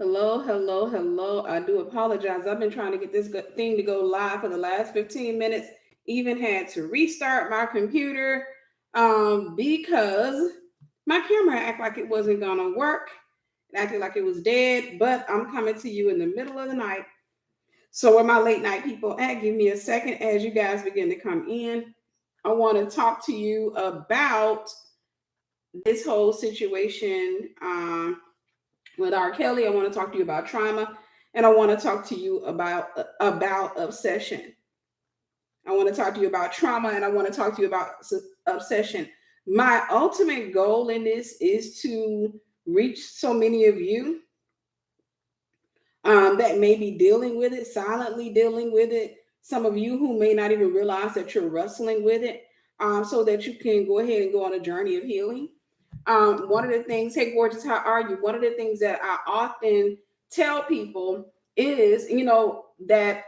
Hello, hello, hello. I do apologize. I've been trying to get this thing to go live for the last 15 minutes. Even had to restart my computer because my camera acted like it wasn't going to work. It acted like it was dead, but I'm coming to you in the middle of the night. So, where my late night people at, give me a second as you guys begin to come in. I want to talk to you about this whole situation. With R. Kelly. I want to talk to you about trauma, and I want to talk to you about obsession. I want to talk to you about trauma, and I want to talk to you about obsession. My ultimate goal in this is to reach so many of you that may be dealing with it, silently dealing with it. Some of you who may not even realize that you're wrestling with it, so that you can go ahead and go on a journey of healing. One of the things, hey, gorgeous, how are you? One of the things that I often tell people is, that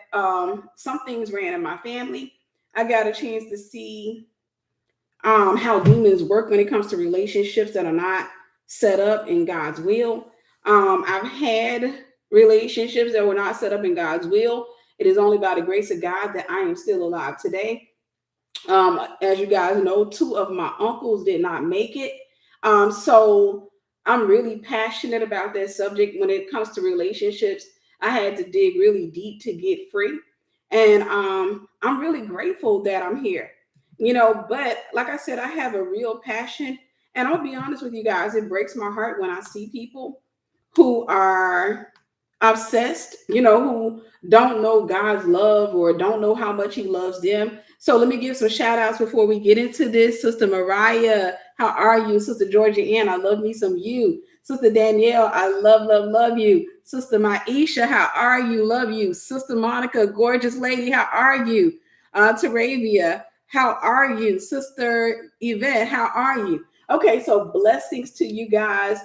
some things ran in my family. I got a chance to see how demons work when it comes to relationships that are not set up in God's will. I've had relationships that were not set up in God's will. It is only by the grace of God that I am still alive today. As you guys know, two of my uncles did not make it. So I'm really passionate about that subject when it comes to relationships. I had to dig really deep to get free. And I'm really grateful that I'm here. But like I said, I have a real passion. And I'll be honest with you guys, it breaks my heart when I see people who are obsessed, who don't know God's love or don't know how much He loves them. So let me give some shout outs before we get into this. Sister Mariah, how are you? Sister Georgia Ann, I love me some you. Sister Danielle, I love, love, love you. Sister Maisha, how are you? Love you. Sister Monica, gorgeous lady, how are you? Taravia, how are you? Sister Yvette, how are you? Okay, so blessings to you guys.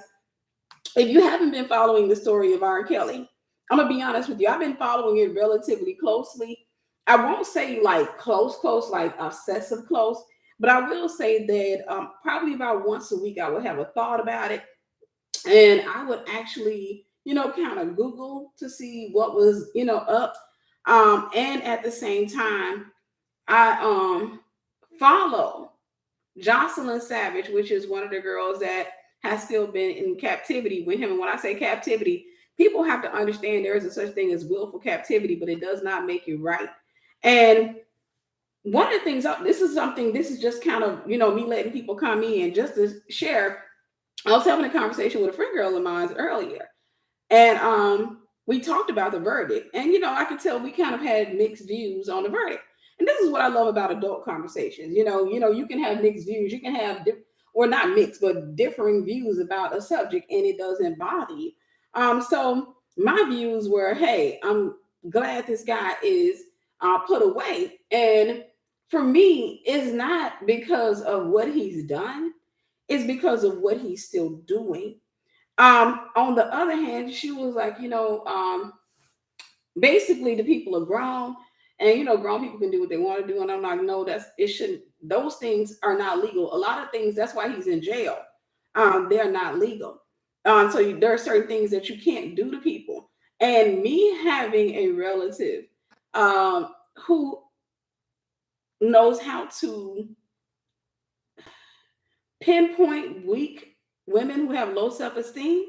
If you haven't been following the story of R. Kelly, I'm gonna be honest with you. I've been following it relatively closely. I won't say like close, like obsessive close, but I will say that probably about once a week I would have a thought about it, and I would actually, kind of Google to see what was, up, and at the same time, I follow Jocelyn Savage, which is one of the girls that has still been in captivity with him. And when I say captivity, people have to understand there is a such thing as willful captivity, but it does not make you right. And one of the things, this is just kind of, me letting people come in just to share. I was having a conversation with a friend girl of mine earlier, and we talked about the verdict. And I could tell we kind of had mixed views on the verdict. And this is what I love about adult conversations. You can have mixed views. You can have or not mixed, but differing views about a subject, and it doesn't bother you. So my views were, hey, I'm glad this guy is put away. And for me, it's not because of what he's done, it's because of what he's still doing. On the other hand, she was like, basically the people are grown, and grown people can do what they want to do. And I'm like, no, it shouldn't. Those things are not legal. A lot of things. That's why he's in jail. They're not legal. There are certain things that you can't do to people. And me having a relative who knows how to pinpoint weak women who have low self-esteem,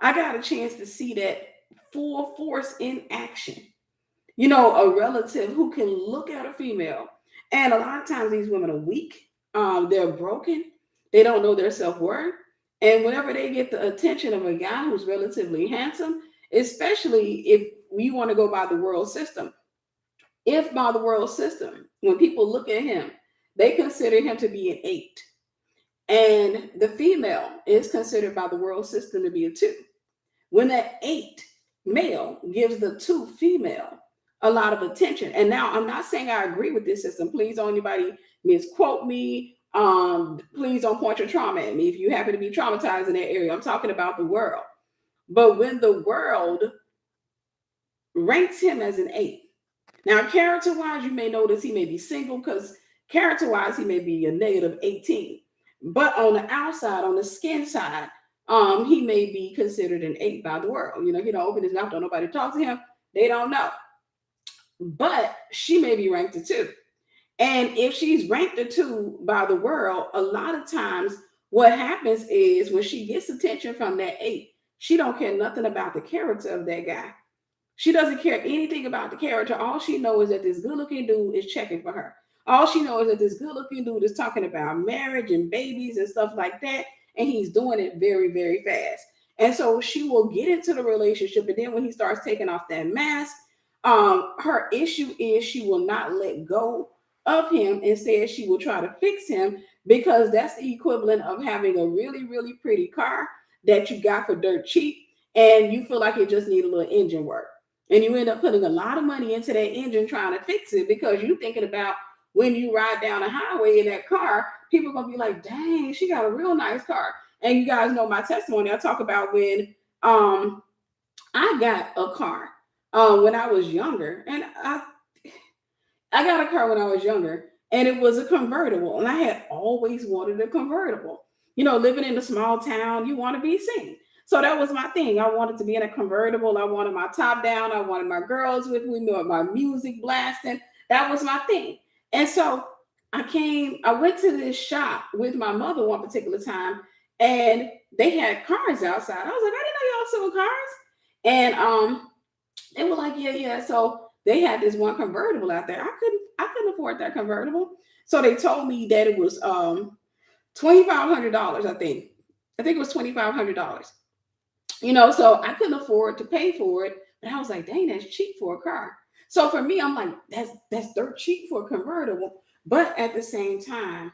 I got a chance to see that full force in action. A relative who can look at a female, and a lot of times these women are weak, they're broken, they don't know their self-worth. And whenever they get the attention of a guy who's relatively handsome, especially if we want to go by the world system, if by the world system, when people look at him, they consider him to be an 8, and the female is considered by the world system to be a 2. When that 8 male gives the 2 female a lot of attention. And now I'm not saying I agree with this system. Please don't anybody misquote me. Please don't point your trauma at me if you happen to be traumatized in that area. I'm talking about the world. But when the world ranks him as an 8, now character-wise, you may notice he may be single, because character-wise, he may be a negative 18. But on the outside, on the skin side, he may be considered an 8 by the world. He don't open his mouth, don't nobody talk to him. They don't know. But she may be ranked a 2. And if she's ranked a 2 by the world, a lot of times what happens is when she gets attention from that 8, she don't care nothing about the character of that guy. She doesn't care anything about the character. All she knows is that this good looking dude is checking for her. All she knows is that this good looking dude is talking about marriage and babies and stuff like that. And he's doing it very, very fast. And so she will get into the relationship. And then when he starts taking off that mask, her issue is she will not let go of him. Instead, she will try to fix him because that's the equivalent of having a really, really pretty car that you got for dirt cheap and you feel like it just needs a little engine work. And you end up putting a lot of money into that engine trying to fix it because you're thinking about when you ride down a highway in that car, people are going to be like, dang, she got a real nice car. And you guys know my testimony. I talk about when I got a car when I was younger. And I got a car when I was younger, and it was a convertible. And I had always wanted a convertible. Living in a small town, you want to be seen. So that was my thing. I wanted to be in a convertible. I wanted my top down. I wanted my girls with me, my music blasting. That was my thing. And so I went to this shop with my mother one particular time, and they had cars outside. I was like, I didn't know y'all sold cars. And they were like, yeah. So they had this one convertible out there. I couldn't afford that convertible. So they told me that it was $2,500, I think. I think it was $2,500. So I couldn't afford to pay for it. But I was like, dang, that's cheap for a car. So for me, I'm like, that's dirt cheap for a convertible. But at the same time,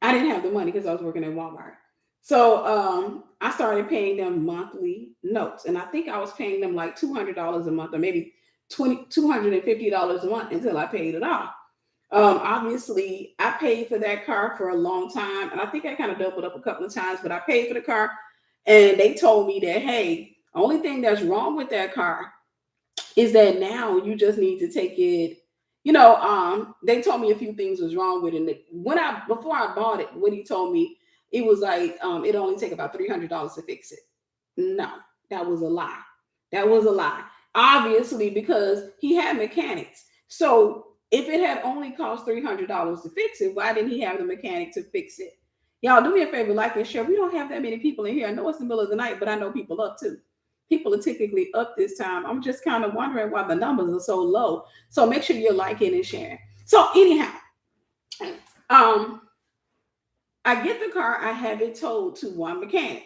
I didn't have the money because I was working at Walmart. So I started paying them monthly notes. And I think I was paying them like $200 a month or maybe $250 a month until I paid it off. Obviously, I paid for that car for a long time. And I think I kind of doubled up a couple of times, but I paid for the car. And they told me that, hey, only thing that's wrong with that car is that now you just need to take it. They told me a few things was wrong with it. And before I bought it, when he told me, it was like it only take about $300 to fix it. No, that was a lie. That was a lie. Obviously, because he had mechanics. So if it had only cost $300 to fix it, why didn't he have the mechanic to fix it? Y'all do me a favor, like and share. We don't have that many people in here. I know it's the middle of the night, but I know people up too. People are typically up this time. I'm just kind of wondering why the numbers are so low. So make sure you're liking and sharing. So anyhow, I get the car. I have it towed to one mechanic.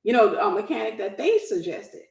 A mechanic that they suggested.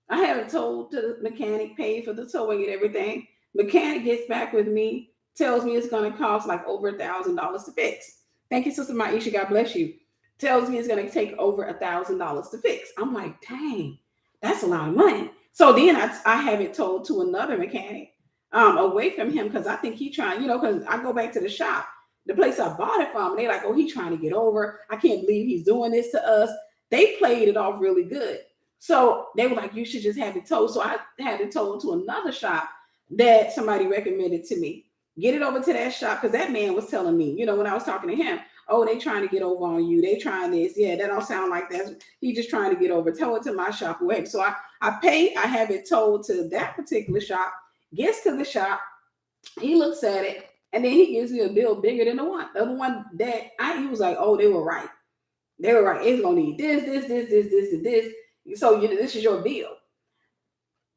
I have it towed to the mechanic, paid for the towing and everything. Mechanic gets back with me, tells me it's going to cost like over $1,000 to fix. Thank you, Sister Maisha. God bless you. Tells me it's going to take over $1,000 to fix. I'm like, dang, that's a lot of money. So then I have it told to another mechanic away from him because I think he trying, because I go back to the shop, the place I bought it from, and they're like, oh, he's trying to get over. I can't believe he's doing this to us. They played it off really good. So they were like, you should just have it towed. So I had it towed to another shop that somebody recommended to me. Get it over to that shop because that man was telling me, when I was talking to him, oh, they trying to get over on you. They trying this. Yeah, that don't sound like that. He just trying to get over. Tow it to my shop. Wait. So I pay. I have it towed to that particular shop. Gets to the shop. He looks at it. And then he gives me a bill bigger than the other one that he was like, oh, they were right. They were right. It's going to need this, and this. So this is your bill.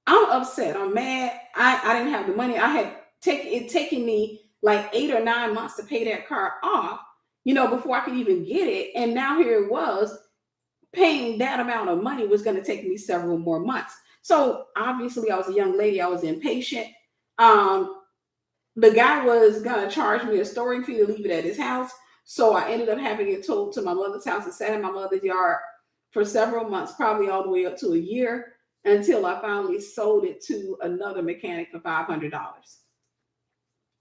I'm upset. I'm mad. I didn't have the money. I had taken me like 8 or 9 months to pay that car off, before I could even get it. And now here it was, paying that amount of money was going to take me several more months. So obviously I was a young lady. I was impatient. The guy was going to charge me a storing fee to leave it at his house. So I ended up having it towed to my mother's house and sat in my mother's yard for several months, probably all the way up to a year, until I finally sold it to another mechanic for $500.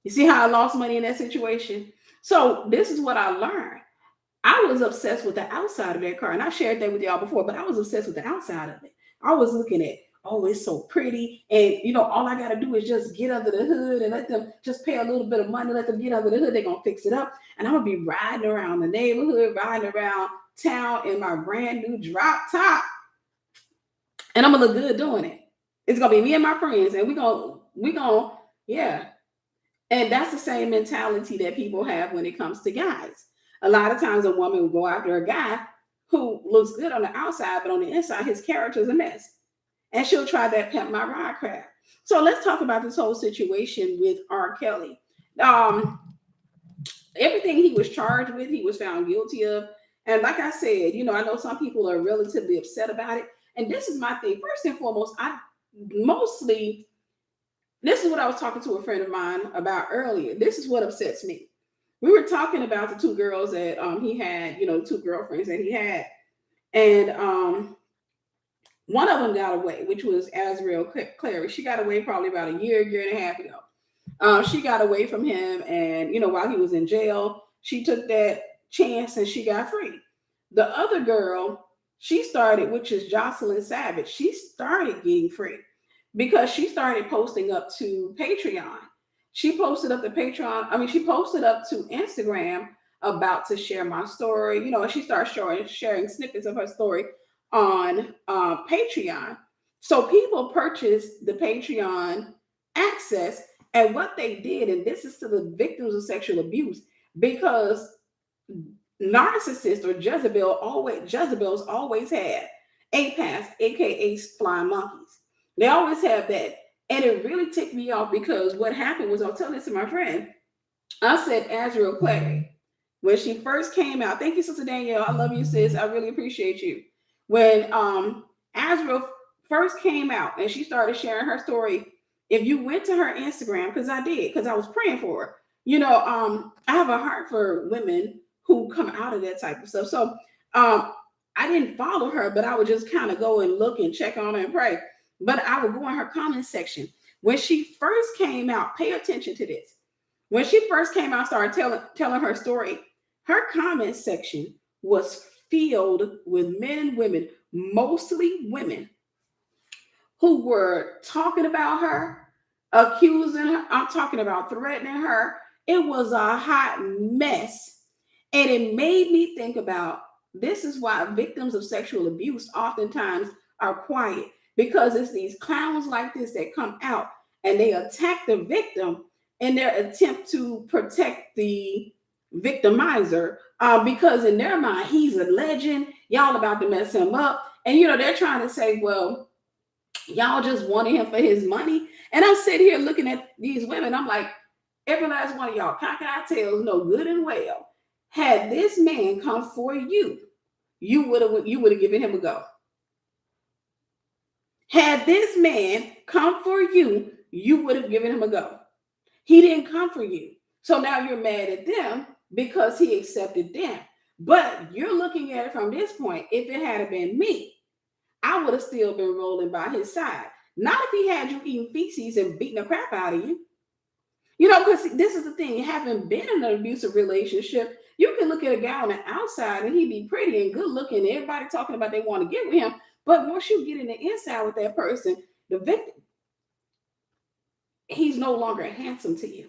You see how I lost money in that situation? So this is what I learned. I was obsessed with the outside of that car. And I shared that with y'all before, but I was obsessed with the outside of it. I was looking at, oh, it's so pretty. And, all I got to do is just get under the hood and let them just pay a little bit of money, let them get under the hood. They're going to fix it up. And I'm going to be riding around the neighborhood, riding around town in my brand new drop top, and I'm gonna look good doing it. It's gonna be me and my friends, and we gonna yeah. And that's the same mentality that people have when it comes to guys. A lot of times a woman will go after a guy who looks good on the outside, but on the inside, his character's a mess. And she'll try that pimp my ride crap. So let's talk about this whole situation with R. Kelly. Um, Everything he was charged with, he was found guilty of. And like I said, I know some people are relatively upset about it. And this is my thing. First and foremost, mostly this is what I was talking to a friend of mine about earlier. This is what upsets me. We were talking about the two girls that he had, two girlfriends that he had, and one of them got away, which was Azriel Clary. She got away probably about a year and a half ago. She got away from him, and while he was in jail, she took that chance and she got free. The other girl, she started, which is Jocelyn Savage. She started getting free because she started posting up to Patreon. She posted up to Patreon. I mean, she posted up to Instagram about to share my story. And she started sharing snippets of her story on Patreon. So people purchased the Patreon access, and what they did, and this is to the victims of sexual abuse, because narcissists or Jezebels always had APAS, aka flying monkeys. They always have that. And it really ticked me off because what happened was, I was telling this to my friend. I said, Azriel Clary, when she first came out, thank you, Sister Danielle. I love you, sis. I really appreciate you. When Azriel first came out and she started sharing her story, if you went to her Instagram, because I did, because I was praying for her, I have a heart for women who come out of that type of stuff. So I didn't follow her, but I would just kind of go and look and check on her and pray. But I would go in her comment section. When she first came out, pay attention to this. When she first came out, started telling her story, her comment section was filled with men and women, mostly women, who were talking about her, accusing her. I'm talking about threatening her. It was a hot mess. And it made me think about, this is why victims of sexual abuse oftentimes are quiet, because it's these clowns like this that come out and they attack the victim in their attempt to protect the victimizer, because in their mind, he's a legend. Y'all about to mess him up. And, they're trying to say, well, y'all just wanted him for his money. And I'm sitting here looking at these women. I'm like, every last one of y'all cockeyed know good and well, had this man come for you, you would have given him a go. Had this man come for you, you would have given him a go. He didn't come for you. So now you're mad at them because he accepted them. But you're looking at it from this point. If it had been me, I would have still been rolling by his side. Not if he had you eating feces and beating the crap out of you. Because this is the thing. Having been in an abusive relationship, you can look at a guy on the outside and he be pretty and good looking, and everybody talking about they want to get with him. But once you get in the inside with that person, the victim, he's no longer handsome to you.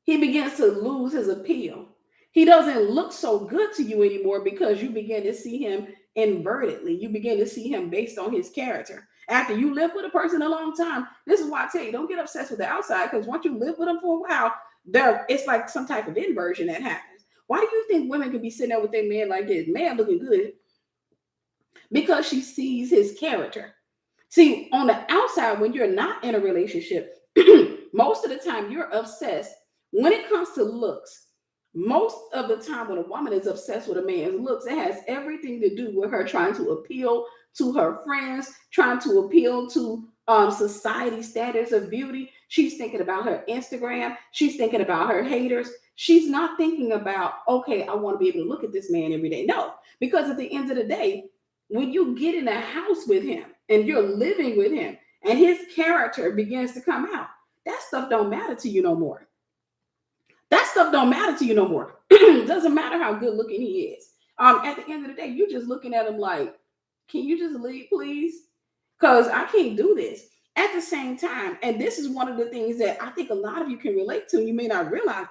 He begins to lose his appeal. He doesn't look so good to you anymore because you begin to see him invertedly. You begin to see him based on his character. After you live with a person a long time, this is why I tell you, don't get obsessed with the outside, because once you live with them for a while, it's like some type of inversion that happens. Why do you think women can be sitting there with their man like this, man looking good? Because she sees his character. See, on the outside, when you're not in a relationship, most of the time you're obsessed. When it comes to looks, most of the time when a woman is obsessed with a man's looks, it has everything to do with her trying to appeal to her friends, trying to appeal to society standards of beauty. She's thinking about her Instagram. She's thinking about her haters. She's not thinking about, okay, I want to be able to look at this man every day. No, because at the end of the day, when you get in a house with him and you're living with him and his character begins to come out, that stuff don't matter to you no more. That stuff don't matter to you no more. Doesn't matter how good looking he is. At the end of the day, you're just looking at him like, can you just leave, please? Because I can't do this. At the same time, and this is one of the things that I think a lot of you can relate to, you may not realize.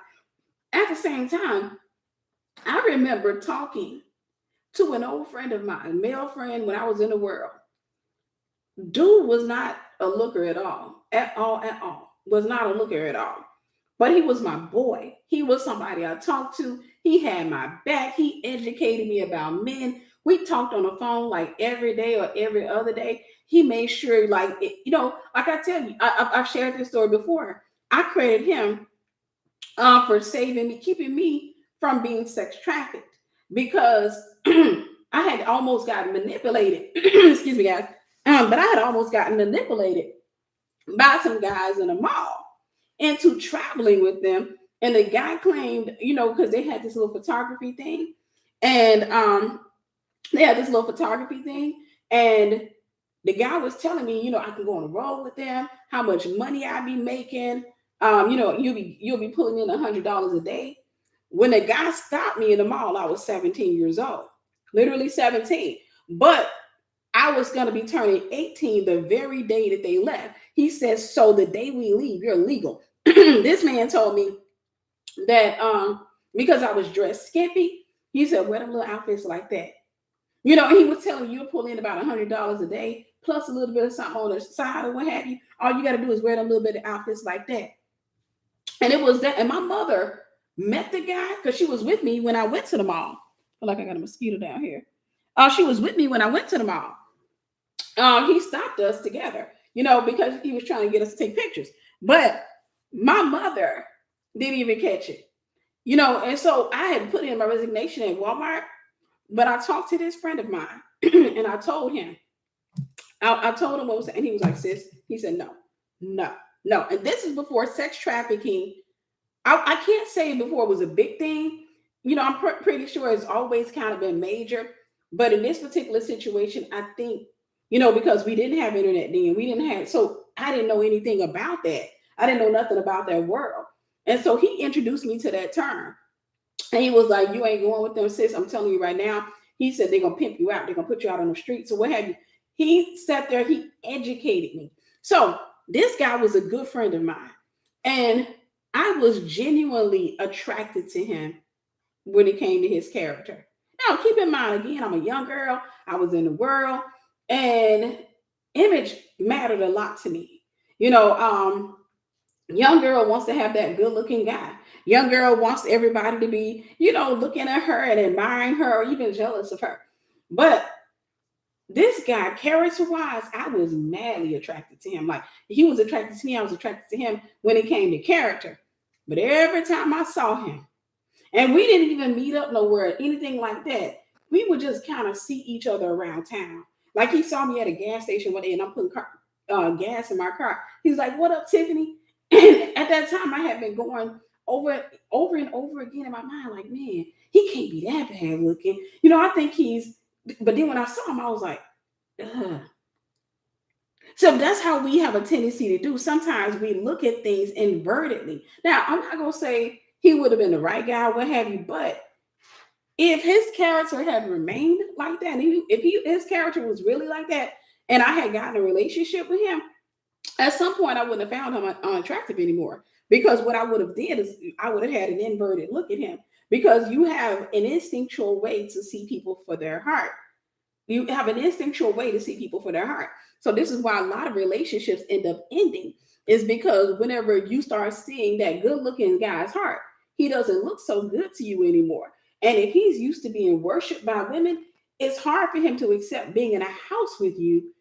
At the same time, I remember talking to an old friend of mine, male friend when I was in the world. Dude was not a looker at all, at all, at all. Was not a looker at all. But he was my boy. He was somebody I talked to. He had my back. He educated me about men. We talked on the phone like every day or every other day. He made sure, like, like I tell you, I've shared this story before. I credit him for saving me, keeping me from being sex trafficked because I had almost gotten manipulated. Excuse me, guys. But I had almost gotten manipulated by some guys in a mall into traveling with them. And the guy claimed, because they had this little photography thing, and they had this little photography thing, and the guy was telling me, I can go on the road with them, how much money I'd be making. You'll be pulling in $100 a day. When the guy stopped me in the mall, I was 17 years old, literally 17. But I was going to be turning 18 the very day that they left. He says, so the day we leave, you're legal. This man told me that because I was dressed skimpy, he said, wear them little outfits like that. He was telling you pull in about $100 a day, plus a little bit of something on the side or what have you. All you got to do is wear them little bit of outfits like that. And it was that. And my mother met the guy because she was with me when I went to the mall. I feel like I got a mosquito down here. She was with me when I went to the mall. He stopped us together, because he was trying to get us to take pictures. But my mother didn't even catch it, and so I had put in my resignation at Walmart, but I talked to this friend of mine and I told him, I told him what was, and he was like, sis, he said, no, no, no. And this is before sex trafficking. I can't say before it was a big thing. I'm pretty sure it's always kind of been major. But in this particular situation, I think, because we didn't have internet then, so I didn't know anything about that. I didn't know nothing about that world. And so he introduced me to that term. And he was like, you ain't going with them, sis. I'm telling you right now. He said, they're going to pimp you out. They're going to put you out on the streets or what have you. He sat there, he educated me. So this guy was a good friend of mine. And I was genuinely attracted to him when it came to his character. Now, keep in mind, again, I'm a young girl. I was in the world, and image mattered a lot to me. Young girl wants to have that good looking guy. Young girl wants everybody to be, looking at her and admiring her or even jealous of her. But this guy, character wise, I was madly attracted to him. Like he was attracted to me, I was attracted to him when it came to character. But every time I saw him, and we didn't even meet up nowhere, anything like that, we would just kind of see each other around town. Like he saw me at a gas station one day and I'm putting gas in my car. He's like, what up, Tiffany? And at that time, I had been going over and over again in my mind, like, man, he can't be that bad looking. I think but then when I saw him, I was like, ugh. So that's how we have a tendency to do. Sometimes we look at things invertedly. Now, I'm not going to say he would have been the right guy, what have you, but if his character had remained like that, and if his character was really like that, and I had gotten a relationship with him, at some point I wouldn't have found him unattractive anymore, because what I would have did is I would have had an inverted look at him, because you have an instinctual way to see people for their heart. You have an instinctual way to see people for their heart. So this is why a lot of relationships end up ending, is because whenever you start seeing that good looking guy's heart, he doesn't look so good to you anymore. And if he's used to being worshiped by women, it's hard for him to accept being in a house with you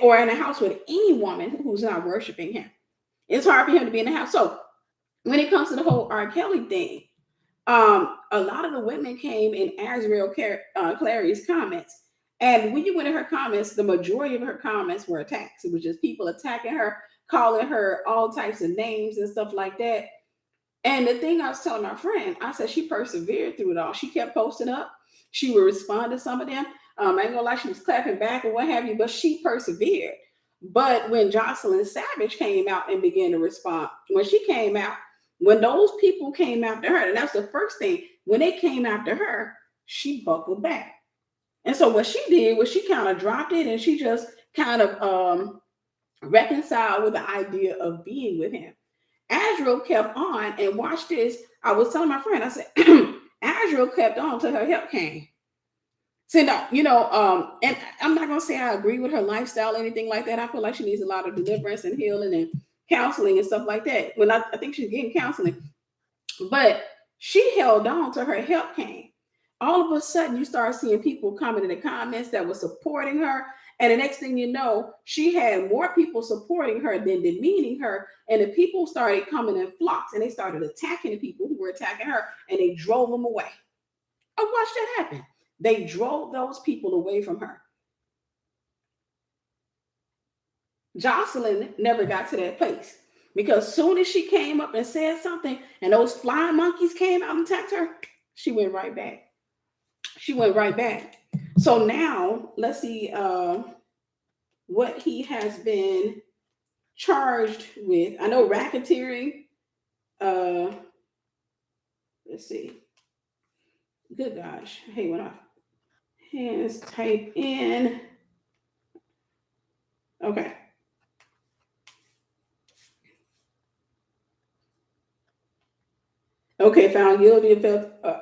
or in a house with any woman who's not worshiping him. It's hard for him to be in the house. So when it comes to the whole R. Kelly thing, a lot of the women came in Azriel Clary's comments. And when you went in her comments, the majority of her comments were attacks. It was just people attacking her, calling her all types of names and stuff like that. And the thing I was telling my friend, I said she persevered through it all. She kept posting up. She would respond to some of them. I ain't gonna lie, she was clapping back or what have you, but she persevered. But when Jocelyn Savage came out and began to respond, when those people came after her, and that's the first thing, when they came after her, she buckled back. And so what she did was she kind of dropped it and she just kind of reconciled with the idea of being with him. Azriel kept on, and watch this. I was telling my friend, I said, Azriel kept on till her help came. So no, and I'm not gonna say I agree with her lifestyle or anything like that. I feel like she needs a lot of deliverance and healing and counseling and stuff like that. When I think she's getting counseling, but she held on to her help came. All of a sudden, you start seeing people coming in the comments that were supporting her. And the next thing you know, she had more people supporting her than demeaning her. And the people started coming in flocks and they started attacking the people who were attacking her and they drove them away. I watched that happen. They drove those people away from her. Jocelyn never got to that place because soon as she came up and said something and those flying monkeys came out and attacked her, she went right back. She went right back. So now let's see what he has been charged with. I know racketeering. Uh, let's see. Good gosh. Hey, went off. Hands type in. Okay. Okay, found guilty of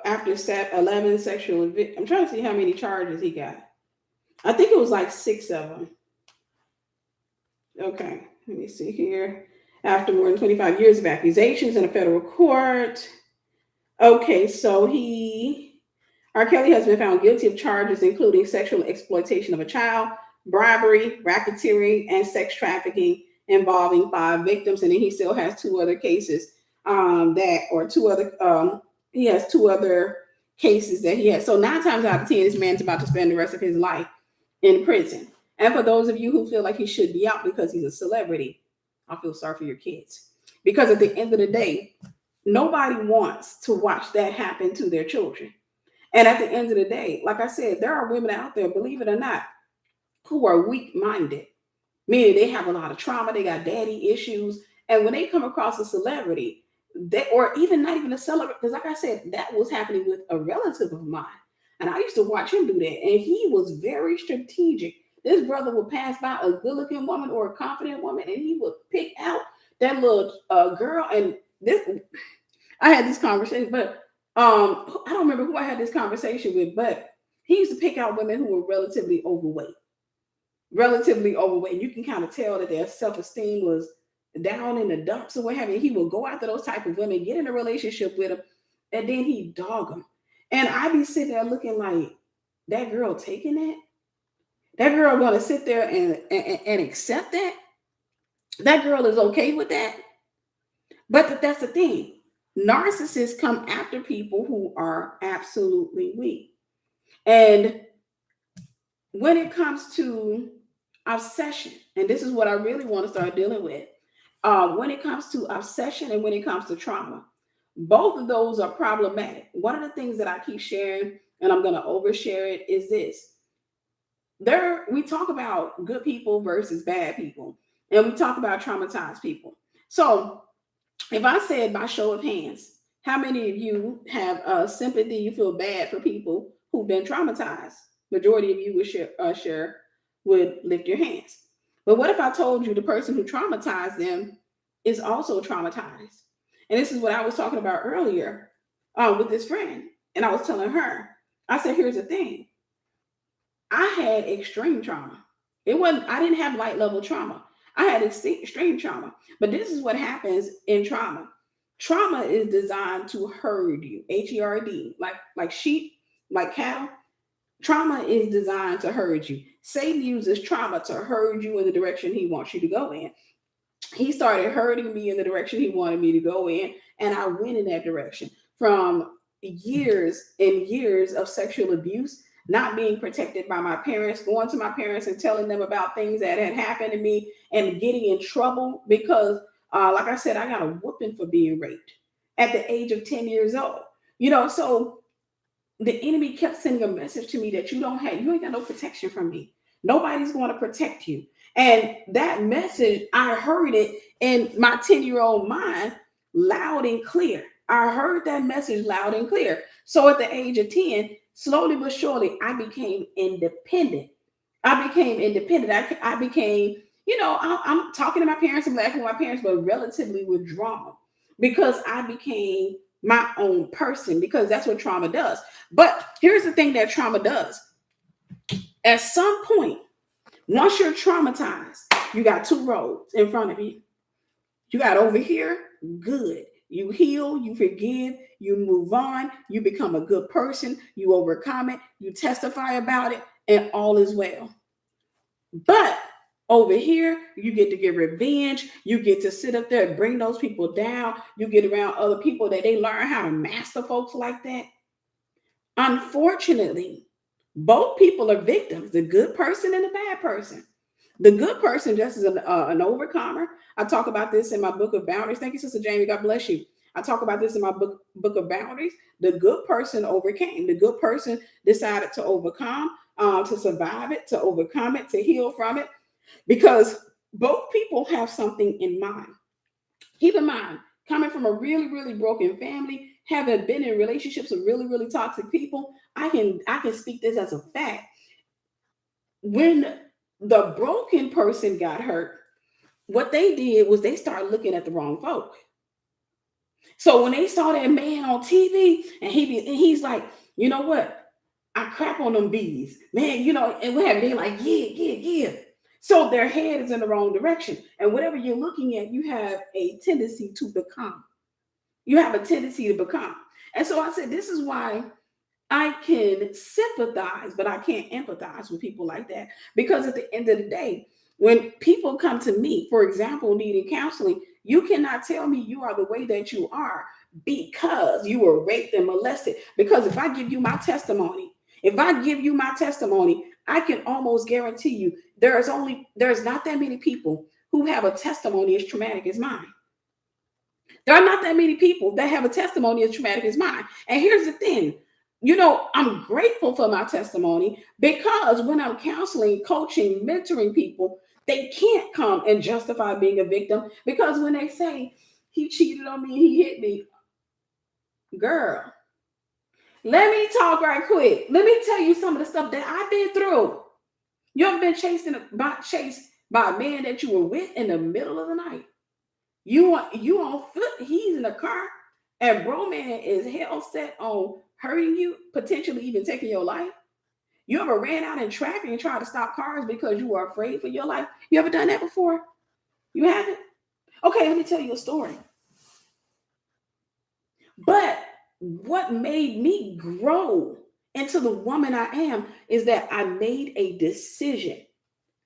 after 11 sexual. I'm trying to see how many charges he got. I think it was like 6 of them. Okay, let me see here. After more than 25 years of accusations in a federal court. Okay, so R. Kelly has been found guilty of charges including sexual exploitation of a child, bribery, racketeering, and sex trafficking involving 5 victims. And then he still has 2 other cases he has 2 other cases that he has. So 9 times out of 10, this man's about to spend the rest of his life in prison. And for those of you who feel like he should be out because he's a celebrity, I feel sorry for your kids. Because at the end of the day, nobody wants to watch that happen to their children. And at the end of the day, like I said, there are women out there, believe it or not, who are weak minded, meaning they have a lot of trauma, they got daddy issues. And when they come across a celebrity, or even not even a celebrity, because like I said, that was happening with a relative of mine. And I used to watch him do that. And he was very strategic. This brother would pass by a good looking woman or a confident woman, and he would pick out that little girl. And this, I had this conversation, but I don't remember who I had this conversation with, but he used to pick out women who were relatively overweight. Relatively overweight. You can kind of tell that their self-esteem was down in the dumps or what have you. He would go after those type of women, get in a relationship with them, and then he dog them. And I be sitting there looking like, that girl taking that? That girl gonna sit there and accept that? That girl is okay with that? But that's the thing. Narcissists come after people who are absolutely weak. And when it comes to obsession, and this is what I really want to start dealing with, when it comes to obsession and when it comes to trauma, both of those are problematic. One of the things that I keep sharing, and I'm going to overshare it, is this. We talk about good people versus bad people, and we talk about traumatized people. So if I said by show of hands, how many of you have sympathy, you feel bad for people who've been traumatized? Majority of you would share would lift your hands. But what if I told you the person who traumatized them is also traumatized? And this is what I was talking about earlier with this friend. And I was telling her, I said, here's the thing. I had extreme trauma. I didn't have light level trauma. I had extreme trauma. But this is what happens in trauma. Trauma is designed to herd you, Herd, like sheep, like cattle. Trauma is designed to herd you. Satan uses trauma to herd you in the direction he wants you to go in. He started herding me in the direction he wanted me to go in, and I went in that direction. From years and years of sexual abuse, not being protected by my parents, going to my parents and telling them about things that had happened to me, and getting in trouble because, like I said, I got a whooping for being raped at the age of 10 years old. So the enemy kept sending a message to me that you ain't got no protection from me. Nobody's going to protect you. And that message, I heard it in my 10-year-old mind loud and clear. I heard that message loud and clear. So at the age of 10, slowly but surely, I became independent. I became, I'm talking to my parents and laughing with my parents, but relatively withdrawn because I became my own person, because that's what trauma does. But here's the thing that trauma does. At some point, once you're traumatized, you got two roads in front of you. You got over here, good. You heal, you forgive, you move on, you become a good person, you overcome it, you testify about it, and all is well. But over here, you get to get revenge. You get to sit up there and bring those people down. You get around other people that they learn how to master folks like that. Unfortunately, both people are victims, the good person and the bad person. The good person just is an overcomer. I talk about this in my book of boundaries. Thank you, Sister Jamie. God bless you. I talk about this in my book of boundaries. The good person overcame. The good person decided to overcome, to survive it, to overcome it, to heal from it, because both people have something in mind. Keep in mind, coming from a really, really broken family, having been in relationships with really, really toxic people, I can speak this as a fact. When the broken person got hurt, what they did was they started looking at the wrong folk. So when they saw that man on TV and he's like, you know what? I crap on them bees, man. And what have they like? Yeah, yeah, yeah. So their head is in the wrong direction, and whatever you're looking at, you have a tendency to become. You have a tendency to become. And so I said, this is why I can sympathize, but I can't empathize with people like that. Because at the end of the day, when people come to me, for example, needing counseling, you cannot tell me you are the way that you are because you were raped and molested. Because if I give you my testimony, I can almost guarantee you there's not that many people who have a testimony as traumatic as mine. There are not that many people that have a testimony as traumatic as mine. And here's the thing, I'm grateful for my testimony because when I'm counseling, coaching, mentoring people, they can't come and justify being a victim because when they say he cheated on me, he hit me, girl, let me talk right quick. Let me tell you some of the stuff that I've been through. You ever been chased by a man that you were with in the middle of the night? You on foot, he's in a car, and bro man is hell set on hurting you, potentially even taking your life. You ever ran out in traffic and tried to stop cars because you were afraid for your life? You ever done that before? You haven't? Okay, let me tell you a story. But what made me grow into the woman I am is that I made a decision.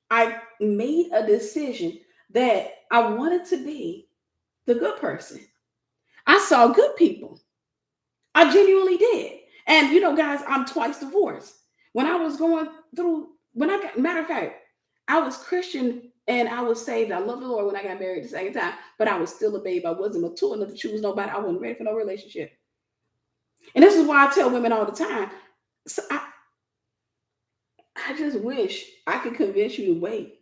I made a decision that I wanted to be the good person. I saw good people. I genuinely did. And guys, I'm twice divorced. When I was going through, matter of fact, I was Christian and I was saved. I love the Lord when I got married the second time, but I was still a babe. I wasn't mature enough to choose nobody. I wasn't ready for no relationship. And this is why I tell women all the time. So I just wish I could convince you to wait.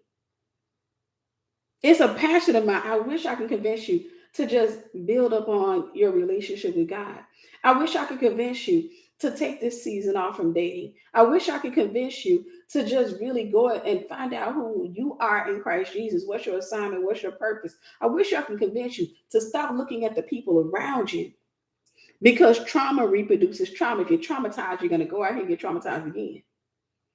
It's a passion of mine. I wish I could convince you to just build up on your relationship with God. I wish I could convince you to take this season off from dating. I wish I could convince you to just really go and find out who you are in Christ Jesus. What's your assignment? What's your purpose? I wish I could convince you to stop looking at the people around you because trauma reproduces trauma. If you're traumatized, you're going to go out here and get traumatized again.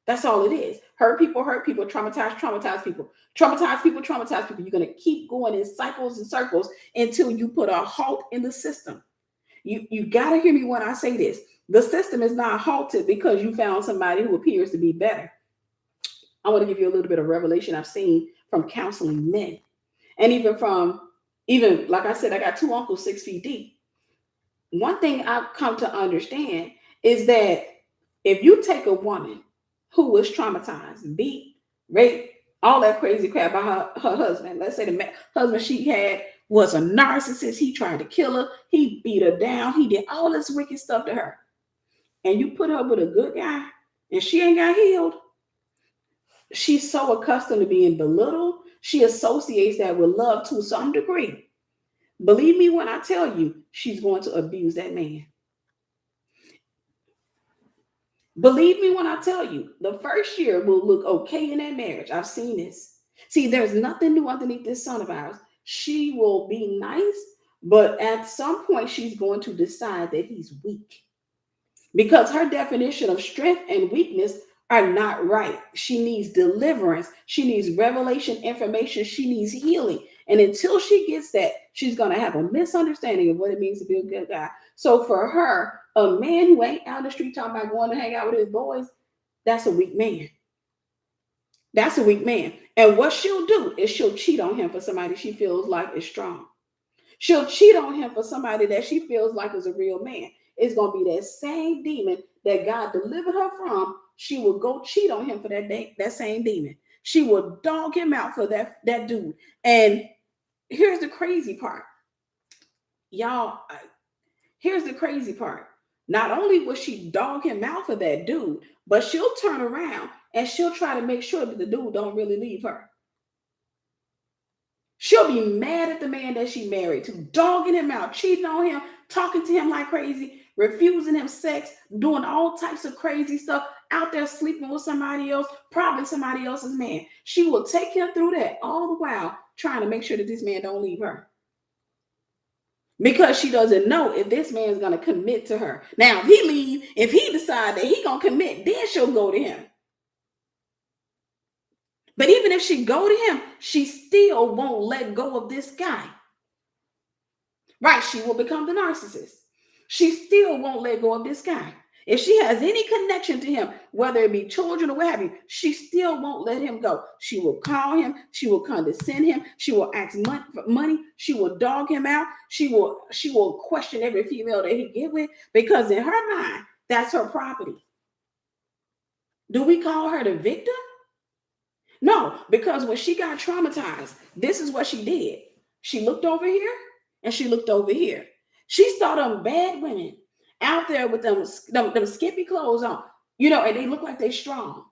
That's all it is. Hurt people, traumatize people. Traumatize people, traumatize people. You're going to keep going in cycles and circles until you put a halt in the system. You got to hear me when I say this. The system is not halted because you found somebody who appears to be better. I want to give you a little bit of revelation I've seen from counseling men. And even like I said, I got two uncles 6 feet deep. One thing I've come to understand is that if you take a woman who was traumatized, beat, raped, all that crazy crap by her husband. Let's say the husband she had was a narcissist. He tried to kill her. He beat her down. He did all this wicked stuff to her. And you put her with a good guy and she ain't got healed. She's so accustomed to being belittled. She associates that with love to some degree. Believe me when I tell you, she's going to abuse that man. Believe me when I tell you, the first year will look okay in that marriage. I've seen this. See, there's nothing new underneath this sun of ours. She will be nice, but at some point, she's going to decide that he's weak because her definition of strength and weakness are not right. She needs deliverance. She needs revelation information. She needs healing. And until she gets that, she's going to have a misunderstanding of what it means to be a good guy. So for her, a man who ain't out the street talking about going to hang out with his boys, that's a weak man. That's a weak man. And what she'll do is she'll cheat on him for somebody she feels like is strong. She'll cheat on him for somebody that she feels like is a real man. It's going to be that same demon that God delivered her from. She will go cheat on him for that same demon. She will dog him out for that dude. And here's the crazy part. Y'all, here's the crazy part. Not only will she dog him out for that dude, but she'll turn around and she'll try to make sure that the dude don't really leave her. She'll be mad at the man that she married to, dogging him out, cheating on him, talking to him like crazy, refusing him sex, doing all types of crazy stuff, out there sleeping with somebody else, probably somebody else's man. She will take him through that all the while trying to make sure that this man don't leave her. Because she doesn't know if this man's going to commit to her. Now, if he leave, if he decide that he going to commit, then she'll go to him. But even if she go to him, she still won't let go of this guy. Right? She will become the narcissist. She still won't let go of this guy. If she has any connection to him, whether it be children or what have you, she still won't let him go. She will call him. She will condescend him. She will ask for money. She will dog him out. She will question every female that he get with, because in her mind, that's her property. Do we call her the victim? No, because when she got traumatized, this is what she did. She looked over here and she looked over here. She saw them bad women out there with them skimpy clothes on, and they look like they strong.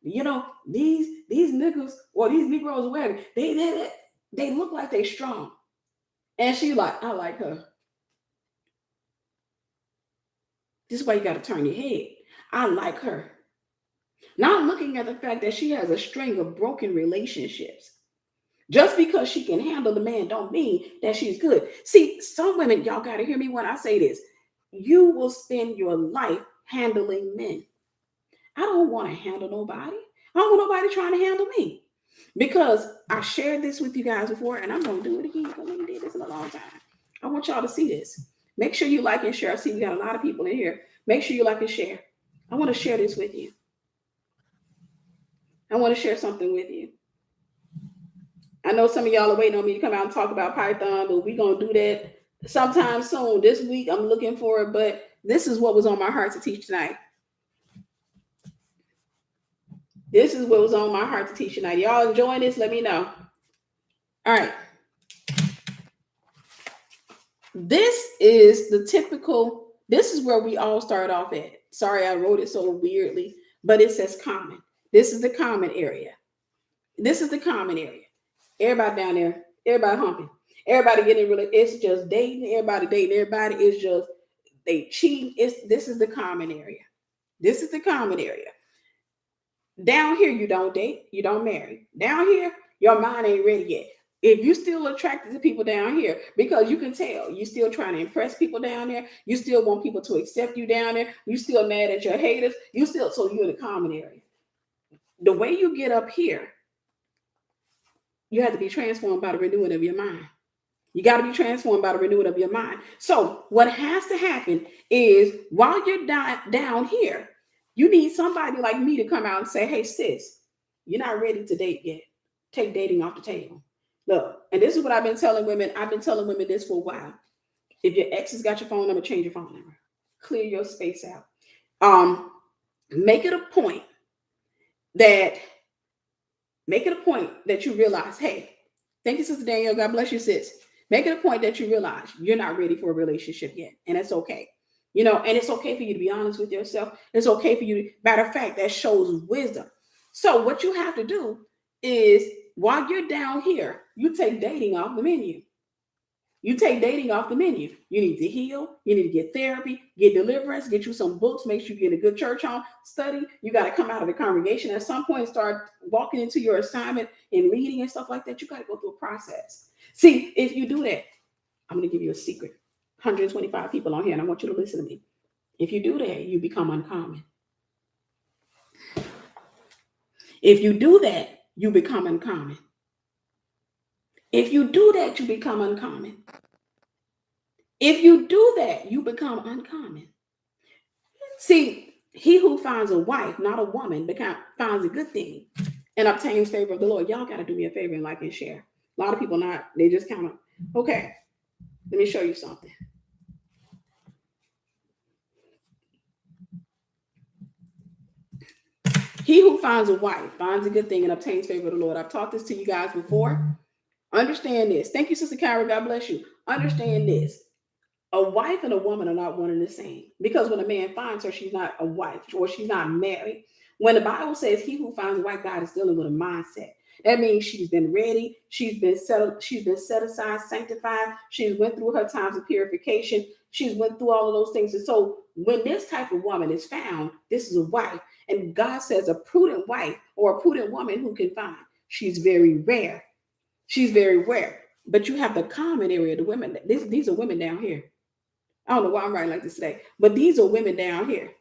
These niggas or these Negroes or whatever, they look like they strong. And she like, I like her. This is why you got to turn your head. I like her. Not looking at the fact that she has a string of broken relationships. Just because she can handle the man don't mean that she's good. See, some women, y'all got to hear me when I say this. You will spend your life handling men. I don't want to handle nobody. I don't want nobody trying to handle me. Because I shared this with you guys before, and I'm going to do it again because I haven't did this in a long time. I want y'all to see this. Make sure you like and share. I see we got a lot of people in here. Make sure you like and share. I want to share this with you. I want to share something with you. I know some of y'all are waiting on me to come out and talk about Python, but we're going to do that sometime soon. This week, I'm looking for it, but this is what was on my heart to teach tonight. This is what was on my heart to teach tonight. Y'all enjoying this? Let me know. All right. This is this is where we all start off at. Sorry, I wrote it so weirdly, but it says common. This is the common area. This is the common area. Everybody down there, everybody humping. Everybody getting really, it's just dating. Everybody dating everybody. It's just, they cheat. This is the common area. This is the common area. Down here, you don't date, you don't marry. Down here, your mind ain't ready yet. If you still attracted to people down here, because you can tell, you still trying to impress people down there. You still want people to accept you down there. You still mad at your haters. So you're in the common area. The way you get up here, you have to be transformed by the renewing of your mind. You got to be transformed by the renewing of your mind. So what has to happen is, while you're down here, you need somebody like me to come out and say, hey, sis, you're not ready to date yet. Take dating off the table. Look, and this is what I've been telling women. I've been telling women this for a while. If your ex has got your phone number, change your phone number. Clear your space out. Make it a point that you realize, hey, thank you, Sister Danielle. God bless you, sis. Make it a point that you realize you're not ready for a relationship yet. And it's okay. And it's okay for you to be honest with yourself. It's okay for you. Matter of fact, that shows wisdom. So what you have to do is, while you're down here, you take dating off the menu. You take dating off the menu. You need to heal. You need to get therapy, get deliverance, get you some books, make sure you get a good church home, study. You got to come out of the congregation at some point, start walking into your assignment and leading and stuff like that. You got to go through a process. See, if you do that, I'm going to give you a secret. 125 people on here, and I want you to listen to me. If you do that, you become uncommon. If you do that, you become uncommon. If you do that, you become uncommon. If you do that, you become uncommon. See, he who finds a wife, not a woman, finds a good thing and obtains favor of the Lord. Y'all got to do me a favor and like and share. A lot of people not, they just kind of, okay, let me show you something. He who finds a wife finds a good thing and obtains favor of the Lord. I've taught this to you guys before. Understand this. Thank you, Sister Kyra. God bless you. Understand this. A wife and a woman are not one and the same. Because when a man finds her, she's not a wife or she's not married. When the Bible says he who finds a wife, God is dealing with a mindset. That means she's been ready, she's been set aside, sanctified, she's went through her times of purification, she's went through all of those things. And so when this type of woman is found, this is a wife. And God says a prudent wife or a prudent woman who can find. She's very rare. She's very rare. But you have the common area, the women. These are women down here. I don't know why I'm writing like this today, but these are women down here.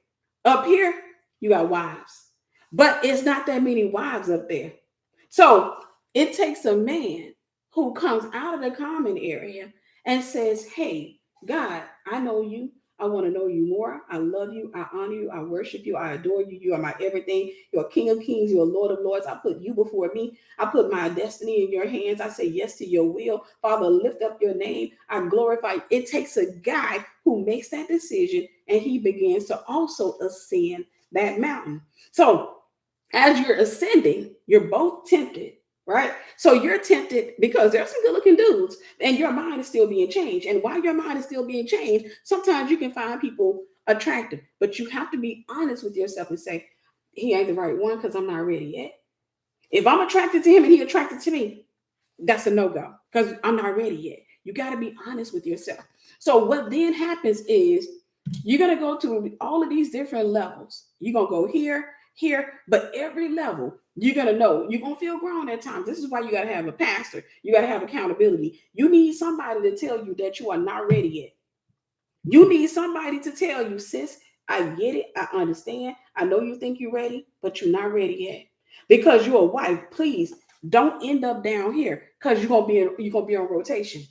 Up here, you got wives, but it's not that many wives up there. So it takes a man who comes out of the common area and says, hey, God, I know you. I want to know you more. I love you. I honor you. I worship you. I adore you. You are my everything. You're King of Kings. You're Lord of Lords. I put you before me. I put my destiny in your hands. I say yes to your will. Father, lift up your name. I glorify you. It takes a guy who makes that decision and he begins to also ascend that mountain. So as you're ascending, you're both tempted, right? So you're tempted because there's some good looking dudes and your mind is still being changed. And while your mind is still being changed, sometimes you can find people attractive, but you have to be honest with yourself and say, he ain't the right one because I'm not ready yet. If I'm attracted to him and he attracted to me, that's a no-go because I'm not ready yet. You got to be honest with yourself. So what then happens is you're going to go to all of these different levels. You're going to go here, but every level you're going to know you're going to feel grown at times. This is why you got to have a pastor. You got to have accountability. You need somebody to tell you that you are not ready yet. You need somebody to tell you, sis, I get it. I understand. I know you think you're ready, but you're not ready yet. Because you're a wife, please don't end up down here because you're gonna be on rotation.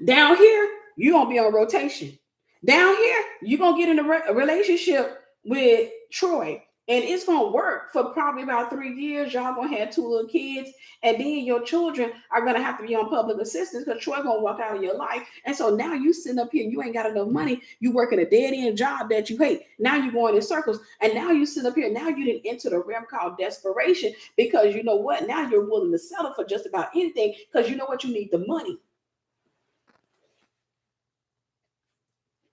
Down here, you're gonna be on rotation. Down here, you're gonna get in a relationship with Troy, and it's gonna work for probably about 3 years. Y'all gonna have 2 little kids, and then your children are gonna have to be on public assistance because Troy gonna walk out of your life. And so now you sitting up here, you ain't got enough money. You working a dead end job that you hate. Now you're going in circles, and now you sit up here. Now you didn't enter the realm called desperation because you know what? Now you're willing to settle for just about anything because you know what? You need the money.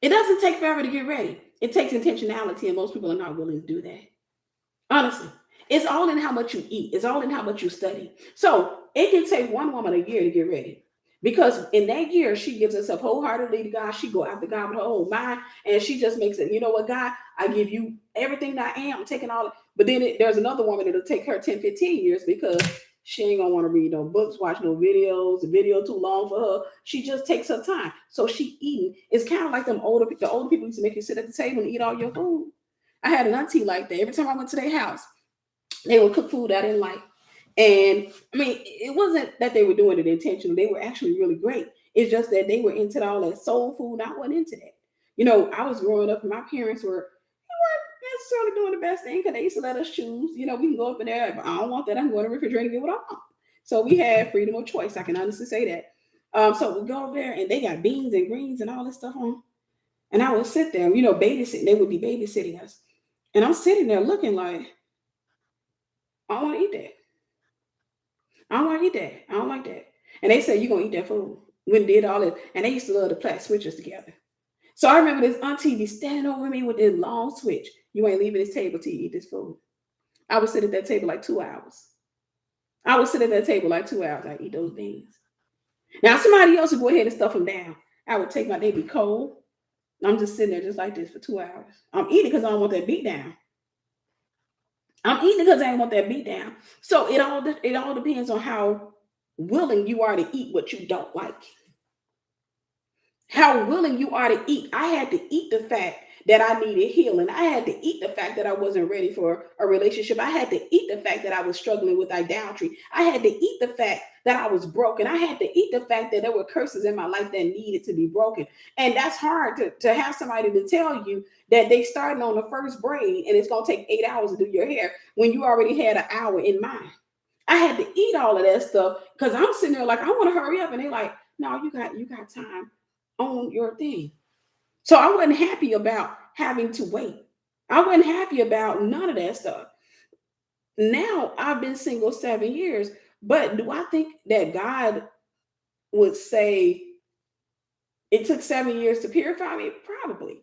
It doesn't take forever to get ready. It takes intentionality, and most people are not willing to do that. Honestly, it's all in how much you eat. It's all in how much you study. So it can take one woman a year to get ready. Because in that year, she gives herself wholeheartedly to God. She go after God with her whole mind, and she just makes it, you know what, God, I give you everything that I am. I'm taking all. But then there's another woman that'll take her 10, 15 years because she ain't gonna want to read no books, watch no videos. The video too long for her. She just takes her time. So she eating. It's kind of like the older people used to make you sit at the table and eat all your food. I had an auntie like that. Every time I went to their house, they would cook food I didn't like. And I mean, it wasn't that they were doing it intentionally. They were actually really great. It's just that they were into all that soul food. I wasn't into that. You know, I was growing up and my parents weren't necessarily doing the best thing because they used to let us choose. You know, we can go up in there. If I don't want that, I'm going to the refrigerator and get what I want. So we had freedom of choice. I can honestly say that. So we go over there and they got beans and greens and all this stuff on. And I would sit there, you know, babysitting. They would be babysitting us. And I'm sitting there looking like, I don't want to eat that. I don't want to eat that. I don't like that. And they said, you're going to eat that food. We did all that. And they used to love to play switches together. So I remember this auntie be standing over me with this long switch. You ain't leaving this table till you eat this food. I would sit at that table like 2 hours. I would sit at that table like 2 hours. I eat those beans. Now somebody else would go ahead and stuff them down. I would take my, they be cold. I'm just sitting there just like this for 2 hours. I'm eating because I don't want that beat down. I'm eating because I don't want that beat down. So it all depends on how willing you are to eat what you don't like. How willing you are to eat. I had to eat the fact that I needed healing. I had to eat the fact that I wasn't ready for a relationship. I had to eat the fact that I was struggling with idolatry. I had to eat the fact that I was broken. I had to eat the fact that there were curses in my life that needed to be broken. And that's hard to have somebody to tell you that they starting on the first braid and it's going to take 8 hours to do your hair when you already had an hour in mind. I had to eat all of that stuff because I'm sitting there like, I want to hurry up. And they're like, no, you got time on your thing. So I wasn't happy about having to wait. I wasn't happy about none of that stuff. Now I've been single 7 years, but do I think that God would say it took 7 years to purify me? Probably.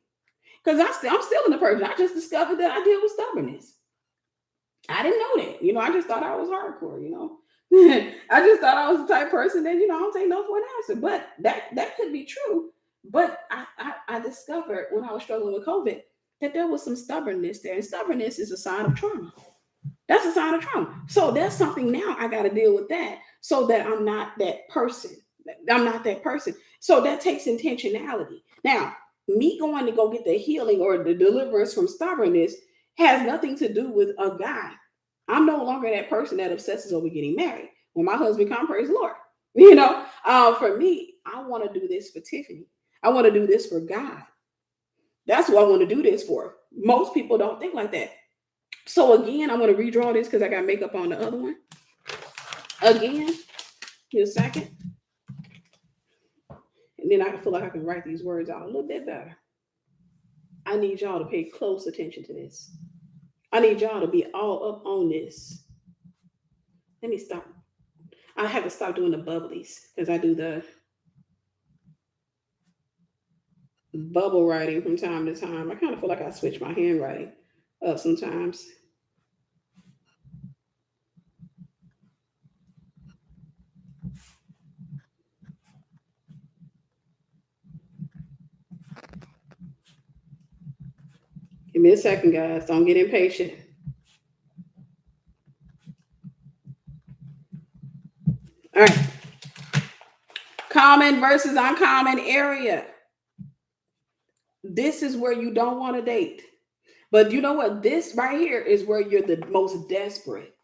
Because I'm still in the person. I just discovered that I deal with stubbornness. I didn't know that. I just thought I was hardcore. I just thought I was the type of person that, I don't take no for an answer. But that could be true. But I discovered when I was struggling with COVID that there was some stubbornness there. And stubbornness is a sign of trauma. That's a sign of trauma. So that's something now I got to deal with that so that I'm not that person. I'm not that person. So that takes intentionality. Now, me going to go get the healing or the deliverance from stubbornness has nothing to do with a guy. I'm no longer that person that obsesses over getting married. When my husband comes, praise the Lord. For me, I want to do this for Tiffany. I want to do this for God. That's what I want to do this for. Most people don't think like that. So again, I'm going to redraw this because I got makeup on the other one. Again, here a second. And then I feel like I can write these words out a little bit better. I need y'all to pay close attention to this. I need y'all to be all up on this. Let me stop. I have to stop doing the bubblies because I do the bubble writing from time to time. I kind of feel like I switch my handwriting up sometimes. Give me a second, guys. Don't get impatient. All right. Common versus uncommon area. This is where you don't want to date. But you know what? This right here is where you're the most desperate.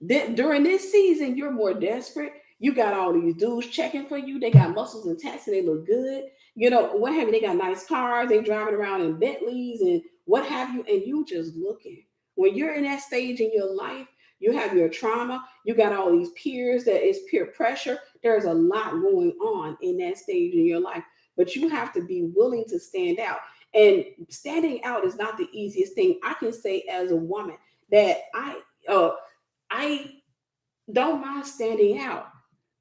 During this season, you're more desperate. You got all these dudes checking for you. They got muscles and tats and they look good. What have you? They got nice cars. They driving around in Bentleys and what have you. And you just looking. When you're in that stage in your life, you have your trauma. You got all these peers that is peer pressure. There's a lot going on in that stage in your life. But you have to be willing to stand out. And standing out is not the easiest thing. I can say as a woman that I don't mind standing out,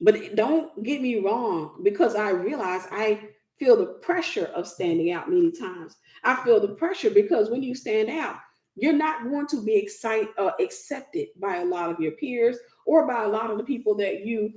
but don't get me wrong because I realize I feel the pressure of standing out many times. I feel the pressure because when you stand out, you're not going to be accepted by a lot of your peers or by a lot of the people that you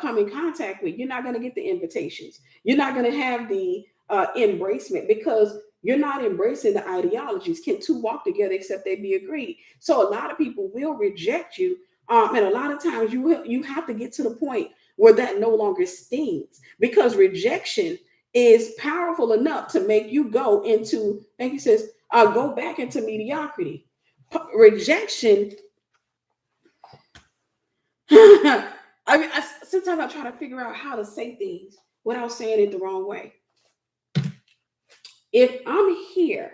come in contact with. You're not going to get the invitations. You're not going to have the embracement because you're not embracing the ideologies. Can two walk together except they be agreed? So a lot of people will reject you. And a lot of times you have to get to the point where that no longer stings because rejection is powerful enough to make you go into, thank you, sis, go back into mediocrity. Rejection. Sometimes I try to figure out how to say things without saying it the wrong way. If I'm here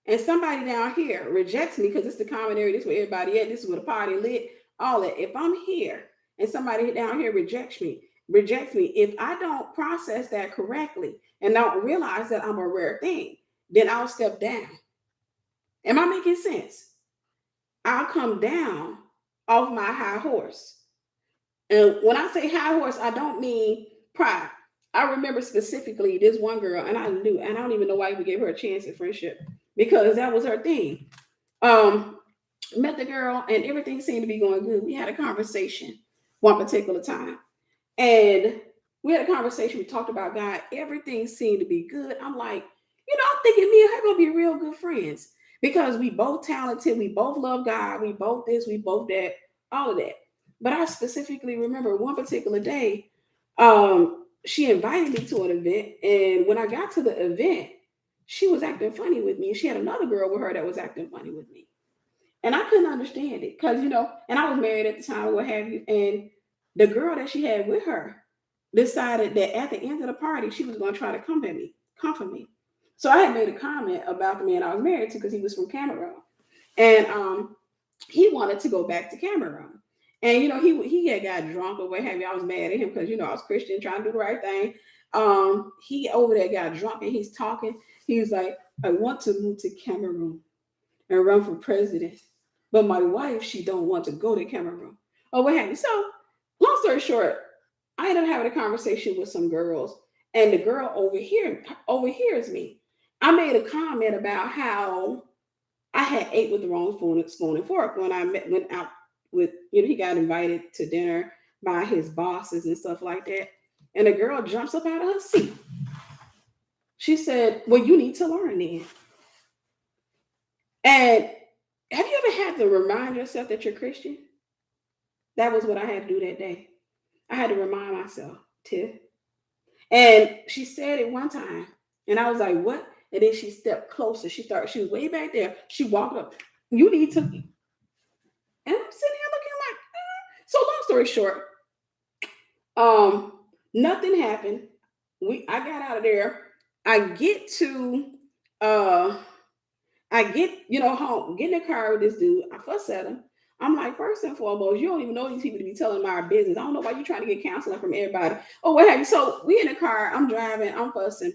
and somebody down here rejects me because it's the common area, this is where everybody at, this is where the party lit, all that. If I'm here and somebody down here rejects me, if I don't process that correctly and don't realize that I'm a rare thing, then I'll step down. Am I making sense? I'll come down off my high horse. And when I say high horse, I don't mean pride. I remember specifically this one girl, and I don't even know why we gave her a chance at friendship because that was her thing. Met the girl, and everything seemed to be going good. We had a conversation one particular time, and we had a conversation. We talked about God. Everything seemed to be good. I'm like, I'm thinking me and her gonna be real good friends because we both talented, we both love God, we both this, we both that, all of that. But I specifically remember one particular day. she invited me to an event, and when I got to the event, she was acting funny with me, and she had another girl with her that was acting funny with me, and I couldn't understand it because and I was married at the time, what have you, and the girl that she had with her decided that at the end of the party she was going to try to comfort me. So I had made a comment about the man I was married to because he was from Cameroon, and he wanted to go back to Cameroon. And he had got drunk or what have you. I was mad at him because I was Christian trying to do the right thing. He over there got drunk and he's talking. He was like, I want to move to Cameroon and run for president. But my wife, she don't want to go to Cameroon. Or what have you. So long story short, I ended up having a conversation with some girls, and the girl overhears me. I made a comment about how I had ate with the wrong spoon and fork when I went out with, he got invited to dinner by his bosses and stuff like that. And the girl jumps up out of her seat. She said, well, you need to learn then. And have you ever had to remind yourself that you're Christian? That was what I had to do that day. I had to remind myself, Tiff. And she said it one time, and I was like, what? And then she stepped closer. She was way back there. She walked up. You need to. And I'm sitting here looking like, So long story short, nothing happened. I got out of there. I get to home, get in the car with this dude. I fuss at him. I'm like, first and foremost, you don't even know these people to be telling my business. I don't know why you're trying to get counseling from everybody. Oh, what have you? So we in the car, I'm driving, I'm fussing.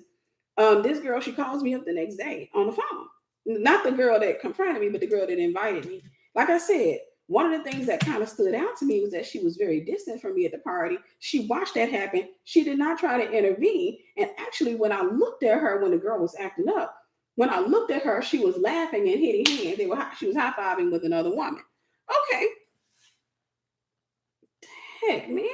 This girl, she calls me up the next day on the phone. Not the girl that confronted me, but the girl that invited me. Like I said, one of the things that kind of stood out to me was that she was very distant from me at the party. She watched that happen. She did not try to intervene. And actually, when I looked at her when the girl was acting up, when I looked at her, she was laughing and hitting hands. She was high-fiving with another woman. Okay. Heck, man.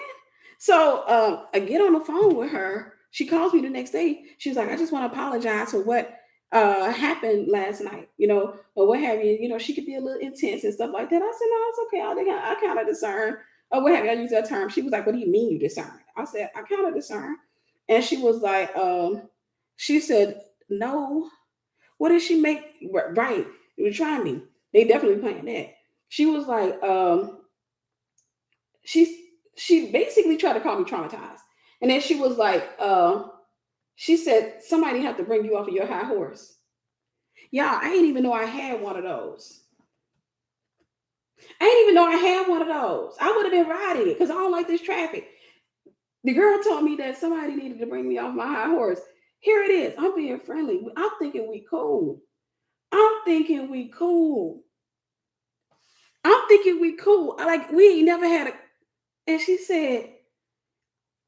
So I get on the phone with her. She calls me the next day. She's like, I just want to apologize for what happened last night, or what have you. She could be a little intense and stuff like that. I said, no, it's okay. I kind of discern, or what have you. I use that term. She was like, what do you mean you discern? I said, I kind of discern. And she was like, she said, no. What did she make? Right. It was trying me. They definitely playing that. She was like, she basically tried to call me traumatized. And then she was like, she said, somebody have to bring you off of your high horse. Yeah, I didn't even know I had one of those. I didn't even know I had one of those. I would have been riding it because I don't like this traffic. The girl told me that somebody needed to bring me off my high horse. Here it is. I'm being friendly. I'm thinking we cool. I'm thinking we cool. Like we ain't never had a. And she said,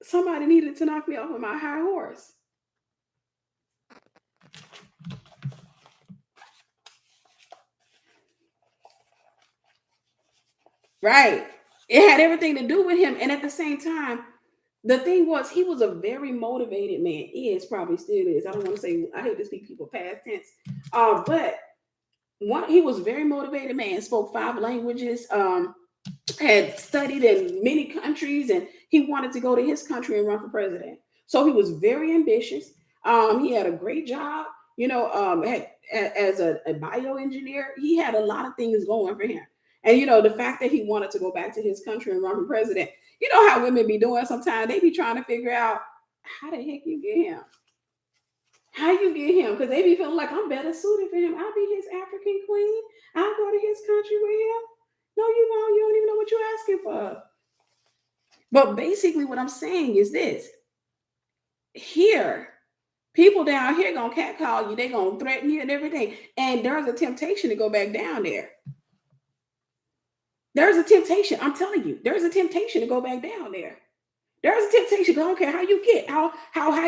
somebody needed to knock me off of my high horse. Right. It had everything to do with him. And at the same time, the thing was, he was a very motivated man. Is probably still is. I don't want to say, I hate to speak people past tense. But he was a very motivated man, spoke 5 languages, had studied in many countries, and he wanted to go to his country and run for president. So he was very ambitious. He had a great job, as a bioengineer. He had a lot of things going for him. And the fact that he wanted to go back to his country and run for president, how women be doing sometimes, they be trying to figure out how the heck you get him. How you get him? Because they be feeling like I'm better suited for him. I'll be his African queen. I'll go to his country with him. No, you won't. You don't even know what you're asking for. But basically, what I'm saying is this. Here, people down here gonna catcall you. They gonna threaten you and everything. And there's a temptation to go back down there. There's a temptation. I'm telling you, there's a temptation to go back down there. There's a temptation. I don't care how you get, how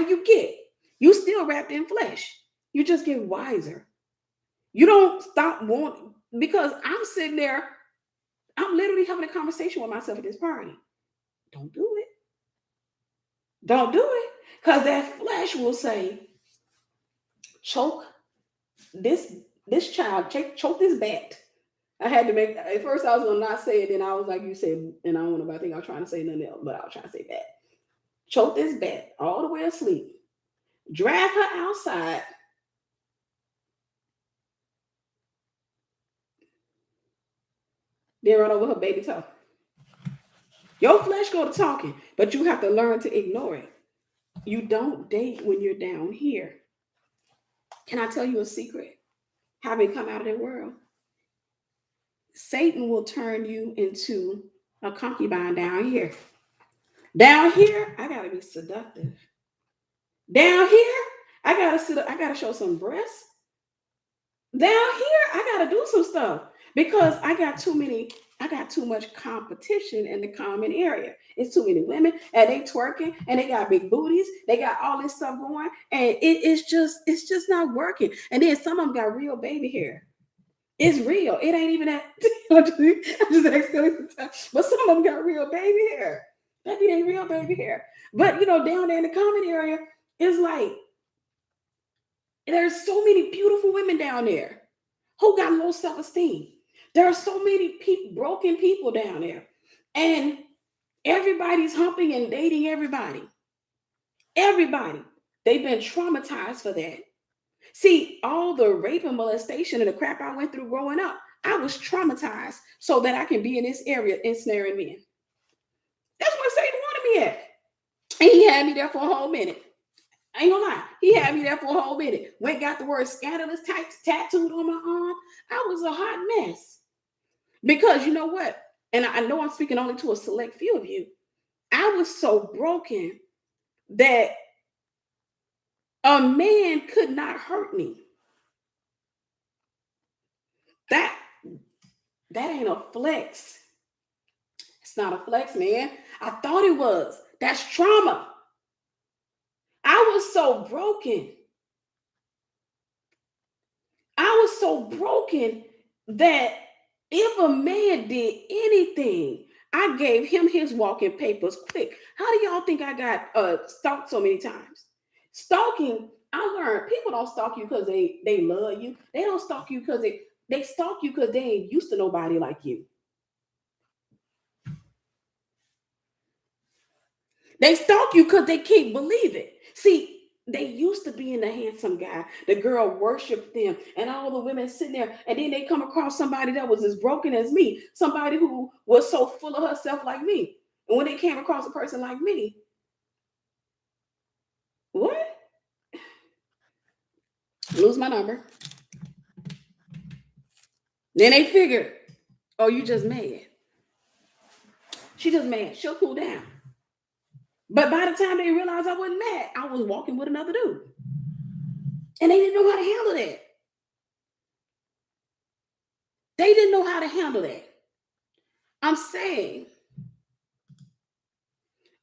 you get. You still wrapped in flesh. You just get wiser. You don't stop wanting, because I'm sitting there, I'm literally having a conversation with myself at this party. Don't do it. Don't do it. Because that flesh will say, choke this child, choke this bat. I had to make, at first I was going to not say it, then I was like, you said, and I don't know, but I think I was trying to say nothing else, but I was trying to say that. choke this bat all the way asleep, drag her outside, then run over her baby toe. Your flesh go to talking, but you have to learn to ignore it. You don't date when you're down here. Can I tell you a secret? Having come out of the world, Satan will turn you into a concubine down here. Down here, I gotta be seductive. Down here, I gotta show some breasts. Down here, I gotta do some stuff because I got too much competition in the common area. It's too many women and they twerking and they got big booties. They got all this stuff going, and it's just not working. And then some of them got real baby hair. It's real. It ain't even that. I just accidentally, but some of them got real baby hair. That be ain't real baby hair. But down there in the common area, it's like there's so many beautiful women down there who got low self-esteem. There are so many broken people down there. And everybody's humping and dating everybody. Everybody. They've been traumatized for that. See, all the rape and molestation and the crap I went through growing up, I was traumatized so that I can be in this area ensnaring men. That's where Satan wanted me at. And he had me there for a whole minute. I ain't gonna lie. He had me there for a whole minute. Went got the word scandalous tattooed on my arm. I was a hot mess. Because you know what? And I know I'm speaking only to a select few of you. I was so broken that a man could not hurt me. That ain't a flex. It's not a flex, man. I thought it was. That's trauma. I was so broken. I was so broken that if a man did anything, I gave him his walking papers quick. How do y'all think I got stalked so many times? Stalking, I learned people don't stalk you because they love you. They don't stalk you because they stalk you because they ain't used to nobody like you. They stalk you because they can't believe it. See, they used to being the handsome guy. The girl worshiped them, and all the women sitting there. And then they come across somebody that was as broken as me, somebody who was so full of herself like me. And when they came across a person like me, what? Lose my number. Then they figure, oh, you just mad. She just mad. She'll cool down. But by the time they realized I wasn't mad, I was walking with another dude. And they didn't know how to handle that. They didn't know how to handle that. I'm saying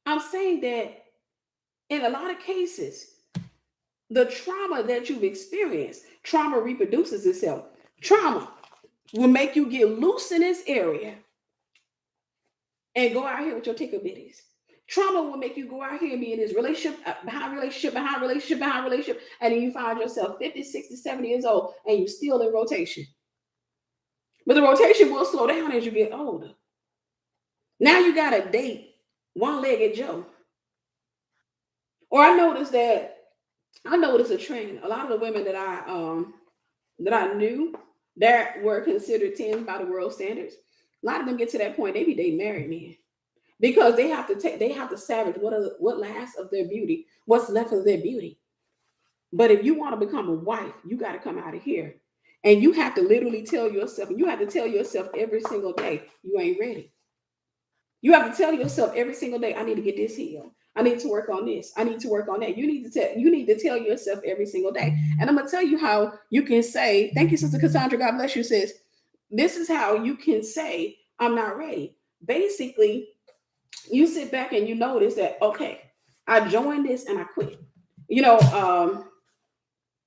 that in a lot of cases, the trauma that you've experienced, trauma reproduces itself. Trauma will make you get loose in this area and go out here with your tickle bitties. Trauma will make you go out here and be in this relationship, behind relationship, and then you find yourself 50, 60, 70 years old, and you're still in rotation. But the rotation will slow down as you get older. Now you got to date one-legged Joe. Or I noticed a trend. A lot of the women that I knew that were considered 10s by the world standards, a lot of them get to that point, they be dating married men. Because they have to savage what lasts of their beauty, what's left of their beauty. But if you want to become a wife, you got to come out of here. And you have to literally tell yourself, and you have to tell yourself every single day, you ain't ready. You have to tell yourself every single day, I need to get this healed. I need to work on this. I need to work on that. You need to tell yourself every single day. And I'm going to tell you how you can say, thank you, Sister Cassandra, God bless you, sis. This is how you can say, I'm not ready. Basically, you sit back and you notice that, okay, I joined this and I quit.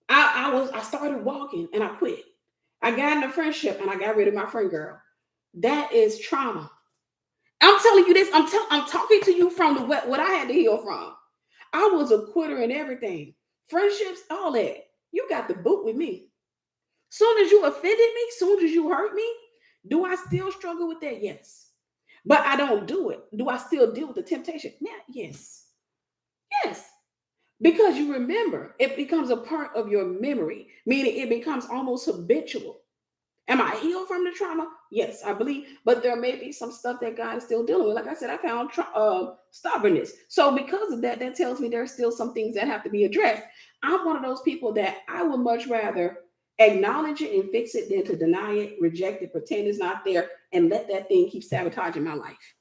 I started walking and I quit. I got in a friendship and I got rid of my friend girl. That is trauma. I'm telling you this. I'm talking to you from what I had to heal from. I was a quitter in everything. Friendships, all that. You got the boot with me. Soon as you offended me, soon as you hurt me, do I still struggle with that? Yes. But I don't do it. Do I still deal with the temptation? Yeah, yes. Yes. Because you remember, it becomes a part of your memory, meaning it becomes almost habitual. Am I healed from the trauma? Yes, I believe, but there may be some stuff that God is still dealing with. Like I said, I found stubbornness. So because of that, that tells me there's still some things that have to be addressed. I'm one of those people that I would much rather acknowledge it and fix it than to deny it, reject it, pretend it's not there, and let that thing keep sabotaging my life.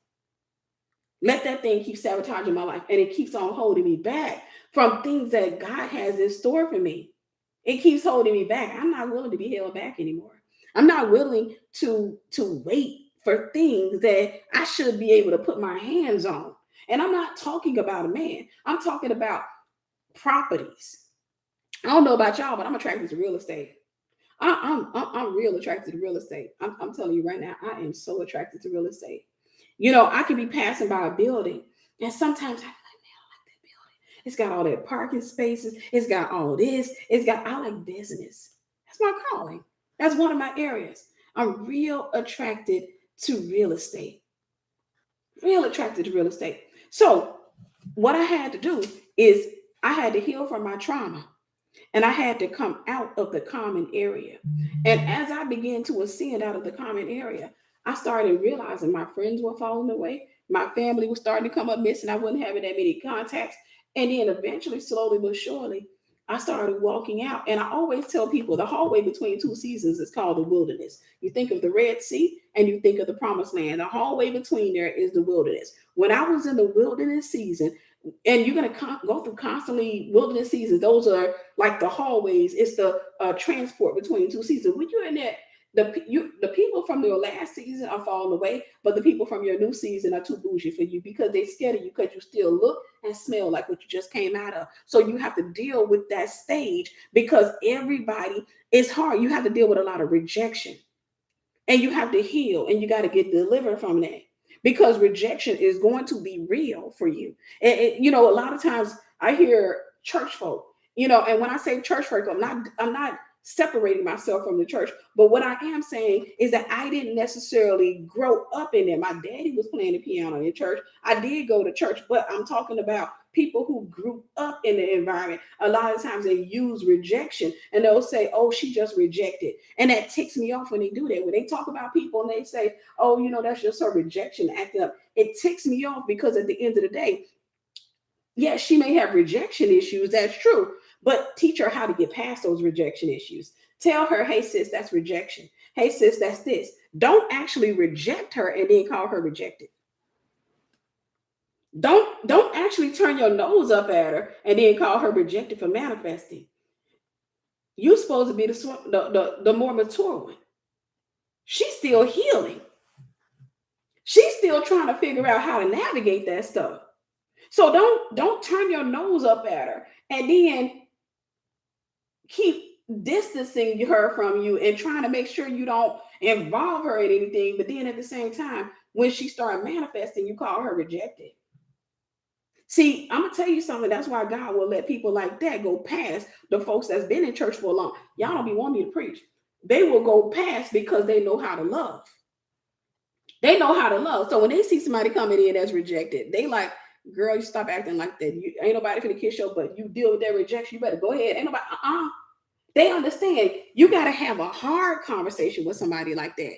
Let that thing keep sabotaging my life, and it keeps on holding me back from things that God has in store for me. It keeps holding me back. I'm not willing to be held back anymore. I'm not willing to wait for things that I should be able to put my hands on. And I'm not talking about a man. I'm talking about properties. I don't know about y'all, but I'm attracted to real estate. I'm real attracted to real estate. I'm telling you right now, I am so attracted to real estate. I can be passing by a building, and sometimes I be like, man, I like that building. It's got all that parking spaces. It's got all this. I like business. That's my calling. That's one of my areas. I'm real attracted to real estate. Real attracted to real estate. So what I had to do is I had to heal from my trauma. And I had to come out of the common area. And as I began to ascend out of the common area, I started realizing my friends were falling away. My family was starting to come up missing. I wasn't having that many contacts. And then eventually, slowly but surely, I started walking out. And I always tell people the hallway between two seasons is called the wilderness. You think of the Red Sea and you think of the promised land. The hallway between there is the wilderness. When I was in the wilderness season, and you're going to go through constantly wilderness seasons. Those are like the hallways. It's the transport between two seasons. When you're in that, the people from your last season are falling away, but the people from your new season are too bougie for you because they're scared of you because you still look and smell like what you just came out of. So you have to deal with that stage because everybody is hard. You have to deal with a lot of rejection, and you have to heal, and you got to get delivered from that because rejection is going to be real for you. A lot of times I hear church folk, and when I say church folk, I'm not separating myself from the church, but what I am saying is that I didn't necessarily grow up in there. My daddy was playing the piano in church. I did go to church, but I'm talking about people who grew up in the environment. A lot of times they use rejection, and they'll say, oh, she just rejected. And that ticks me off when they do that. When they talk about people and they say, oh, that's just her rejection acting up. It ticks me off because at the end of the day, yes, she may have rejection issues. That's true. But teach her how to get past those rejection issues. Tell her, hey, sis, that's rejection. Hey, sis, that's this. Don't actually reject her and then call her rejected. Don't actually turn your nose up at her and then call her rejected for manifesting. You're supposed to be the more mature one. She's still healing. She's still trying to figure out how to navigate that stuff. So don't turn your nose up at her and then keep distancing her from you and trying to make sure you don't involve her in anything. But then at the same time, when she started manifesting, you call her rejected. See, I'm gonna tell you something. That's why God will let people like that go past the folks that's been in church for a long. Y'all don't be wanting me to preach. They will go past because they know how to love. They know how to love. So when they see somebody coming in that's rejected, they like, girl, you stop acting like that. You ain't nobody finna kiss you, but you deal with that rejection. You better go ahead. Ain't nobody. They understand. You got to have a hard conversation with somebody like that.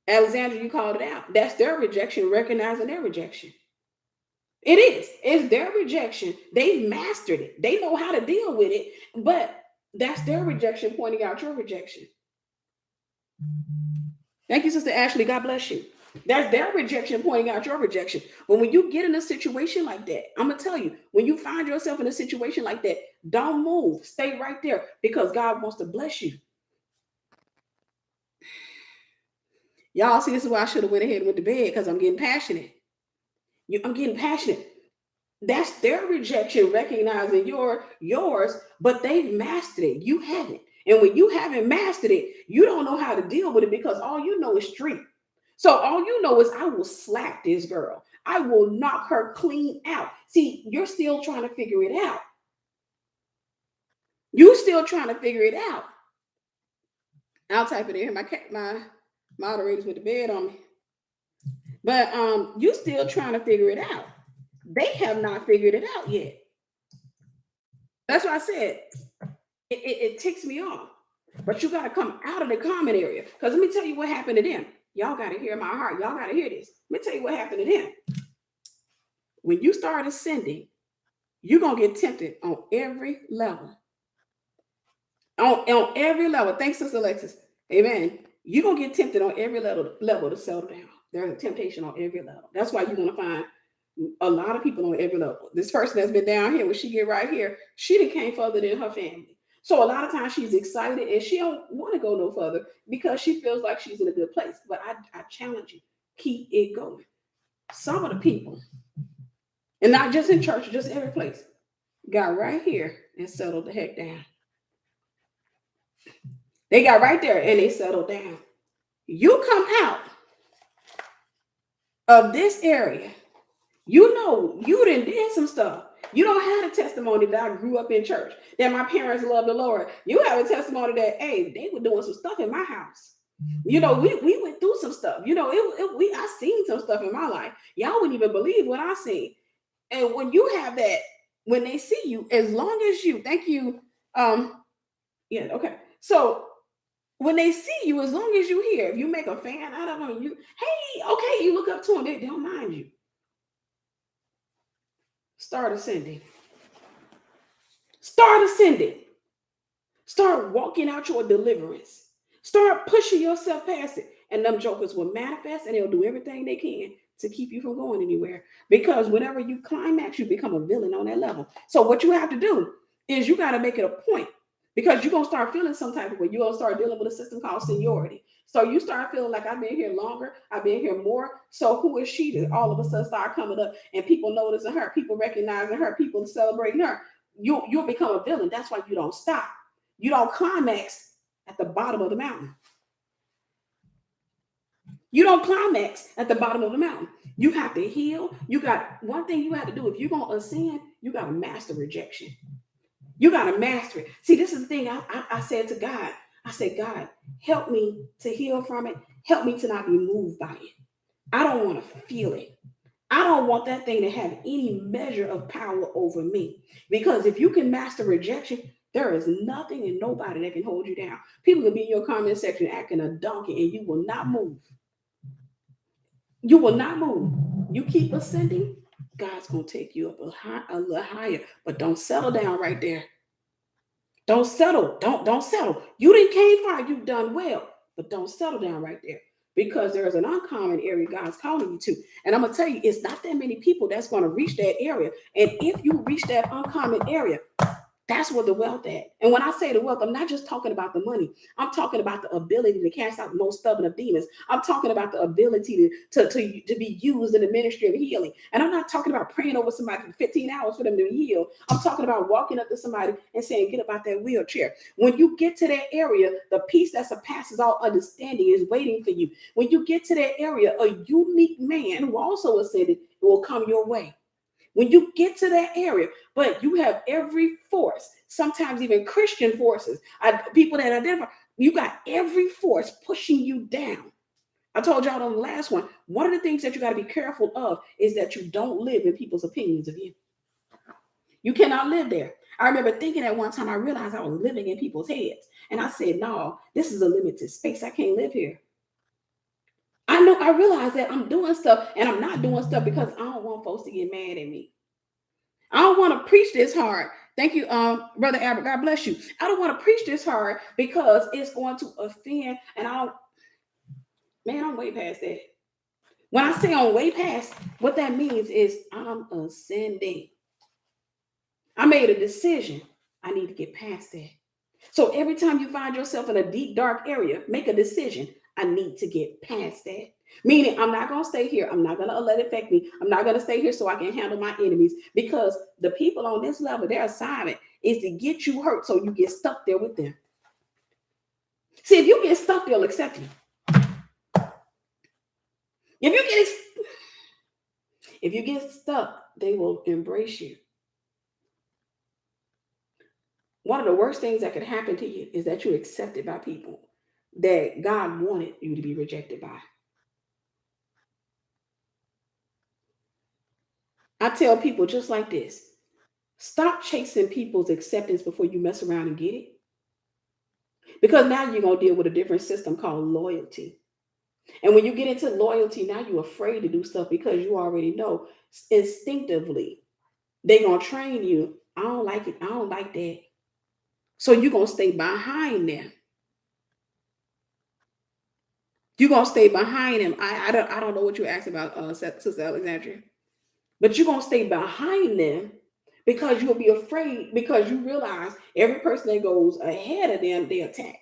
Alexandra, you called it out. That's their rejection, recognizing their rejection. It is. It's their rejection. They've mastered it. They know how to deal with it, but that's their rejection pointing out your rejection. Thank you, Sister Ashley. God bless you. That's their rejection pointing out your rejection. But when you get in a situation like that, I'm going to tell you, when you find yourself in a situation like that, don't move. Stay right there because God wants to bless you. Y'all see, this is why I should have went ahead and went to bed because I'm getting passionate. I'm getting passionate. That's their rejection, recognizing yours, but they've mastered it. You haven't. And when you haven't mastered it, you don't know how to deal with it because all you know is street. So all you know is I will slap this girl. I will knock her clean out. See, you're still trying to figure it out. You still trying to figure it out. I'll type it in. My moderators went to bed on me. But you still trying to figure it out. They have not figured it out yet. That's why I said it ticks me off. But you got to come out of the common area. Because let me tell you what happened to them. Y'all got to hear my heart. Y'all got to hear this. Let me tell you what happened to them. When you start ascending, you're going to get tempted on every level. On every level. Thanks, Sister Alexis. Amen. You're going to get tempted on every level to settle down. There's a temptation on every level. That's why you're going to find a lot of people on every level. This person that's been down here, when she get right here, she done came further than her family. So a lot of times she's excited and she don't want to go no further because she feels like she's in a good place. But I challenge you, keep it going. Some of the people, and not just in church, just every place, got right here and settled the heck down. They got right there and they settled down. You come out of this area, you know you did some stuff. You don't have a testimony that I grew up in church, that my parents loved the Lord. You have a testimony that, hey, they were doing some stuff in my house. You know, we went through some stuff. You know, I seen some stuff in my life. Y'all wouldn't even believe what I seen. And when you have that, when they see you, as long as you, thank you, yeah, okay. So when they see you, as long as you hear, if you make a fan out of them, you, hey, okay, you look up to them, they don't mind you. Start ascending. Start ascending. Start walking out your deliverance. Start pushing yourself past it. And them jokers will manifest and they'll do everything they can to keep you from going anywhere. Because whenever you climax, you become a villain on that level. So what you have to do is you got to make it a point, because you're going to start feeling some type of way. You're going to start dealing with a system called seniority. So you start feeling like, I've been here longer, I've been here more. So who is she to all of a sudden start coming up and people noticing her, people recognizing her, people celebrating her? You'll become a villain. That's why you don't stop. You don't climax at the bottom of the mountain. You don't climax at the bottom of the mountain. You have to heal. You got one thing you have to do. If you're going to ascend, you got to master rejection. You got to master it. See, this is the thing I said to God. I said, God, help me to heal from it. Help me to not be moved by it. I don't want to feel it. I don't want that thing to have any measure of power over me. Because if you can master rejection, there is nothing and nobody that can hold you down. People can be in your comment section acting a donkey and you will not move. You will not move. You keep ascending, God's going to take you up a little higher. But don't settle down right there. Don't settle. Don't settle. You didn't came far. You've done well. But don't settle down right there. Because there's an uncommon area God's calling you to. And I'm going to tell you, it's not that many people that's going to reach that area. And if you reach that uncommon area, that's where the wealth at. And when I say the wealth, I'm not just talking about the money. I'm talking about the ability to cast out the most stubborn of demons. I'm talking about the ability to be used in the ministry of healing. And I'm not talking about praying over somebody for 15 hours for them to heal. I'm talking about walking up to somebody and saying, get up out that wheelchair. When you get to that area, the peace that surpasses all understanding is waiting for you. When you get to that area, a unique man who also ascended will come your way. When you get to that area, but you have every force, sometimes even Christian forces, people that identify, you got every force pushing you down. I told y'all on the last one of the things that you got to be careful of is that you don't live in people's opinions of you. You cannot live there. I remember thinking at one time, I realized I was living in people's heads. And I said, no, this is a limited space. I can't live here. I realize that I'm doing stuff and I'm not doing stuff because I don't want folks to get mad at me. I don't want to preach this hard. Thank you, Brother Albert. God bless you. I don't want to preach this hard because it's going to offend. And I'm way past that. When I say I'm way past, what that means is I'm ascending. I made a decision. I need to get past that. So every time you find yourself in a deep, dark area, make a decision. I need to get past that. Meaning, I'm not going to stay here. I'm not going to let it affect me. I'm not going to stay here so I can handle my enemies, because the people on this level, their assignment is to get you hurt so you get stuck there with them. See, if you get stuck, they'll accept you. If you get stuck, they will embrace you. One of the worst things that could happen to you is that you're accepted by people that God wanted you to be rejected by. I tell people just like this: stop chasing people's acceptance before you mess around and get it. Because now you're going to deal with a different system called loyalty. And when you get into loyalty, now you're afraid to do stuff because you already know instinctively they're going to train you. I don't like it. I don't like that. So you're going to stay behind them. You're going to stay behind them. I don't know what you asked about, Sister Alexandria, but you're going to stay behind them because you'll be afraid because you realize every person that goes ahead of them, they attack.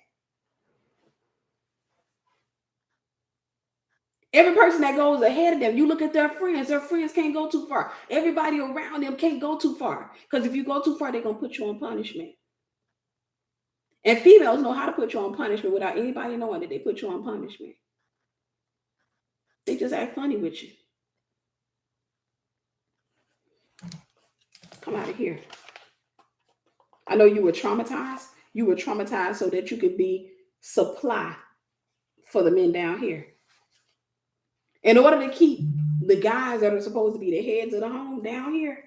Every person that goes ahead of them, you look at their friends can't go too far. Everybody around them can't go too far. Because if you go too far, they're going to put you on punishment. And females know how to put you on punishment without anybody knowing that they put you on punishment. They just act funny with you. Come out of here. I know you were traumatized. You were traumatized so that you could be supply for the men down here. In order to keep the guys that are supposed to be the heads of the home down here,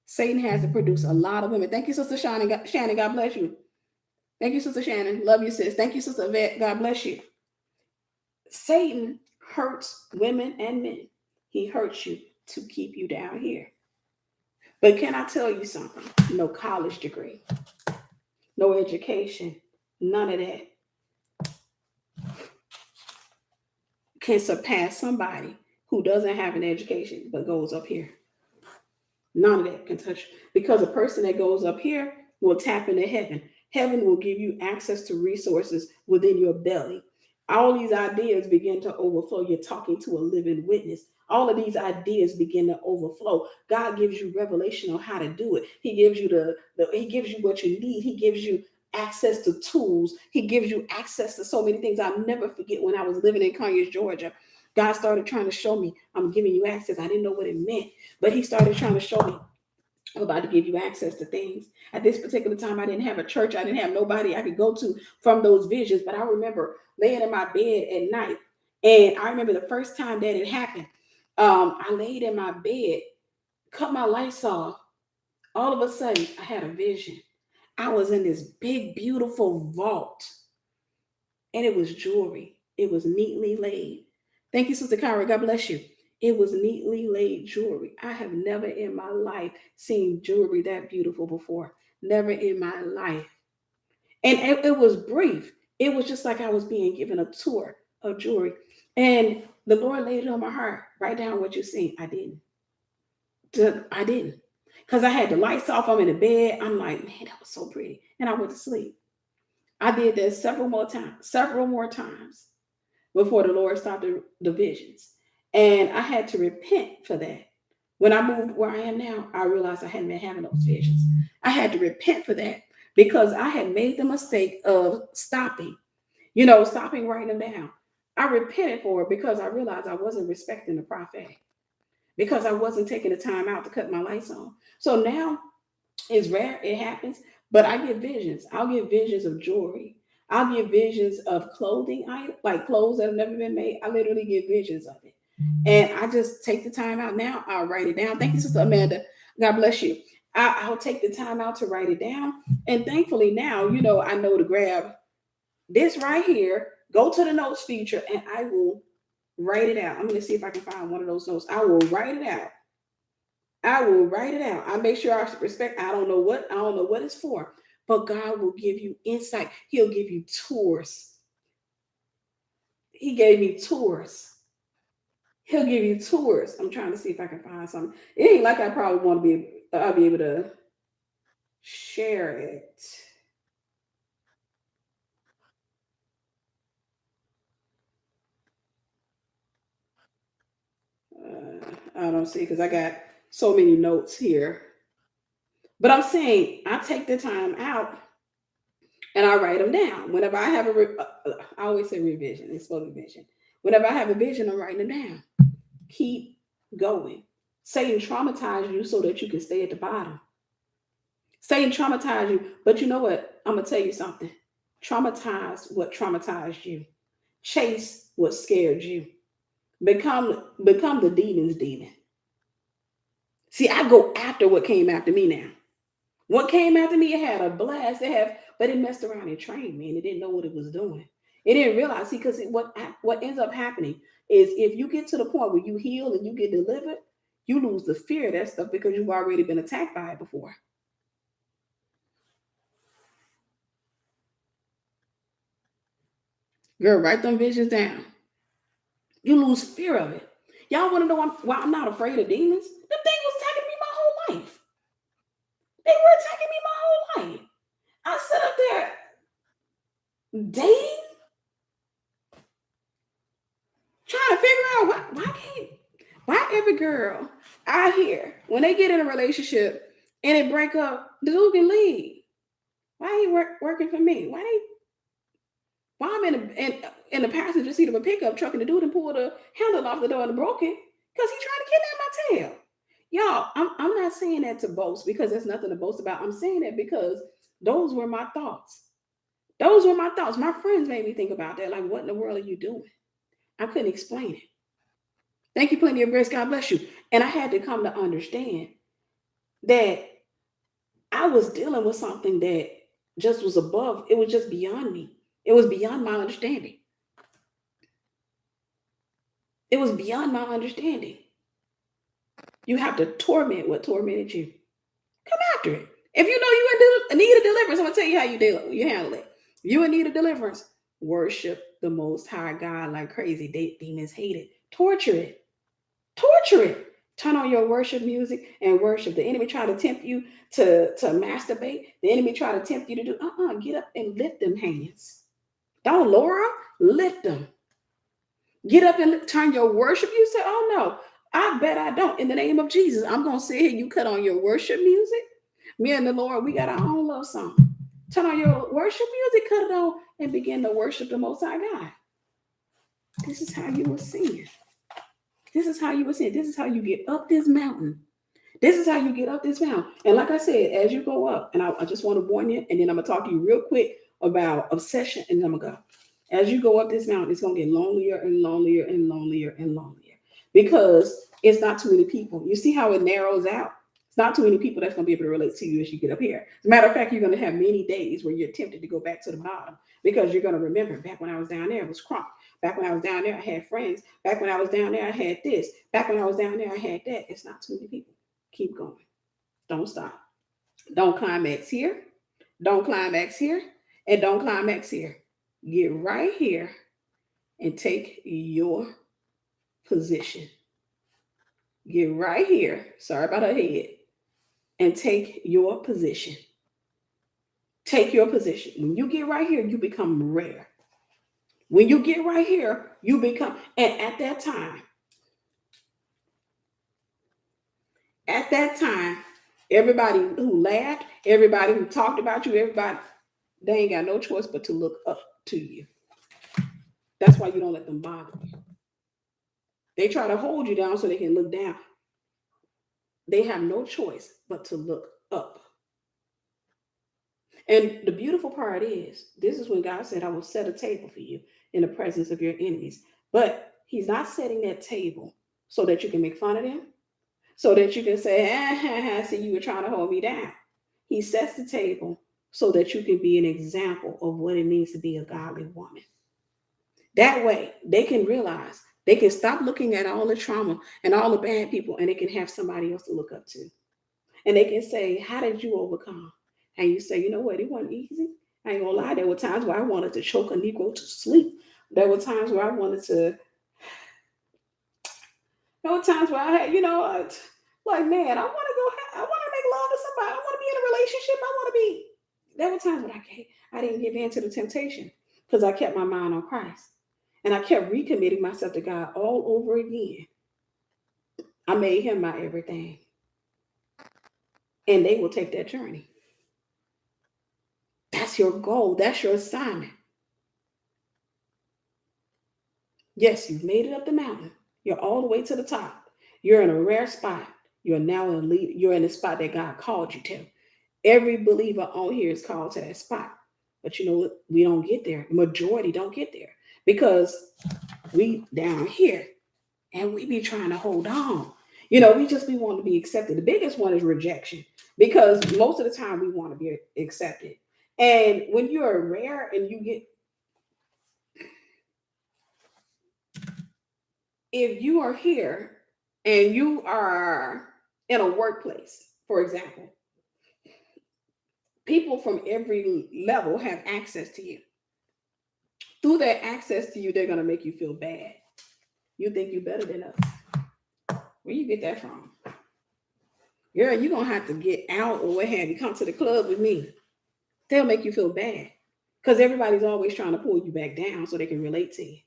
Satan has to produce a lot of women. Thank you, Sister Shannon. God bless you. Thank you, Sister Shannon. Love you, sis. Thank you, Sister Yvette. God bless you. Satan hurts women and men. He hurts you to keep you down here. But can I tell you something? No college degree, no education, none of that can surpass somebody who doesn't have an education but goes up here. None of that can touch, because a person that goes up here will tap into heaven. Heaven will give you access to resources within your belly. All these ideas begin to overflow. You're talking to a living witness. All of these ideas begin to overflow. God gives you revelation on how to do it. He gives you He gives you what you need. He gives you access to tools. He gives you access to so many things. I'll never forget when I was living in Conyers, Georgia. God started trying to show me, I'm giving you access. I didn't know what it meant, but he started trying to show me, I'm about to give you access to things. At this particular time, I didn't have a church. I didn't have nobody I could go to from those visions. But I remember laying in my bed at night. And I remember the first time that it happened. I laid in my bed, cut my lights off. All of a sudden, I had a vision. I was in this big, beautiful vault. And it was jewelry. It was neatly laid. Thank you, Sister Kyra. God bless you. It was neatly laid jewelry. I have never in my life seen jewelry that beautiful before. Never in my life. And it was brief. It was just like I was being given a tour of jewelry. And the Lord laid it on my heart. Write down what you see. I didn't. I didn't. Because I had the lights off. I'm in the bed. I'm like, man, that was so pretty. And I went to sleep. I did that several more times before the Lord stopped the visions. And I had to repent for that. When I moved where I am now, I realized I hadn't been having those visions. I had to repent for that because I had made the mistake of stopping writing them down. I repented for it because I realized I wasn't respecting the prophetic, because I wasn't taking the time out to cut my lights on. So now it's rare, it happens, but I get visions. I'll get visions of jewelry. I'll get visions of clothing, like clothes that have never been made. I literally get visions of it. And I just take the time out now. I'll write it down. Thank you, Sister Amanda. God bless you. I'll take the time out to write it down. And thankfully now, I know to grab this right here, go to the notes feature, and I will write it out. I'm going to see if I can find one of those notes. I will write it out. I make sure I respect. I don't know what it's for, but God will give you insight. He'll give you tours. He gave me tours. He'll give you tours. I'm trying to see if I can find something. It ain't like I probably want to be. I'll be able to share it. I don't see, because I got so many notes here. But I'm saying I take the time out and I write them down. Whenever I have I always say revision. It's for revision. Whenever I have a vision, I'm writing them down. Keep going. Satan traumatized you so that you can stay at the bottom. Satan traumatized you, but you know what? I'm gonna tell you something. Traumatize what traumatized you. Chase what scared you. Become the demon's demon. See, I go after what came after me now. What came after me, it had a blast. But it messed around and trained me, and it didn't know what it was doing. It didn't realize. See, because what ends up happening is if you get to the point where you heal and you get delivered, you lose the fear of that stuff because you've already been attacked by it before. Girl, write them visions down. You lose fear of it. Y'all want to know why I'm not afraid of demons? Them things was attacking me my whole life. They were attacking me my whole life. I sit up there dating, trying to figure out why every girl out here, when they get in a relationship and they break up, the dude can leave. Why he working for me? Why I'm in the passenger seat of a pickup truck and the dude and pulled the handle off the door and broke it because he trying to kidnap my tail. Y'all, I'm not saying that to boast because there's nothing to boast about. I'm saying that because those were my thoughts. Those were my thoughts. My friends made me think about that. Like, what in the world are you doing? I couldn't explain it. Thank you, plenty of grace. God bless you. And I had to come to understand that I was dealing with something that just was above, it was just beyond me. It was beyond my understanding. It was beyond my understanding. You have to torment what tormented you. Come after it. If you know you need a deliverance, I'm going to tell you how you handle it. You in need of deliverance. Worship the Most High God like crazy. Demons hate it. Torture it. Torture it. Turn on your worship music and worship. The enemy try to tempt you to masturbate. The enemy try to tempt you to do, get up and lift them hands. Don't lower them, lift them. Get up and turn your worship. You say, oh no, I bet I don't. In the name of Jesus, I'm going to sit here. You cut on your worship music. Me and the Lord, we got our own love song. Turn on your worship music, cut it on, and begin to worship the Most High God. This is how you will sing. This is how you will sing. This is how you get up this mountain. This is how you get up this mountain. And like I said, as you go up, and I just want to warn you, and then I'm going to talk to you real quick about obsession, and then I'm going to go. As you go up this mountain, it's going to get lonelier and lonelier and lonelier and lonelier because it's not too many people. You see how it narrows out? It's not too many people that's going to be able to relate to you as you get up here. As a matter of fact, you're going to have many days where you're tempted to go back to the bottom because you're going to remember back when I was down there, it was crunk. Back when I was down there, I had friends. Back when I was down there, I had this. Back when I was down there, I had that. It's not too many people. Keep going. Don't stop. Don't climax here. Don't climax here. And don't climax here. Get right here and take your position. Get right here. Sorry about her head. And take your position. Take your position. When you get right here, you become rare. When you get right here, you become, and at that time, everybody who laughed, everybody who talked about you, everybody, they ain't got no choice but to look up to you. That's why you don't let them bother you. They try to hold you down so they can look down. They have no choice but to look up. And the beautiful part is, this is when God said, I will set a table for you in the presence of your enemies. But he's not setting that table so that you can make fun of them, so that you can say, see, you were trying to hold me down. He sets the table so that you can be an example of what it means to be a godly woman. That way, they can realize, they can stop looking at all the trauma and all the bad people, and they can have somebody else to look up to. And they can say, how did you overcome? And you say, you know what, it wasn't easy. I ain't gonna lie, there were times where I wanted to choke a Negro to sleep. There were times where I wanted to, there were times where I had, like, man, I want to make love to somebody. I want to be in a relationship. I want to be. There were times when I didn't give in to the temptation because I kept my mind on Christ. And I kept recommitting myself to God all over again. I made him my everything. And they will take that journey. That's your goal. That's your assignment. Yes, you've made it up the mountain. You're all the way to the top. You're in a rare spot. You're now in a lead. You're in the spot that God called you to. Every believer on here is called to that spot. But you know what? We don't get there. The majority don't get there because we down here and we be trying to hold on. We want to be accepted. The biggest one is rejection, because most of the time we want to be accepted. And when you're rare and if you are here and you are in a workplace, for example, people from every level have access to you. Through their access to you, they're going to make you feel bad. You think you're better than us. Where you get that from? Girl, you're going to have to get out or what have you. Come to the club with me. They'll make you feel bad because everybody's always trying to pull you back down so they can relate to you.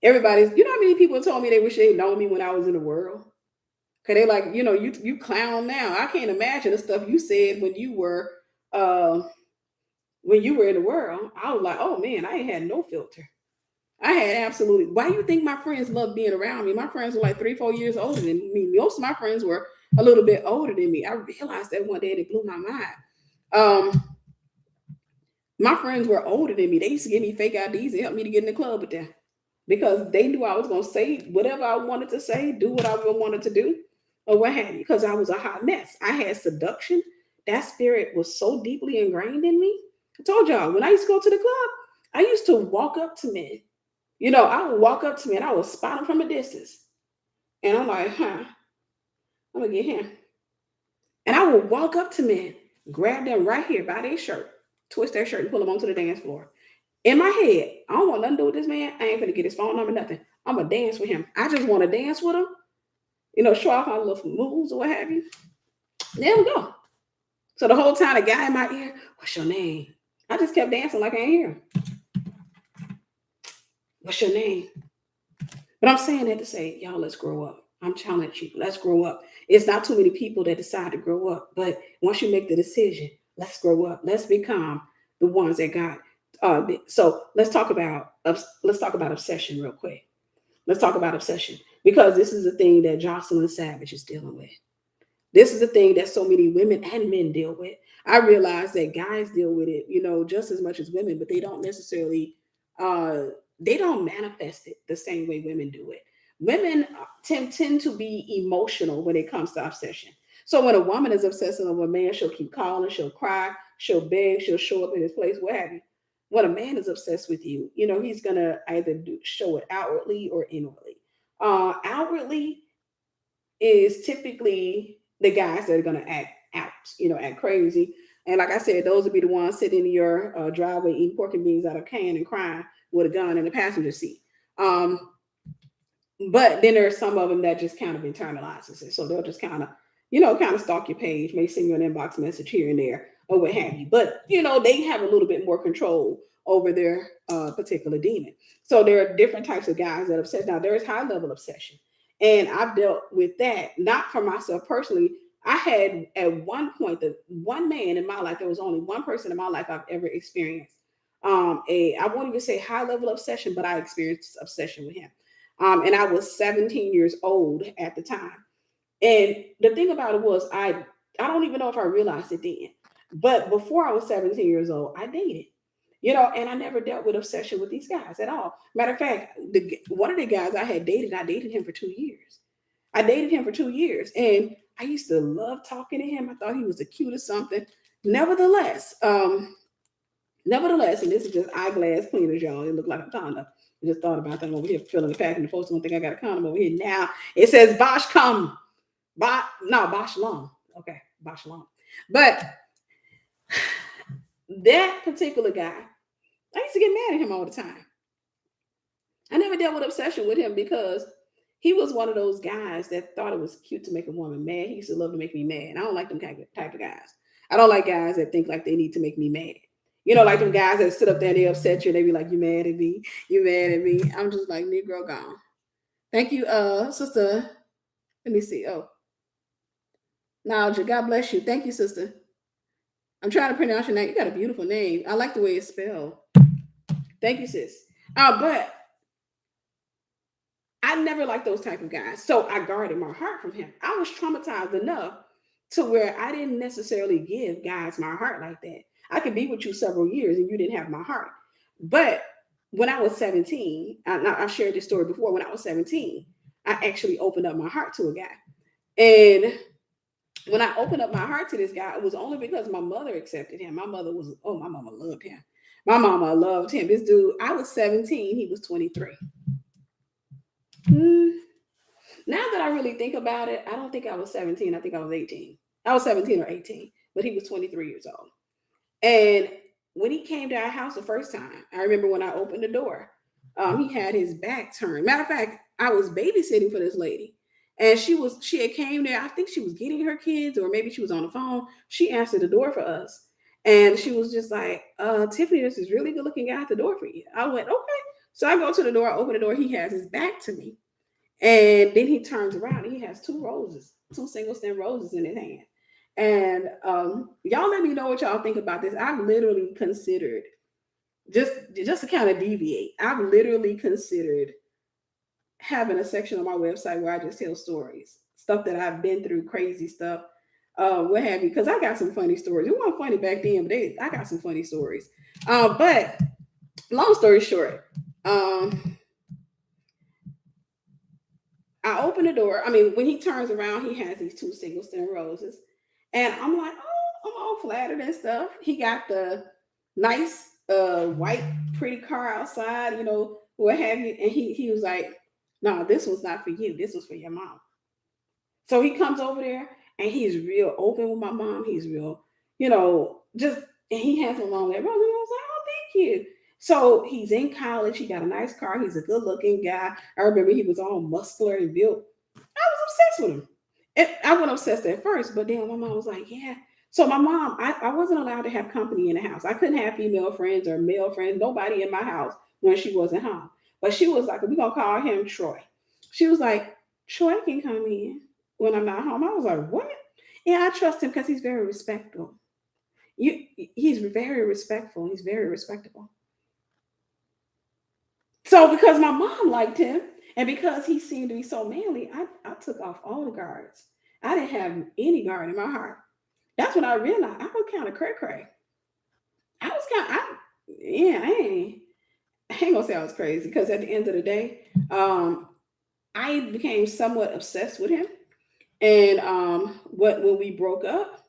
You know how many people told me they wish they'd known me when I was in the world? Because they like, you clown now. I can't imagine the stuff you said uh, when you were in the world. I was like, oh man, I ain't had no filter. I had absolutely. Why do you think my friends loved being around me? My friends were like 3, 4 years older than me. Most of my friends were a little bit older than me. I realized that one day, and it blew my mind. My friends were older than me. They used to give me fake IDs and help me to get in the club with them because they knew I was going to say whatever I wanted to say, do what I wanted to do, or what have you, because I was a hot mess. I had seduction. That spirit was so deeply ingrained in me. I told y'all, when I used to go to the club, I used to walk up to men. I would walk up to men. I would spot them from a distance. And I'm like, I'm going to get him. And I would walk up to men, grab them right here by their shirt, twist their shirt and pull them onto the dance floor. In my head, I don't want nothing to do with this man. I ain't gonna get his phone number, nothing. I'm gonna dance with him. I just want to dance with him, show off my little moves or what have you. There we go. So the whole time, the guy in my ear, what's your name? I just kept dancing like I ain't hear him. What's your name? But I'm saying that to say, y'all, let's grow up. I'm challenging you. Let's grow up. It's not too many people that decide to grow up, but once you make the decision, let's grow up. Let's become the ones that God. So let's talk about obsession real quick. Let's talk about obsession because this is the thing that Jocelyn Savage is dealing with. This is the thing that so many women and men deal with. I realize that guys deal with it, just as much as women, but they don't necessarily, they don't manifest it the same way women do it. Women tend to be emotional when it comes to obsession. So when a woman is obsessing over a man, she'll keep calling, she'll cry, she'll beg, she'll show up in his place, what have you. When a man is obsessed with you, he's gonna either show it outwardly or inwardly. Outwardly is typically the guys that are gonna act out, act crazy. And like I said, those would be the ones sitting in your driveway eating pork and beans out of a can and crying with a gun in the passenger seat. But then there are some of them that just kind of internalizes it. So they'll just kind of stalk your page, may send you an inbox message here and there or what have you. But, they have a little bit more control over their particular demon. So there are different types of guys that obsess. Now, there is high level obsession. And I've dealt with that, not for myself personally. I had at one point, the one man in my life, there was only one person in my life I've ever experienced I won't even say high level obsession, but I experienced obsession with him. And I was 17 years old at the time. And the thing about it was, I don't even know if I realized it then, but before I was 17 years old, I dated, and I never dealt with obsession with these guys at all. Matter of fact, one of the guys I dated him for 2 years. I dated him for 2 years, and I used to love talking to him. I thought he was the cutest something. Nevertheless, and this is just eyeglass cleaners, y'all. It looked like a condom. I just thought about that over here, filling the pack, and the folks don't think I got a condom over here. Now it says Bosch come. Bosch long. Okay, Bosch long. But that particular guy, I used to get mad at him all the time. I never dealt with obsession with him because he was one of those guys that thought it was cute to make a woman mad. He used to love to make me mad. I don't like them type of guys. I don't like guys that think like they need to make me mad. Like them guys that sit up there and they upset you and they be like, you mad at me? You mad at me? I'm just like, Negro gone. Thank you, sister. Let me see. Oh, Nalja, God bless you. Thank you, sister. I'm trying to pronounce your name. You got a beautiful name. I like the way it's spelled. Thank you, sis. But I never liked those type of guys. So I guarded my heart from him. I was traumatized enough to where I didn't necessarily give guys my heart like that. I could be with you several years and you didn't have my heart. But when I was 17, I've shared this story before. When I was 17, I actually opened up my heart to a guy. And when I opened up my heart to this guy, it was only because my mother accepted him. My mother was, oh, my mama loved him. My mama loved him. This dude, I was 17, he was 23. Hmm. Now that I really think about it, I don't think I was 17. I think I was 18. I was 17 or 18, but he was 23 years old. And when he came to our house the first time, I remember when I opened the door, he had his back turned. Matter of fact, I was babysitting for this lady, and she had came there. I think she was getting her kids, or maybe she was on the phone. She answered the door for us, and she was just like, "Tiffany, this is really good looking guy at the door for you." I went, "Okay." So I go to the door, open the door. He has his back to me, and then he turns around and he has two roses, two single stem roses in his hand. And y'all let me know what y'all think about this. I've literally considered just to kind of deviate. I've literally considered having a section on my website where I just tell stories, stuff that I've been through, crazy stuff, what have you. Because I got some funny stories. It wasn't funny back then, but I got some funny stories. But long story short, I open the door. I mean, when he turns around, he has these two single stem roses. And I'm like, oh, I'm all flattered and stuff. He got the nice white, pretty car outside, what have you. And he was like, no, this was not for you. This was for your mom. So he comes over there and he's real open with my mom. He's real, just, and he has my mom there. I was like, oh, thank you. So he's in college. He got a nice car. He's a good looking guy. I remember he was all muscular and built. I was obsessed with him. And I wasn't obsessed at first, but then my mom was like, yeah. So my mom, I wasn't allowed to have company in the house. I couldn't have female friends or male friends, nobody in my house when she wasn't home. But she was like, we're going to call him Troy. She was like, Troy can come in when I'm not home. I was like, what? Yeah, I trust him because he's very respectful. He's very respectful. He's very respectable. So because my mom liked him and because he seemed to be so manly, I took off all the guards. I didn't have any guard in my heart. That's when I realized I was kind of cray cray. I was kind of, yeah, I ain't gonna say I was crazy because at the end of the day, I became somewhat obsessed with him. And what when we broke up,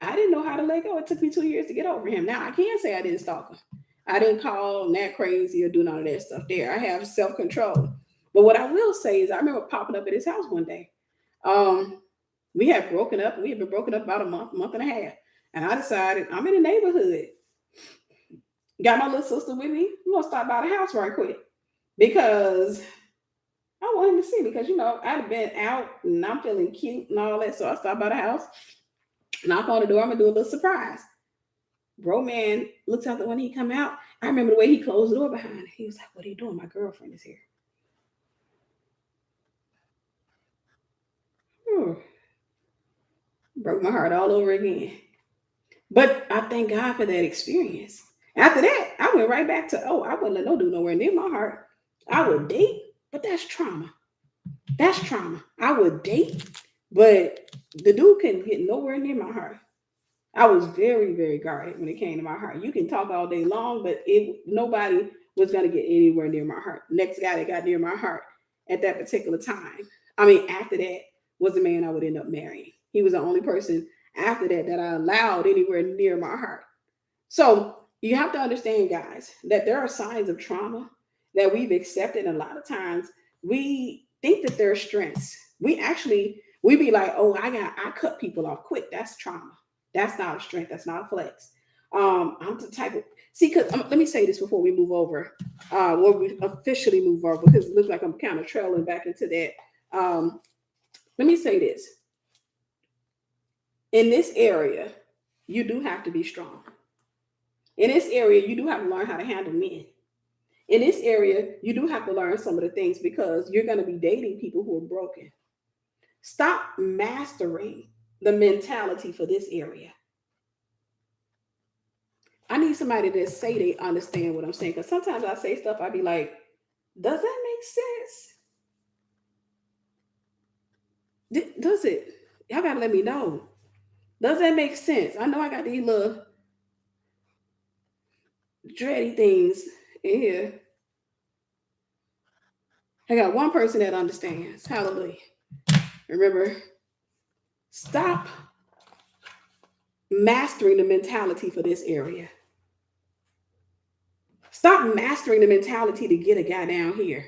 I didn't know how to let go. It took me 2 years to get over him. Now I can't say I didn't stalk him. I didn't call that crazy or do none of that stuff there. I have self control. But what I will say is I remember popping up at his house one day. Um, we had broken up. We had been broken up about a month and a half. And I decided I'm in the neighborhood. Got my little sister with me. We're gonna stop by the house right quick. Because I want him to see me because I'd been out and I'm feeling cute and all that. So I stopped by the house, knock on the door, I'm gonna do a little surprise. Bro man looks out the when he come out. I remember the way he closed the door behind him. He was like, what are you doing? My girlfriend is here. Hmm. Broke my heart all over again. But I thank God for that experience. After that, I went right back to, I wouldn't let no dude nowhere near my heart. I would date, but that's trauma. That's trauma. I would date, but the dude couldn't get nowhere near my heart. I was very, very guarded when it came to my heart. You can talk all day long, but nobody was gonna get anywhere near my heart. Next guy that got near my heart at that particular time, I mean, after that was the man I would end up marrying. He was the only person after that I allowed anywhere near my heart. So you have to understand, guys, that there are signs of trauma that we've accepted. And a lot of times we think that they're strengths. We be like, oh, I cut people off quick. That's trauma. That's not a strength. That's not a flex. I'm the type of because let me say this before we move over, where we officially move over because it looks like I'm kind of trailing back into that. Let me say this: in this area, you do have to be strong. In this area, you do have to learn how to handle men. In this area, you do have to learn some of the things because you're going to be dating people who are broken. Stop mastering the mentality for this area. I need somebody to say they understand what I'm saying because sometimes I say stuff, I be like, does that make sense? Does it? Y'all got to let me know. Does that make sense? I know I got these little dready things in here. I got one person that understands. Hallelujah. Remember, Stop mastering the mentality for this area. Stop mastering the mentality to get a guy down here.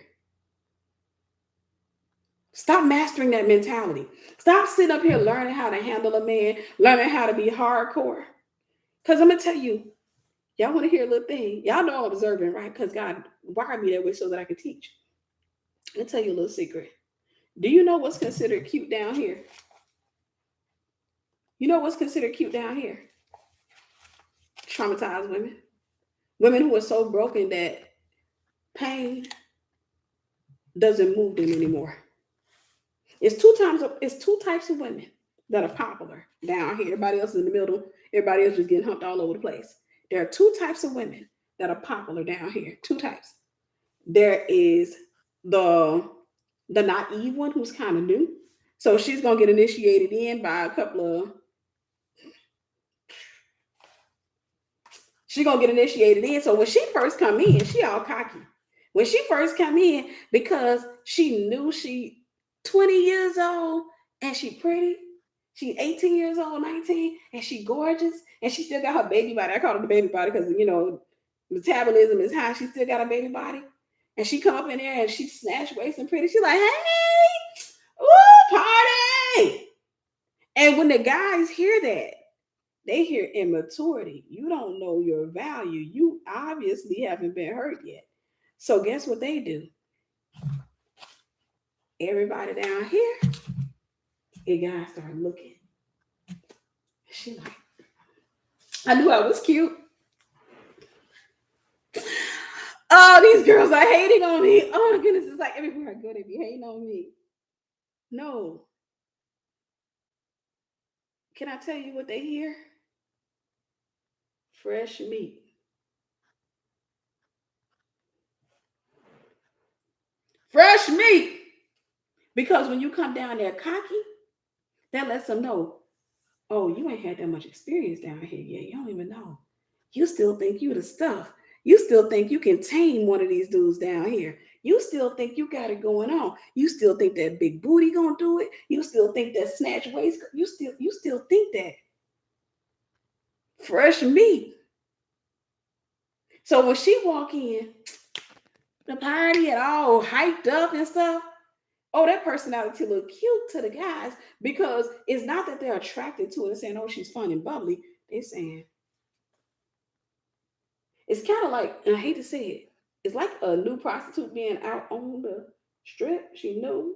Stop mastering that mentality. Stop sitting up here learning how to handle a man, learning how to be hardcore. Because I'm going to tell you, y'all want to hear a little thing. Y'all know I'm observing, right? Because God wired me that way so that I could teach. Let me tell you a little secret. Do you know what's considered cute down here? You know what's considered cute down here? Traumatized women. Women who are so broken that pain doesn't move them anymore. It's two types of women that are popular down here. Everybody else is in the middle. Everybody else is getting humped all over the place. There are two types of women that are popular down here. Two types. There is the naive one who's kind of new. So she's gonna get initiated in by a couple of She gonna get initiated in. So when she first come in, she all cocky. When she first come in, because she knew she 20 years old and she pretty. She 18 years old, 19, and she gorgeous, and she still got her baby body. I call it the baby body because metabolism is high. She still got a baby body. And she come up in there and she snatch waist and pretty. She like, hey, ooh, party. And when the guys hear that, they hear immaturity. You don't know your value. You obviously haven't been hurt yet. So guess what they do? Everybody down here, the guys start looking. She like, I knew I was cute. Oh, these girls are hating on me. Oh my goodness, it's like everywhere I go, they be hating on me. No. Can I tell you what they hear? Fresh meat. Fresh meat. Because when you come down there cocky, that lets them know, oh, you ain't had that much experience down here yet. You don't even know. You still think you the stuff. You still think you can tame one of these dudes down here. You still think you got it going on. You still think that big booty gonna do it. You still think that snatch waist. You still think that. Fresh meat. So when she walk in, the party at all hyped up and stuff. Oh, that personality look cute to the guys because it's not that they're attracted to it and saying, oh, she's fun and bubbly. They're saying, it's kind of like, and I hate to say it, it's like a new prostitute being out on the strip. She knew.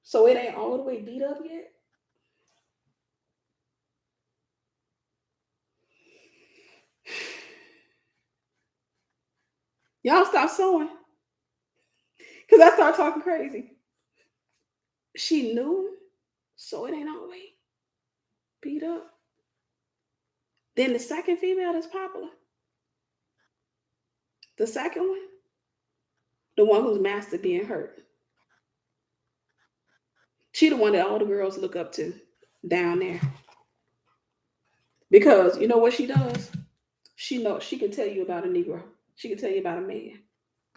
So it ain't all the way beat up yet. Y'all stop sewing. Because I start talking crazy. She knew, so it ain't all the way beat up. Then the second female that's popular. The second one, the one who's master being hurt. She the one that all the girls look up to down there. Because you know what she does? She knows she can tell you about a Negro. She can tell you about a man.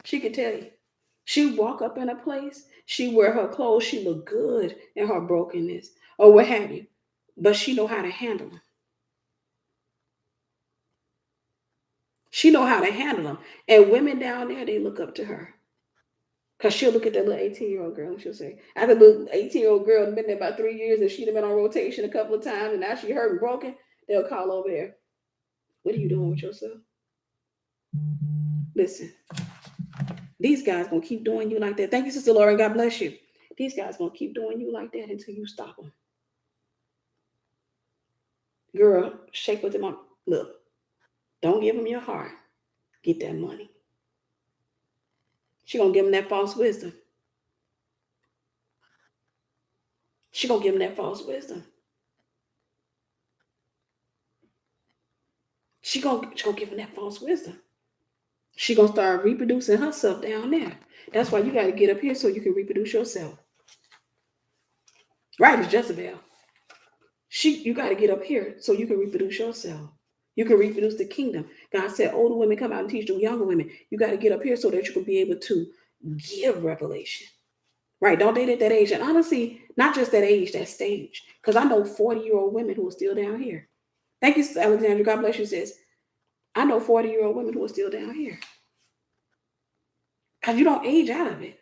She can tell you. She walk up in a place, she wear her clothes, she look good in her brokenness or what have you. But she know how to handle them. She know how to handle them. And women down there, they look up to her. Because she'll look at that little 18-year-old girl and she'll say, after the little 18-year-old girl had been there about 3 years and she'd have been on rotation a couple of times and now she hurt and broken, they'll call over there. What are you doing with yourself? Listen, these guys gonna keep doing you like that. Thank you, Sister Lauren. God bless you. These guys gonna keep doing you like that until you stop them. Girl, shake with them on. Look, don't give them your heart. Get that money. She gonna give them that false wisdom. She gonna give them that false wisdom. She gonna give them that false wisdom. She gonna start reproducing herself down there. That's why you gotta get up here so you can reproduce yourself. Right, it's Jezebel. You gotta get up here so you can reproduce yourself. You can reproduce the kingdom. God said older women come out and teach the younger women. You got to get up here so that you can be able to give revelation. Right? Don't date at that age. And honestly, not just that age, that stage. Because I know 40-year-old women who are still down here. Thank you, Alexandra. God bless you, sis. I know 40-year-old women who are still down here. Because you don't age out of it.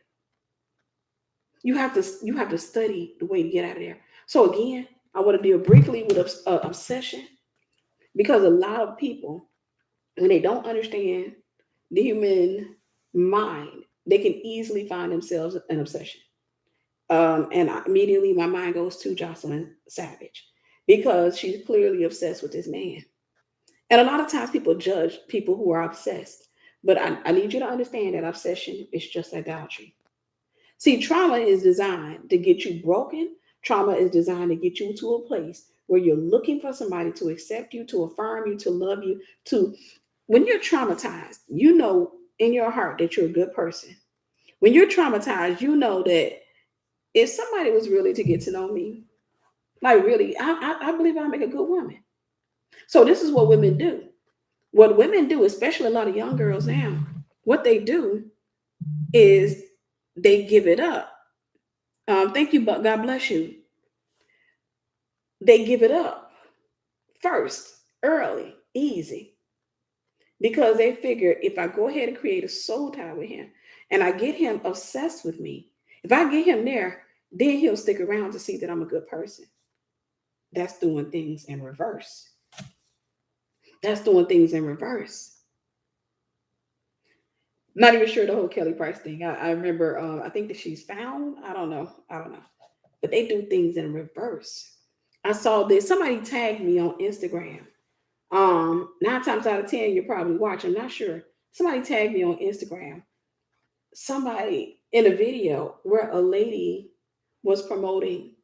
You have to study the way to get out of there. So again, I want to deal briefly with obsession, because a lot of people, when they don't understand the human mind, they can easily find themselves an obsession. And immediately my mind goes to Jocelyn Savage, because she's clearly obsessed with this man. And a lot of times people judge people who are obsessed. But I need you to understand that obsession is just idolatry. See, trauma is designed to get you broken. Trauma is designed to get you to a place where you're looking for somebody to accept you, to affirm you, to love you. To When you're traumatized, you know in your heart that you're a good person. When you're traumatized, you know that if somebody was really to get to know me, like really, I believe I'll make a good woman. So this is what women do. What women do, especially a lot of young girls now, what they do is they give it up. Thank you, but God bless you. They give it up first, early, easy, because they figure if I go ahead and create a soul tie with him and I get him obsessed with me, if I get him there, then he'll stick around to see that I'm a good person. That's doing things in reverse. That's doing things in reverse. Not even sure the whole Kelly Price thing. I remember, I think that she's found. I don't know. I don't know. But they do things in reverse. I saw this. Somebody tagged me on Instagram. 9 times out of 10, you're probably watching. I'm not sure. Somebody tagged me on Instagram. Somebody in a video where a lady was promoting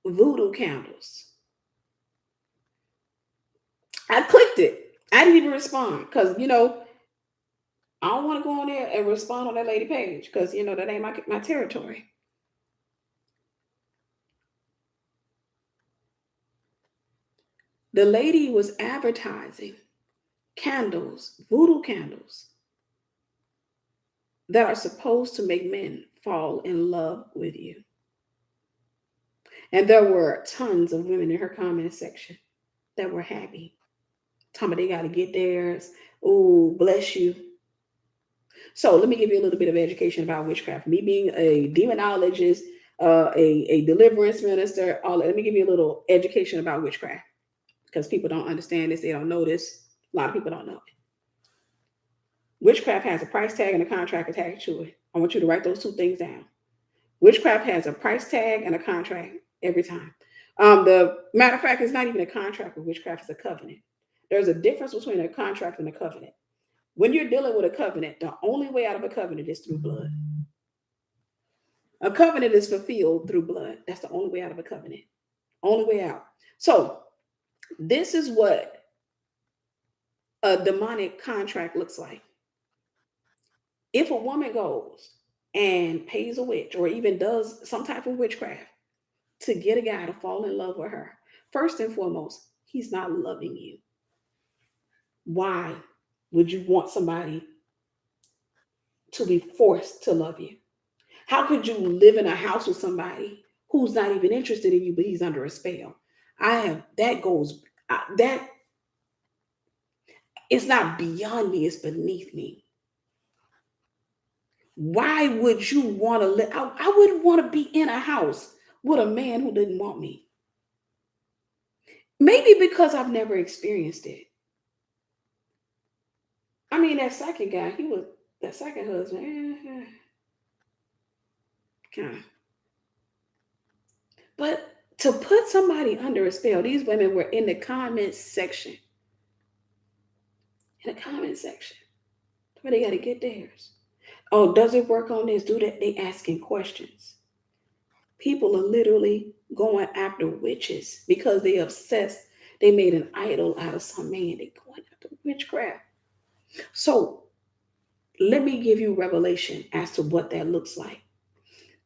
voodoo candles. I clicked it. I didn't even respond because I don't want to go on there and respond on that lady page because that ain't my territory. The lady was advertising candles, voodoo candles, that are supposed to make men fall in love with you. And there were tons of women in her comment section that were happy. Talking about they got to get theirs. Oh, bless you. So let me give you a little bit of education about witchcraft. Me being a demonologist, a deliverance minister, let me give you a little education about witchcraft, because people don't understand this. They don't know this. A lot of people don't know it. Witchcraft has a price tag and a contract attached to it. I want you to write those two things down. Witchcraft has a price tag and a contract every time. The matter of fact, it's not even a contract with witchcraft, it's a covenant. There's a difference between a contract and a covenant. When you're dealing with a covenant, the only way out of a covenant is through blood. A covenant is fulfilled through blood. That's the only way out of a covenant. Only way out. So, this is what a demonic contract looks like. If a woman goes and pays a witch or even does some type of witchcraft to get a guy to fall in love with her, first and foremost, he's not loving you. Why would you want somebody to be forced to love you? How could you live in a house with somebody who's not even interested in you, but he's under a spell? That it's not beyond me, it's beneath me. Why would you want to live? I wouldn't want to be in a house with a man who didn't want me. Maybe because I've never experienced it. I mean, that second guy, that second husband, kind of. But to put somebody under a spell, these women were in the comment section. In the comment section. Where they got to get theirs. Oh, does it work on this? Do that? They asking questions. People are literally going after witches because they obsessed. They made an idol out of some man. They going after witchcraft. So let me give you revelation as to what that looks like.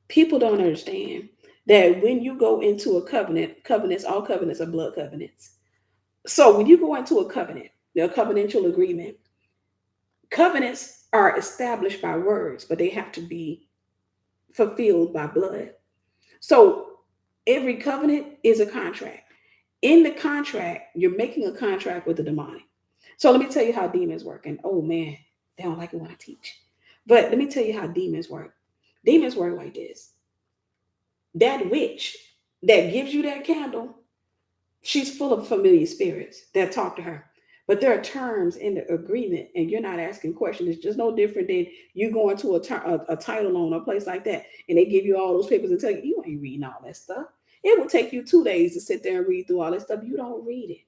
People don't understand that when you go into a covenants, all covenants are blood covenants. So when you go into a covenant, a covenantal agreement, covenants are established by words, but they have to be fulfilled by blood. So every covenant is a contract. In the contract, you're making a contract with the demonic. So let me tell you how demons work. And oh man, they don't like it when I teach. But let me tell you how demons work. Demons work like this. That witch that gives you that candle, she's full of familiar spirits that talk to her. But there are terms in the agreement, and you're not asking questions. It's just no different than you going to a title loan or a place like that, and they give you all those papers and tell you, you ain't reading all that stuff. It will take you 2 days to sit there and read through all that stuff. You don't read it.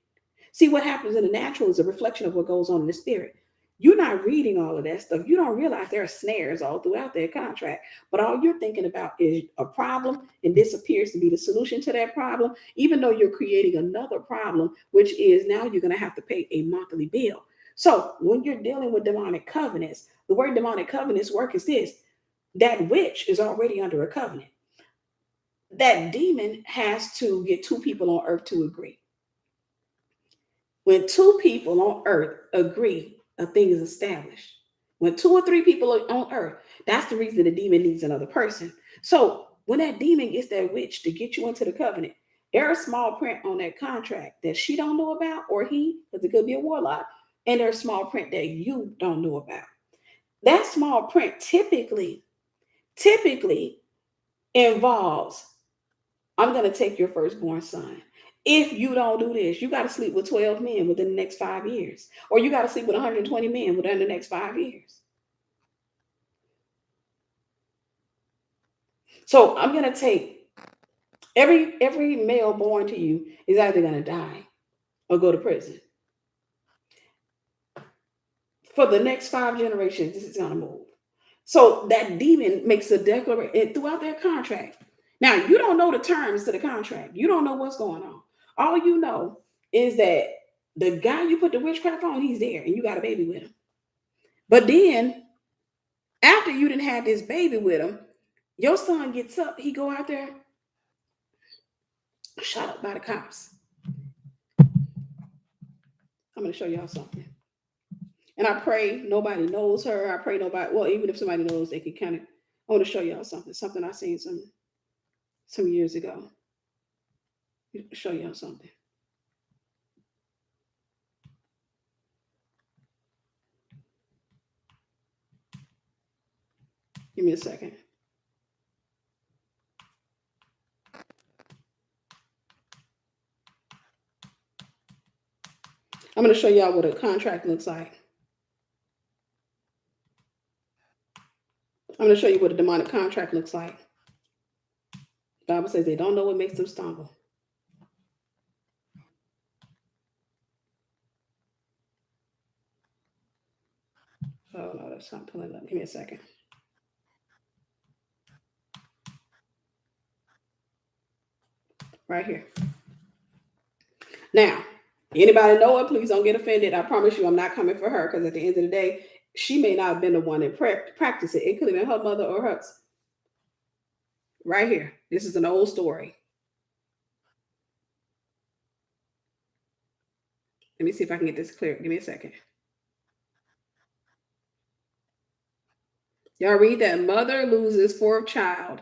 See, what happens in the natural is a reflection of what goes on in the spirit. You're not reading all of that stuff. You don't realize there are snares all throughout their contract. But all you're thinking about is a problem, and this appears to be the solution to that problem, even though you're creating another problem, which is now you're going to have to pay a monthly bill. So when you're dealing with demonic covenants, the way demonic covenants work is this: that witch is already under a covenant. That demon has to get two people on earth to agree. When two people on earth agree, a thing is established. When two or three people are on earth, that's the reason the demon needs another person. So when that demon gets that witch to get you into the covenant, there's small print on that contract that she don't know about, or he, because it could be a warlock, and there's small print that you don't know about. That small print typically involves, I'm going to take your firstborn son. If you don't do this, you got to sleep with 12 men within the next 5 years, or you got to sleep with 120 men within the next 5 years. So I'm going to take every male born to you is either going to die or go to prison. For the next 5 generations, this is going to move. So that demon makes a declaration throughout their contract. Now, you don't know the terms to the contract. You don't know what's going on. All you know is that the guy you put the witchcraft on, he's there, and you got a baby with him. But then, after you didn't have this baby with him, your son gets up, he go out there, shot up by the cops. I'm going to show y'all something. And I pray nobody knows her. I pray nobody, well, even if somebody knows, they can kind of, I want to show y'all something I seen some years ago. Show y'all something. Give me a second. I'm going to show y'all what a contract looks like. I'm going to show you what a demonic contract looks like. The Bible says they don't know what makes them stumble. Oh, no, that's not pulling up. Give me a second. Right here. Now, anybody know it, please don't get offended. I promise you I'm not coming for her, because at the end of the day, she may not have been the one that practiced it. It could have been her mother or hers. Right here. This is an old story. Let me see if I can get this clear. Give me a second. Y'all read that mother loses fourth child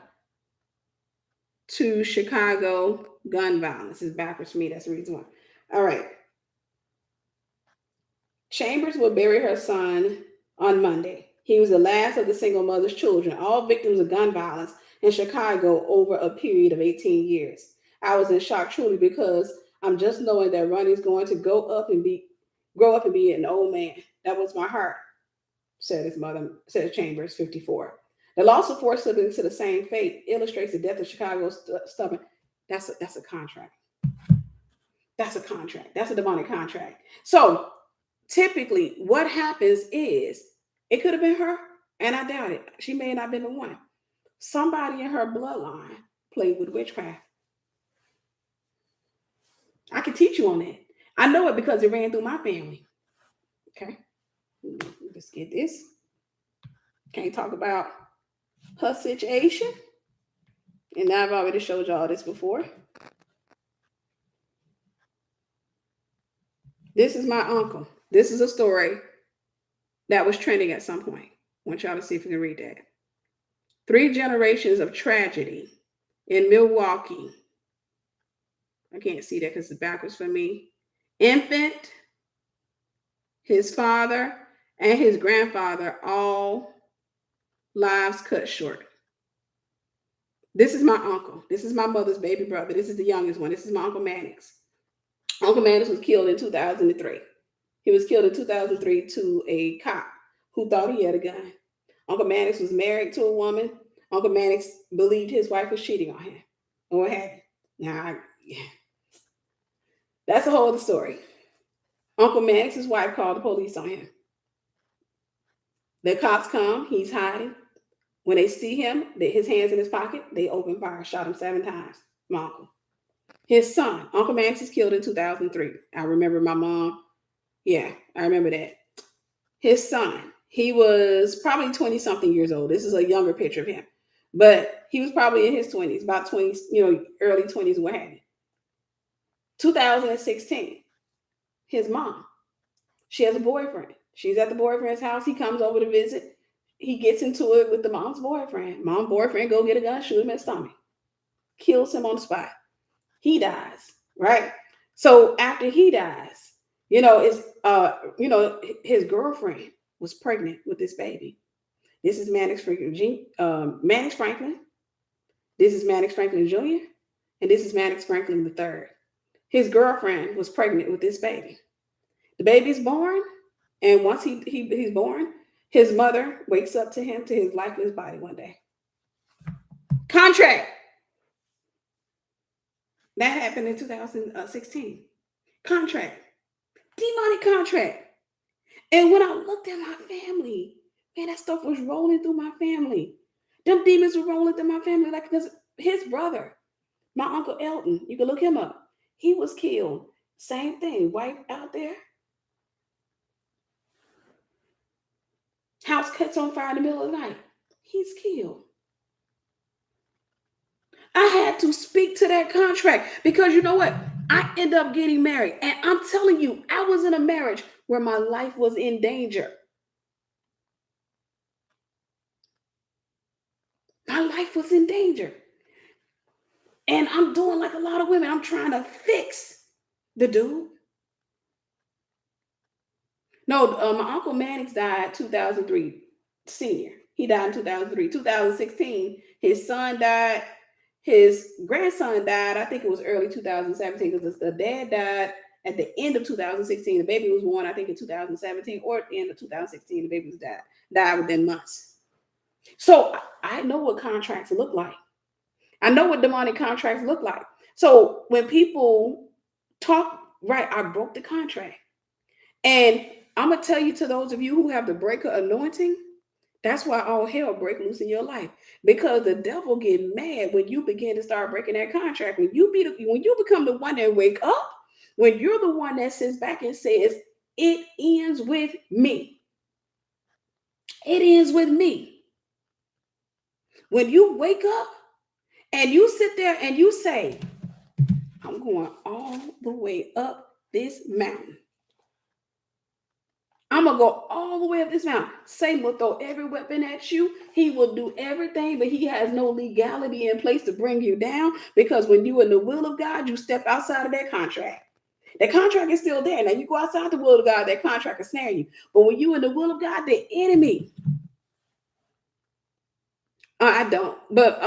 to Chicago gun violence. It's backwards for me. That's the reason why. All right. Chambers will bury her son on Monday. He was the last of the single mother's children, all victims of gun violence in Chicago over a period of 18 years. I was in shock truly, because I'm just knowing that Ronnie's going to grow up and be an old man. That was my heart, said his mother, said Chambers, 54. The loss of four siblings to the same fate illustrates the death of Chicago's stubborn. That's a contract. That's a contract. That's a demonic contract. So typically what happens is, it could have been her, and I doubt it. She may not have been the one. Somebody in her bloodline played with witchcraft. I can teach you on that. I know it because it ran through my family. Okay. Let's get this. Can't talk about her situation. And I've already showed y'all this before. This is my uncle. This is a story that was trending at some point. I want y'all to see if you can read that. 3 generations of tragedy in Milwaukee. I can't see that because it's backwards for me. Infant, his father, and his grandfather, all lives cut short. This is my uncle. This is my mother's baby brother. This is the youngest one. This is my Uncle Mannix. Uncle Mannix was killed in 2003. He was killed in 2003 to a cop who thought he had a gun. Uncle Mannix was married to a woman. Uncle Mannix believed his wife was cheating on him or what have you. Now, that's the whole of the story. Uncle Mannix's wife called the police on him. The cops come. He's hiding. When they see him, his hands in his pocket, they open fire, shot him 7 times. My uncle. His son, Uncle Mannix, is killed in 2003. I remember my mom. Yeah, I remember that. His son, he was probably 20-something years old. This is a younger picture of him. But he was probably in his 20s, about 20s, early 20s, what have you. 2016, his mom, she has a boyfriend. She's at the boyfriend's house. He comes over to visit. He gets into it with the mom's boyfriend. Mom's boyfriend go get a gun, shoot him in the stomach. Kills him on the spot. He dies, right? So after he dies, his girlfriend was pregnant with this baby. This is Mannix Franklin. Mannix Franklin. This is Mannix Franklin Jr. And this is Mannix Franklin III. His girlfriend was pregnant with this baby. The baby's born, and once he's born, his mother wakes up to him, to his lifeless body one day. Contract. That happened in 2016. Contract. Demonic contract. And when I looked at my family, man, that stuff was rolling through my family. Them demons were rolling through my family, like, because his brother, my Uncle Elton, you can look him up. He was killed. Same thing, wife out there. House cuts on fire in the middle of the night. He's killed. I had to speak to that contract because you know what? I end up getting married. And I'm telling you, I was in a marriage where my life was in danger. My life was in danger. And I'm doing like a lot of women. I'm trying to fix the dude. No, my Uncle Mannix died 2003, senior. He died in 2003. 2016, his son died. His grandson died, I think it was early 2017, because the dad died at the end of 2016. The baby was born, I think, in 2017, or at the end of 2016, the baby was died within months. So I know what contracts look like. I know what demonic contracts look like. So when people talk, right, I broke the contract. And I'm going to tell you, to those of you who have the breaker anointing, that's why all hell break loose in your life, because the devil get mad when you begin to start breaking that contract. When you become the one that wake up, when you're the one that sits back and says, it ends with me. It ends with me. When you wake up and you sit there and you say, I'm going all the way up this mountain. I'm going to go all the way up this mountain. Satan will throw every weapon at you. He will do everything, but he has no legality in place to bring you down, because when you're in the will of God, you step outside of that contract. That contract is still there. Now, you go outside the will of God, that contract is snaring you. But when you're in the will of God, the enemy. I don't. But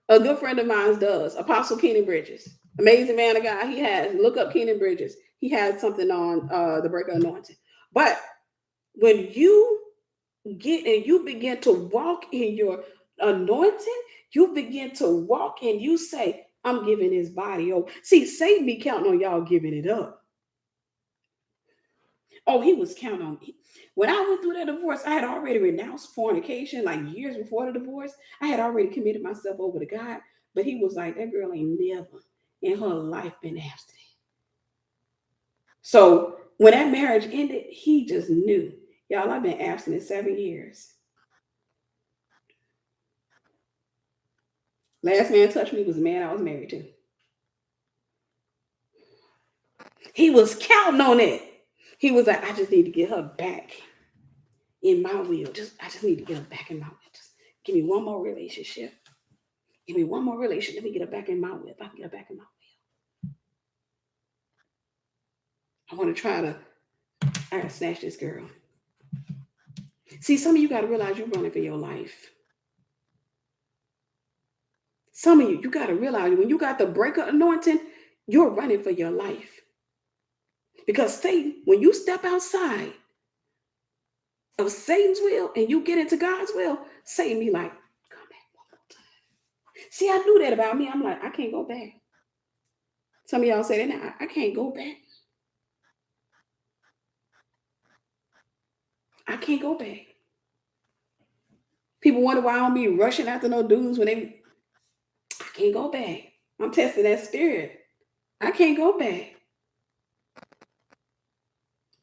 a good friend of mine does. Apostle Keenan Bridges. Amazing man of God. He has. Look up Keenan Bridges. He has something on the breaker anointing. But when you get and you begin to walk in your anointing, you begin to walk and you say, I'm giving his body over. See, Satan be counting on y'all giving it up. Oh, he was counting on me. When I went through that divorce, I had already renounced fornication, like years before the divorce. I had already committed myself over to God. But he was like, that girl ain't never in her life been abstinent. So when that marriage ended, he just knew. Y'all, I've been abstinent 7 years. Last man touched me was the man I was married to. He was counting on it. He was like, I just need to get her back in my will. I just need to get her back in my will. Just Give me one more relationship. Give me one more relationship. Let me get her back in my whip. I can get her back in my whip. I want to try to, I gotta snatch this girl. See, some of you got to realize you're running for your life. Some of you got to realize when you got the breaker anointing, you're running for your life. Because Satan, when you step outside of Satan's will and you get into God's will, Satan be like, come back one more time. See, I knew that about me. I'm like, I can't go back. Some of y'all say that now, I can't go back. I can't go back. People wonder why I don't be rushing after no dudes when I can't go back. I'm testing that spirit. I can't go back.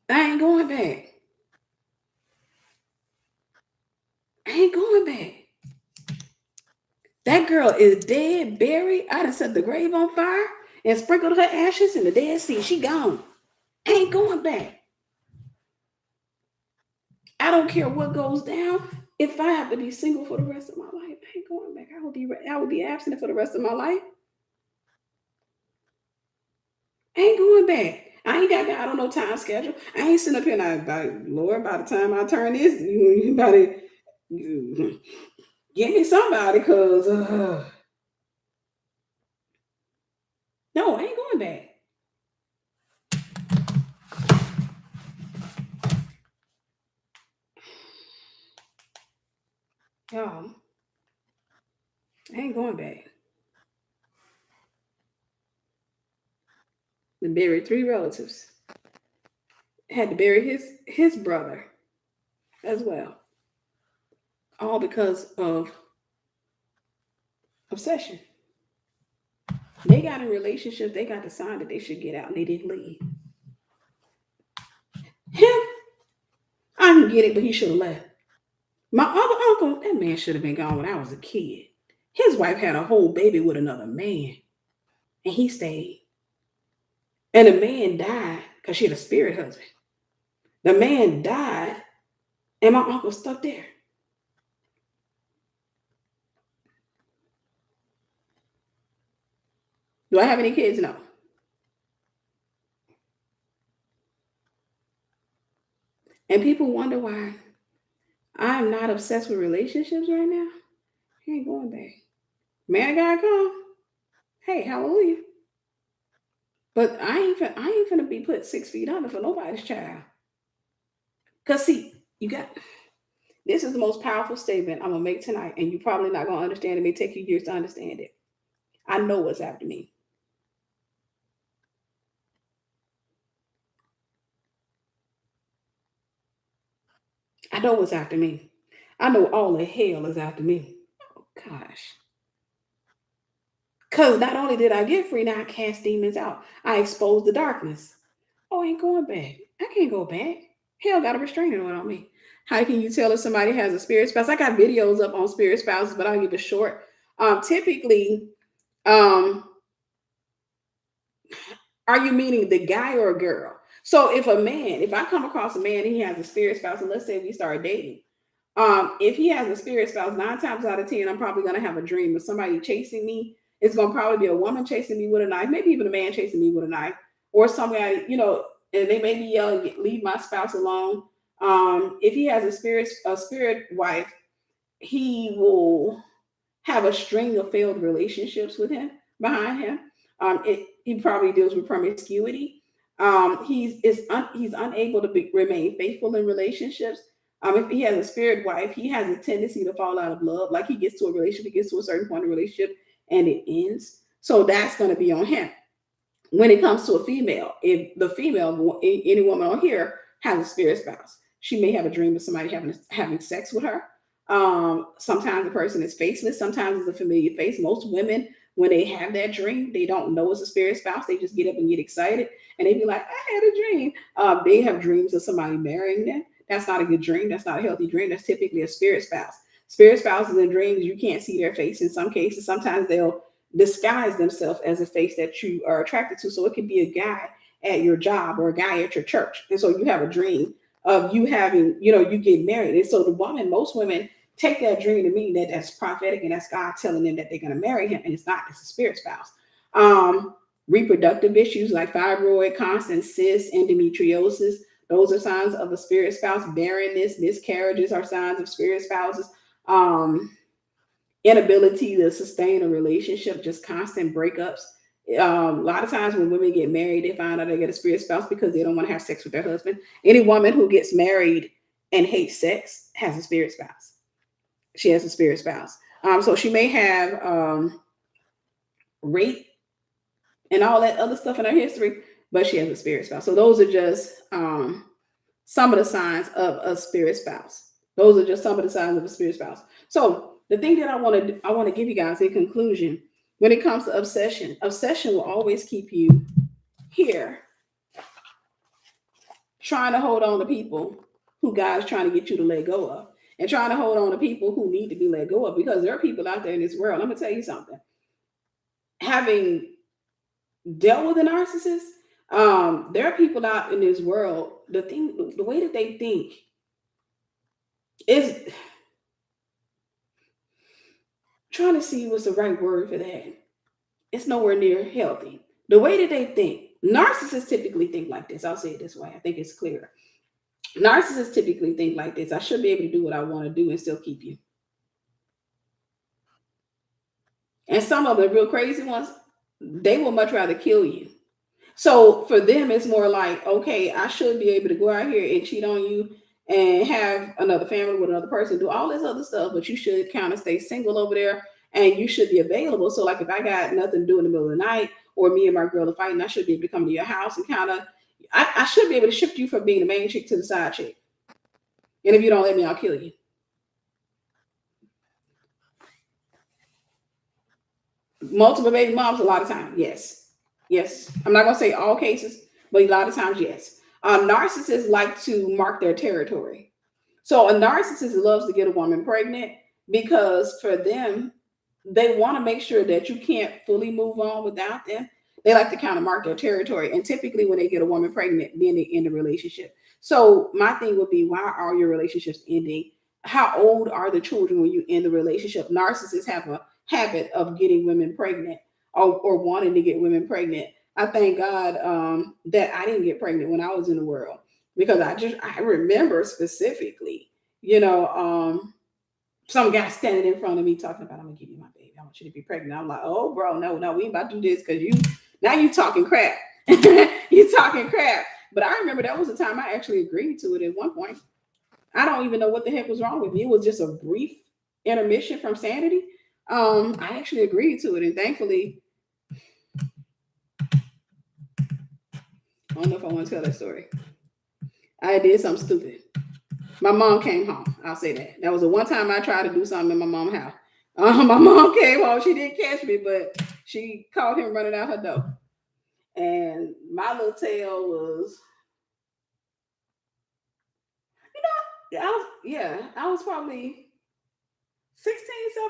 I ain't going back. I ain't going back. That girl is dead, buried. I done set the grave on fire and sprinkled her ashes in the Dead Sea. She gone. I ain't going back. I don't care what goes down. If I have to be single for the rest of my life, I ain't going back. I will be abstinent for the rest of my life. I ain't going back. I ain't got God on no time schedule. I ain't sitting up here and Lord, by the time I turn this, you better get me somebody, because no, I ain't going back. Y'all, I ain't going back. I buried 3 relatives. Had to bury his brother as well. All because of obsession. They got in relationships, they got the sign that they should get out, and they didn't leave. Him, I can get it, but he should have left. My other uncle, that man should have been gone when I was a kid. His wife had a whole baby with another man, and he stayed. And the man died because she had a spirit husband. The man died, and my uncle stuck there. Do I have any kids? No. And people wonder why I'm not obsessed with relationships right now. I ain't going back. Man, God come. Hey, hallelujah. But I ain't gonna be put 6 feet under for nobody's child. Cause see, this is the most powerful statement I'm gonna make tonight, and you're probably not gonna understand it. It may take you years to understand it. I know what's after me. I know what's after me. I know all the hell is after me. Oh gosh. Because not only did I get free, now I cast demons out. I exposed the darkness. Oh, I ain't going back. I can't go back. Hell got a restraining order on me. How can you tell if somebody has a spirit spouse? I got videos up on spirit spouses, but I'll give it short. Typically, are you meaning the guy or a girl? So if I come across a man and he has a spirit spouse, and let's say we start dating, if he has a spirit spouse, 9 times out of 10, I'm probably gonna have a dream of somebody chasing me. It's gonna probably be a woman chasing me with a knife, maybe even a man chasing me with a knife, or somebody, and they may be yelling, "Leave my spouse alone." If he has a spirit wife, he will have a string of failed relationships with him behind him. He probably deals with promiscuity. He's unable to remain faithful in relationships. If he has a spirit wife, he has a tendency to fall out of love. Like he gets to a relationship, he gets to a certain point in a relationship, and it ends. So that's going to be on him. When it comes to a female, if the female, any woman on here has a spirit spouse, she may have a dream of somebody having sex with her. Sometimes the person is faceless. Sometimes it's a familiar face. Most women, when they have that dream, they don't know it's a spirit spouse. They just get up and get excited, and they be like, "I had a dream." They have dreams of somebody marrying them. That's not a good dream. That's not a healthy dream. That's typically a spirit spouse. Spirit spouses in dreams, you can't see their face in some cases. Sometimes they'll disguise themselves as a face that you are attracted to. So it could be a guy at your job or a guy at your church. And so you have a dream of you having, you get married. And so most women take that dream to mean that that's prophetic and that's God telling them that they're going to marry him, and it's not. It's a spirit spouse. Um, Reproductive issues like fibroid, constant cysts, endometriosis. Those are signs of a spirit spouse. Barrenness, miscarriages are signs of spirit spouses. Um, Inability to sustain a relationship, just constant breakups. A lot of times when women get married, they find out they get a spirit spouse because they don't want to have sex with their husband. Any woman who gets married and hates sex has a spirit spouse. She has a spirit spouse. So she may have rape and all that other stuff in her history, but she has a spirit spouse. So those are just some of the signs of a spirit spouse. Those are just some of the signs of a spirit spouse. So the thing that I want to give you guys in conclusion, when it comes to obsession, obsession will always keep you here, trying to hold on to people who God's trying to get you to let go of, and trying to hold on to people who need to be let go of, because there are people out there in this world. I'm gonna tell you something. Having dealt with a narcissist, there are people out in this world. The way that they think is, trying to see what's the right word for that. It's nowhere near healthy. The way that they think, narcissists typically think like this. I'll say it this way. I think it's clearer. Narcissists typically think like this: I should be able to do what I want to do and still keep you. And some of the real crazy ones, they will much rather kill you. So for them, it's more like, okay, I should be able to go out here and cheat on you and have another family with another person, do all this other stuff, but you should kind of stay single over there and you should be available. So, like, if I got nothing to do in the middle of the night, or me and my girl are fighting, I should be able to come to your house and kind of, I should be able to shift you from being the main chick to the side chick. And if you don't let me, I'll kill you. Multiple baby moms, a lot of times, yes. Yes. I'm not going to say all cases, but a lot of times, yes. Narcissists like to mark their territory. So a narcissist loves to get a woman pregnant because for them, they want to make sure that you can't fully move on without them. They like to kind of mark their territory. And typically when they get a woman pregnant, then they end the relationship. So my thing would be, why are your relationships ending? How old are the children when you end the relationship? Narcissists have a habit of getting women pregnant, or wanting to get women pregnant. I thank God that I didn't get pregnant when I was in the world, because I remember specifically, you know, some guy standing in front of me talking about, I'm gonna give you my baby, I want you to be pregnant. I'm like, oh bro, no, we ain't about to do this, because you talking crap. You talking crap. But I remember that was the time I actually agreed to it at one point. I don't even know what the heck was wrong with me. It was just a brief intermission from sanity. I actually agreed to it, and thankfully, I don't know if I want to tell that story. I did something stupid. My mom came home. I'll say that. That was the one time I tried to do something in my mom's house. My mom came home. She didn't catch me, but she caught him running out her door. And my little tail was, I was probably 16,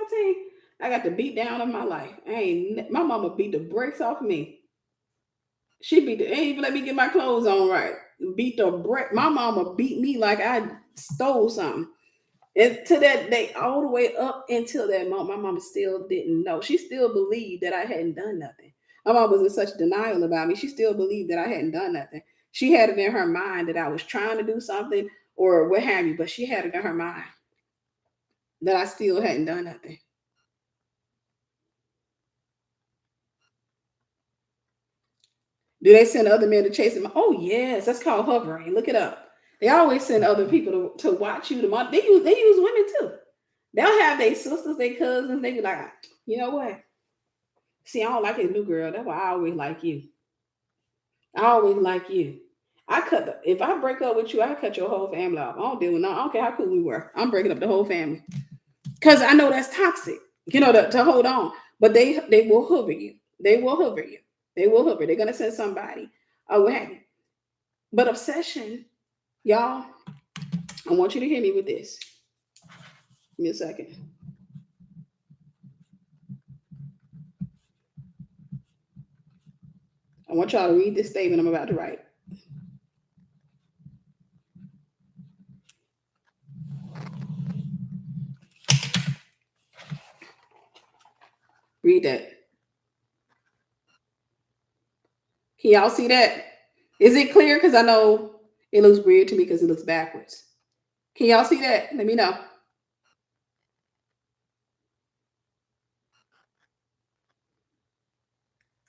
17. I got the beat down of my life. My mama beat the brakes off me. She ain't even let me get my clothes on right. Beat the break. My mama beat me like I stole something. And to that day, all the way up until that moment, my mama still didn't know. She still believed that I hadn't done nothing. My mom was in such denial about me. She still believed that I hadn't done nothing. She had it in her mind that I was trying to do something or what have you, but she had it in her mind that I still hadn't done nothing. Do they send other men to chase him? Oh yes, that's called hovering. Look it up. They always send other people to watch you. They use women too. They'll have their sisters, their cousins. They be like, you know what? See, I don't like this new girl. That's why I always like you. I always like you. If I break up with you, I cut your whole family off. I don't deal with no. I don't care how cool we were. I'm breaking up the whole family because I know that's toxic. You know, to hold on. But they will hover you. They will hover you. They will hover. They're gonna send somebody. Oh, what have you? But obsession, y'all. I want you to hear me with this. Give me a second. I want y'all to read this statement I'm about to write. Read that. Can y'all see that? Is it clear? Because I know it looks weird to me because it looks backwards. Can y'all see that? Let me know.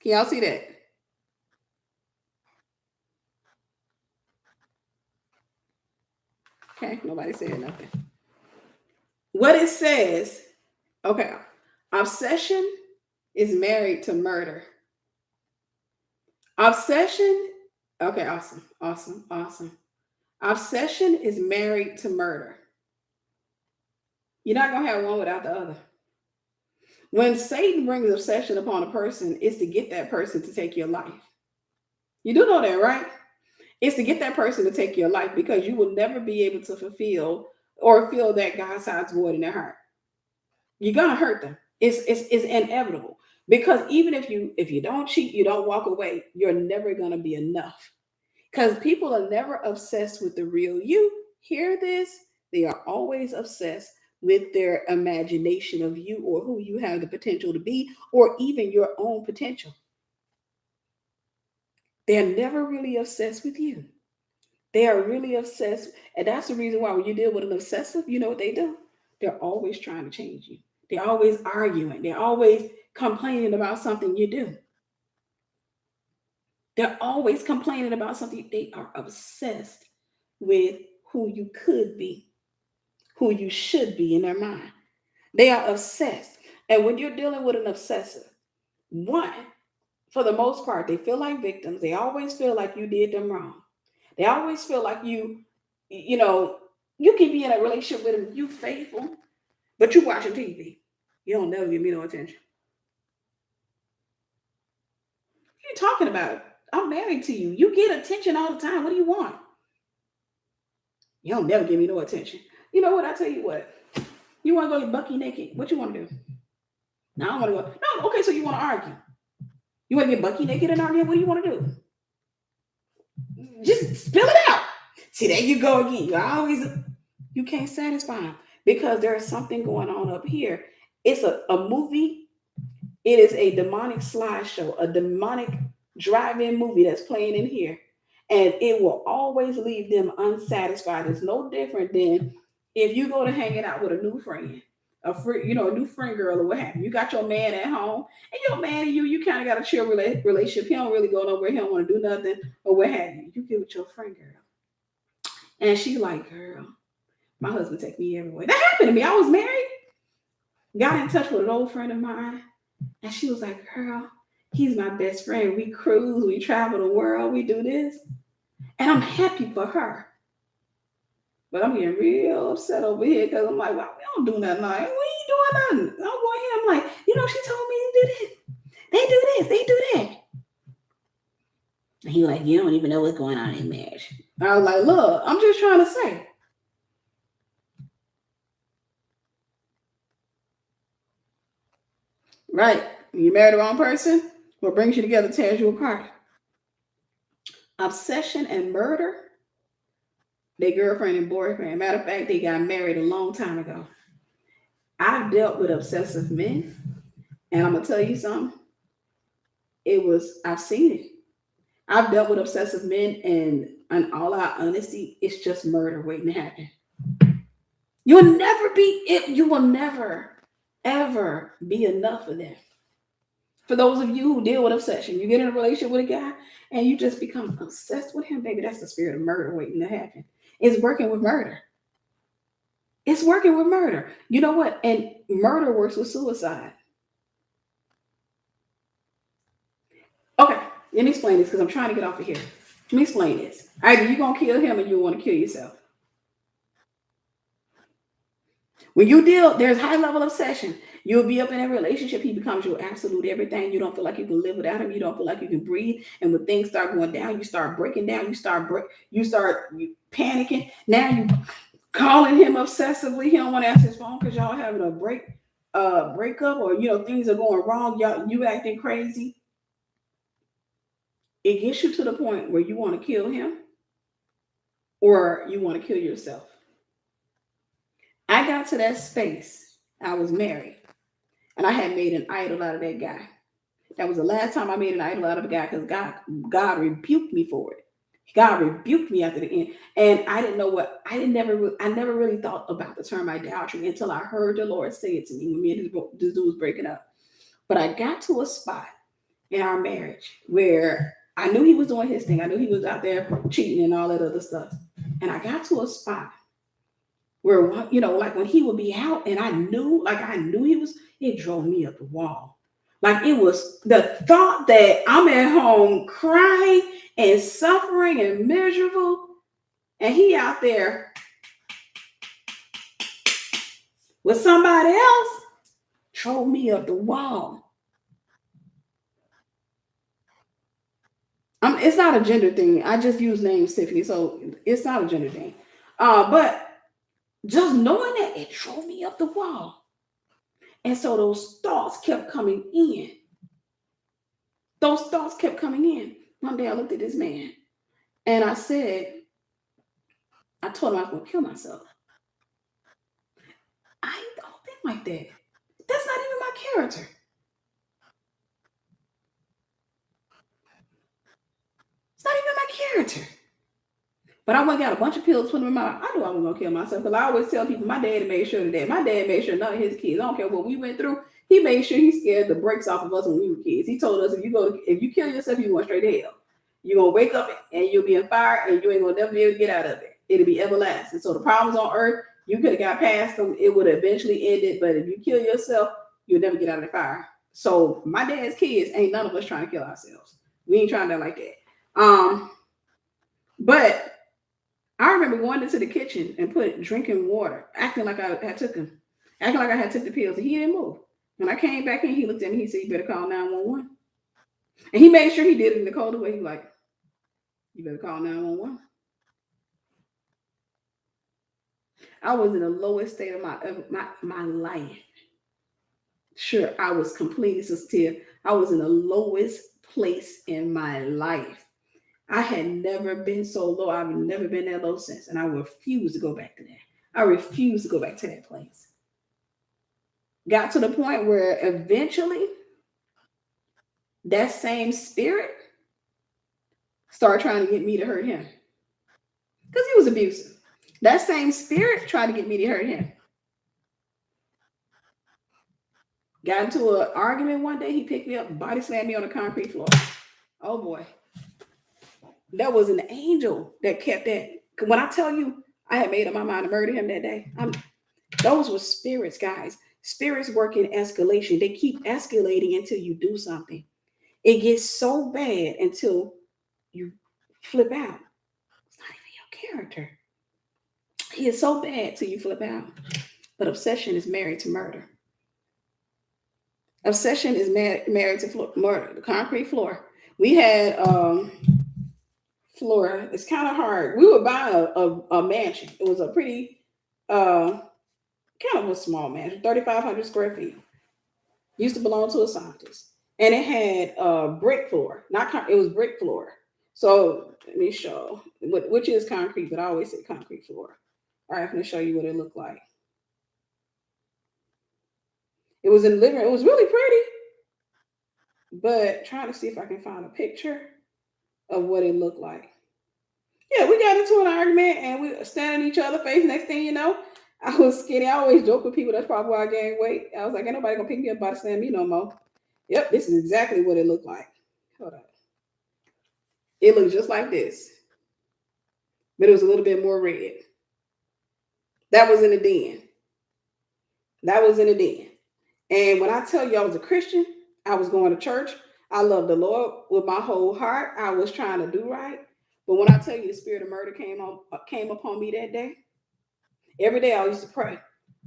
Can y'all see that? Okay, nobody said nothing. What it says, okay, obsession is married to murder. Obsession, okay, awesome, awesome, awesome. Obsession is married to murder. You're not going to have one without the other. When Satan brings obsession upon a person, it's to get that person to take your life. You do know that, right? It's to get that person to take your life because you will never be able to fulfill or feel that God sized void in their heart. You're gonna hurt them. It's inevitable because even if you don't cheat, you don't walk away, you're never gonna be enough. Because people are never obsessed with the real you. Hear this? They are always obsessed with their imagination of you or who you have the potential to be, or even your own potential. They're never really obsessed with you. They are really obsessed. And that's the reason why when you deal with an obsessive, you know what they do? They're always trying to change you. They're always arguing. They're always complaining about something you do. They're always complaining about something. They are obsessed with who you could be, who you should be in their mind. They are obsessed. And when you're dealing with an obsessive, one, for the most part, they feel like victims. They always feel like you did them wrong. They always feel like you know, you can be in a relationship with them, you faithful, but you watching TV. You don't never give me no attention. What are you talking about? I'm married to you. You get attention all the time. What do you want? You don't never give me no attention. You know what? I tell you what. You want to go bucky naked? What you want to do? No, I don't want to go. No, okay. So you want to argue? You want to get bucky naked and argue? What do you want to do? Just spill it out. See, there you go again. You can't satisfy them because there's something going on up here. It's a movie. It is a demonic slideshow, a demonic drive-in movie that's playing in here. And it will always leave them unsatisfied. It's no different than if you go to hanging out with a new friend, a new friend girl or what have you. You got your man at home, and your man and you kind of got a chill relationship. He don't really go nowhere. He don't want to do nothing or what have you. You get with your friend girl, and she like, girl, my husband take me everywhere. That happened to me. I was married, got in touch with an old friend of mine, and she was like, girl, he's my best friend. We cruise, we travel the world, we do this. And I'm happy for her. But I'm getting real upset over here because I'm like, well, we don't do nothing. Like, we ain't doing nothing. I'm going here. I'm like, she told me to do this. They do this, they do that. And he was like, you don't even know what's going on in marriage. I was like, look, I'm just trying to say. Right. You marry the wrong person, what brings you together tears you apart. Obsession and murder, their girlfriend and boyfriend. Matter of fact, they got married a long time ago. I've dealt with obsessive men, and I'm gonna tell you something. I've seen it. I've dealt with obsessive men, and in all our honesty, it's just murder waiting to happen. You'll never be it. You will never, ever be enough for them. For those of you who deal with obsession, you get in a relationship with a guy and you just become obsessed with him, baby. That's the spirit of murder waiting to happen. It's working with murder. It's working with murder. You know what? And murder works with suicide. Okay, let me explain this because I'm trying to get off of here. Let me explain this. Either you're going to kill him or you want to kill yourself. When you deal, there's high level obsession. You'll be up in a relationship. He becomes your absolute everything. You don't feel like you can live without him. You don't feel like you can breathe. And when things start going down, you start breaking down. You start panicking. Now you calling him obsessively. He don't want to answer his phone because y'all having a breakup, or things are going wrong. You acting crazy. It gets you to the point where you want to kill him or you want to kill yourself. I got to that space. I was married. And I had made an idol out of that guy. That was the last time I made an idol out of a guy because God rebuked me for it. God rebuked me after the end. And I didn't know what I never really thought about the term idolatry until I heard the Lord say it to me when me and this dude was breaking up. But I got to a spot in our marriage where I knew he was doing his thing. I knew he was out there cheating and all that other stuff. And I got to a spot where, like when he would be out and I knew he was, it drove me up the wall. Like it was the thought that I'm at home crying and suffering and miserable, and he out there with somebody else drove me up the wall. It's not a gender thing. I just use names, Tiffany, so it's not a gender thing. But just knowing that, it drove me up the wall. And so those thoughts kept coming in. Those thoughts kept coming in. One day I looked at this man and I told him I was going to kill myself. I don't think like that. That's not even my character. It's not even my character. But I went and got a bunch of pills, put them in my mouth. I knew I was going to kill myself because I always tell people my dad made sure of that. My dad made sure none of his kids, I don't care what we went through, he made sure he scared the brakes off of us when we were kids. He told us if you kill yourself, you're going straight to hell. You're going to wake up and you'll be in fire and you ain't going to never be able to get out of it. It'll be everlasting. So the problems on earth, you could have got past them. It would have eventually ended. But if you kill yourself, you'll never get out of the fire. So my dad's kids ain't none of us trying to kill ourselves. We ain't trying to like that. But I remember going into the kitchen and drinking water, acting like I had took him, acting like I had took the pills, and he didn't move. When I came back in, he looked at me. He said, "You better call 911." And he made sure he did it in the colder way. He was like, "You better call 911." I was in the lowest state of my life. Sure, I was completely sincere. I was in the lowest place in my life. I had never been so low. I've never been that low since. And I refuse to go back to that. I refuse to go back to that place. Got to the point where eventually that same spirit started trying to get me to hurt him. Because he was abusive. That same spirit tried to get me to hurt him. Got into an argument one day. He picked me up, body slammed me on the concrete floor. Oh boy. That was an angel that kept that. When I tell you I had made up my mind to murder him that day, those were spirits, guys. Spirits work in escalation. They keep escalating until you do something. It gets so bad until you flip out. It's not even your character. It is so bad till you flip out. But obsession is married to murder. Obsession is married to murder. The concrete floor. We had floor. It's kind of hard. We were buying a mansion. It was a pretty kind of a small mansion, 3,500 square feet. Used to belong to a scientist, and it had brick floor. It was brick floor. So let me show which is concrete, but I always say concrete floor. All right, I'm gonna show you what it looked like. It was in the living room. It was really pretty, but trying to see if I can find a picture of what it looked like. Yeah, we got into an argument and we standing each other face. Next thing you know, I was skinny. I always joke with people. That's probably why I gained weight. I was like, ain't nobody gonna pick me up by slam me no more. Yep, this is exactly what it looked like. Hold on. It looked just like this, but it was a little bit more red. That was in the den. That was in the den. And when I tell you I was a Christian, I was going to church. I loved the Lord with my whole heart. I was trying to do right. But when I tell you the spirit of murder came upon me that day, every day I used to pray.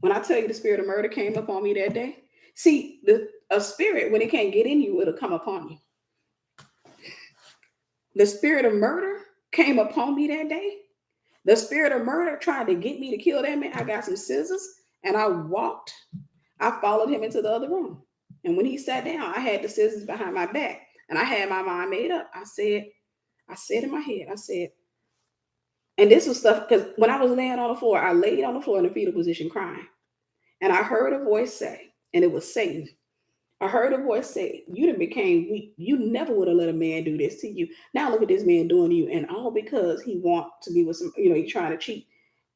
When I tell you the spirit of murder came upon me that day, see, a spirit, when it can't get in you, it'll come upon you. The spirit of murder came upon me that day. The spirit of murder tried to get me to kill that man. I got some scissors and I followed him into the other room. And when he sat down, I had the scissors behind my back and I had my mind made up. I said in my head, and this was stuff, because when I was laying on the floor, I laid on the floor in the fetal position crying. And I heard a voice say, and it was Satan, I heard a voice say, "You done became weak. You never would have let a man do this to you. Now look at this man doing to you, and all because he want to be with some, he trying to cheat."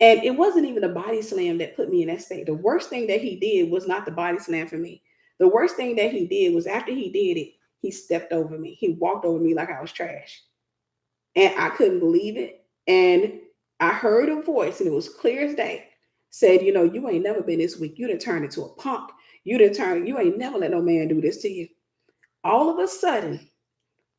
And it wasn't even a body slam that put me in that state. The worst thing that he did was not the body slam for me. The worst thing that he did was after he did it, he stepped over me. He walked over me like I was trash, and I couldn't believe it. And I heard a voice, and it was clear as day, said, "You ain't never been this weak. You done turned into a punk. You ain't never let no man do this to you." All of a sudden,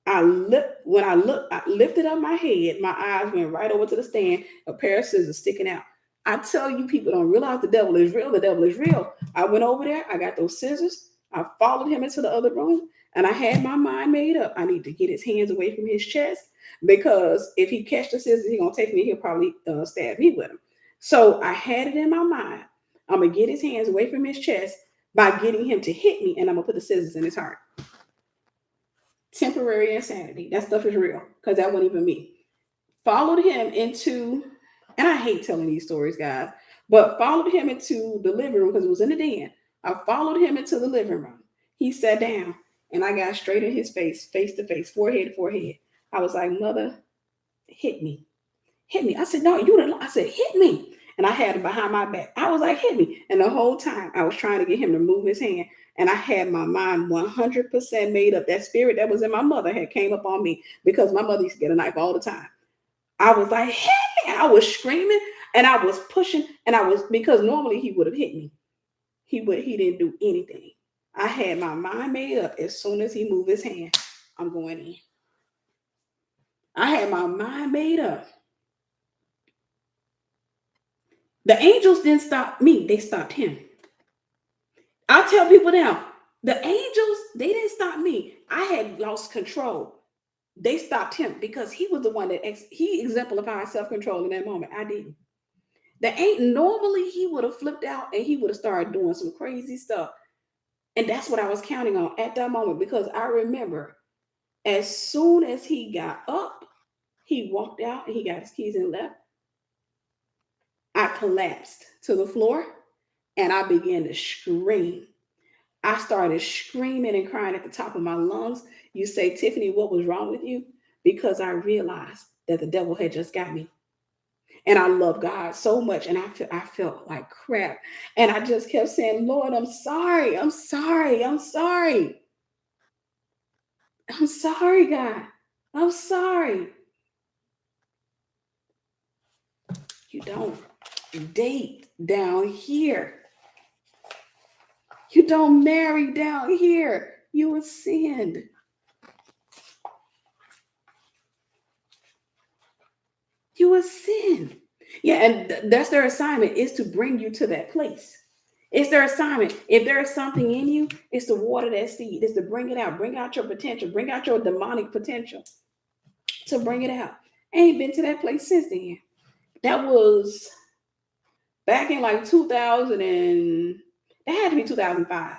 when I lifted up my head, my eyes went right over to the stand, a pair of scissors sticking out. I tell you, people don't realize the devil is real. The devil is real. I went over there, I got those scissors, I followed him into the other room, and I had my mind made up. I need to get his hands away from his chest, because if he catch the scissors, he's gonna take me. He'll probably stab me with them. So I had it in my mind. I'm gonna get his hands away from his chest by getting him to hit me, and I'm gonna put the scissors in his heart. Temporary insanity. That stuff is real, because that wasn't even me. Followed him into, and I hate telling these stories, guys, but followed him into the living room because it was in the den. I followed him into the living room. He sat down, and I got straight in his face to face, forehead to forehead. I was like, "Mother, hit me. Hit me." I said, "No, you didn't." I said, "Hit me." And I had him behind my back. I was like, "Hit me." And the whole time I was trying to get him to move his hand. And I had my mind 100% made up. That spirit that was in my mother had came up on me, because my mother used to get a knife all the time. I was like, "Hit me." I was screaming, and I was pushing, and because normally he would have hit me. He didn't do anything. I had my mind made up. As soon as he moved his hand, I'm going in. I had my mind made up. The angels didn't stop me, they stopped him. I tell people now, the angels, they didn't stop me. I had lost control. They stopped him, because he was the one that he exemplified self-control in that moment. I didn't. The ain't normally he would have flipped out, and he would have started doing some crazy stuff. And that's what I was counting on at that moment, because I remember as soon as he got up, he walked out and he got his keys and left. I collapsed to the floor, and I began to scream. I started screaming and crying at the top of my lungs. You say, "Tiffany, what was wrong with you?" Because I realized that the devil had just got me. And I love God so much. And I felt like crap. And I just kept saying, "Lord, I'm sorry. I'm sorry. I'm sorry. I'm sorry, God. I'm sorry." You don't date down here. You don't marry down here. You ascend. You ascend. Yeah, and that's their assignment, is to bring you to that place. It's their assignment. If there is something in you, it's to water that seed. It's to bring it out. Bring out your potential. Bring out your demonic potential, to bring it out. I ain't been to that place since then. That was back in like 2000, and it had to be 2005.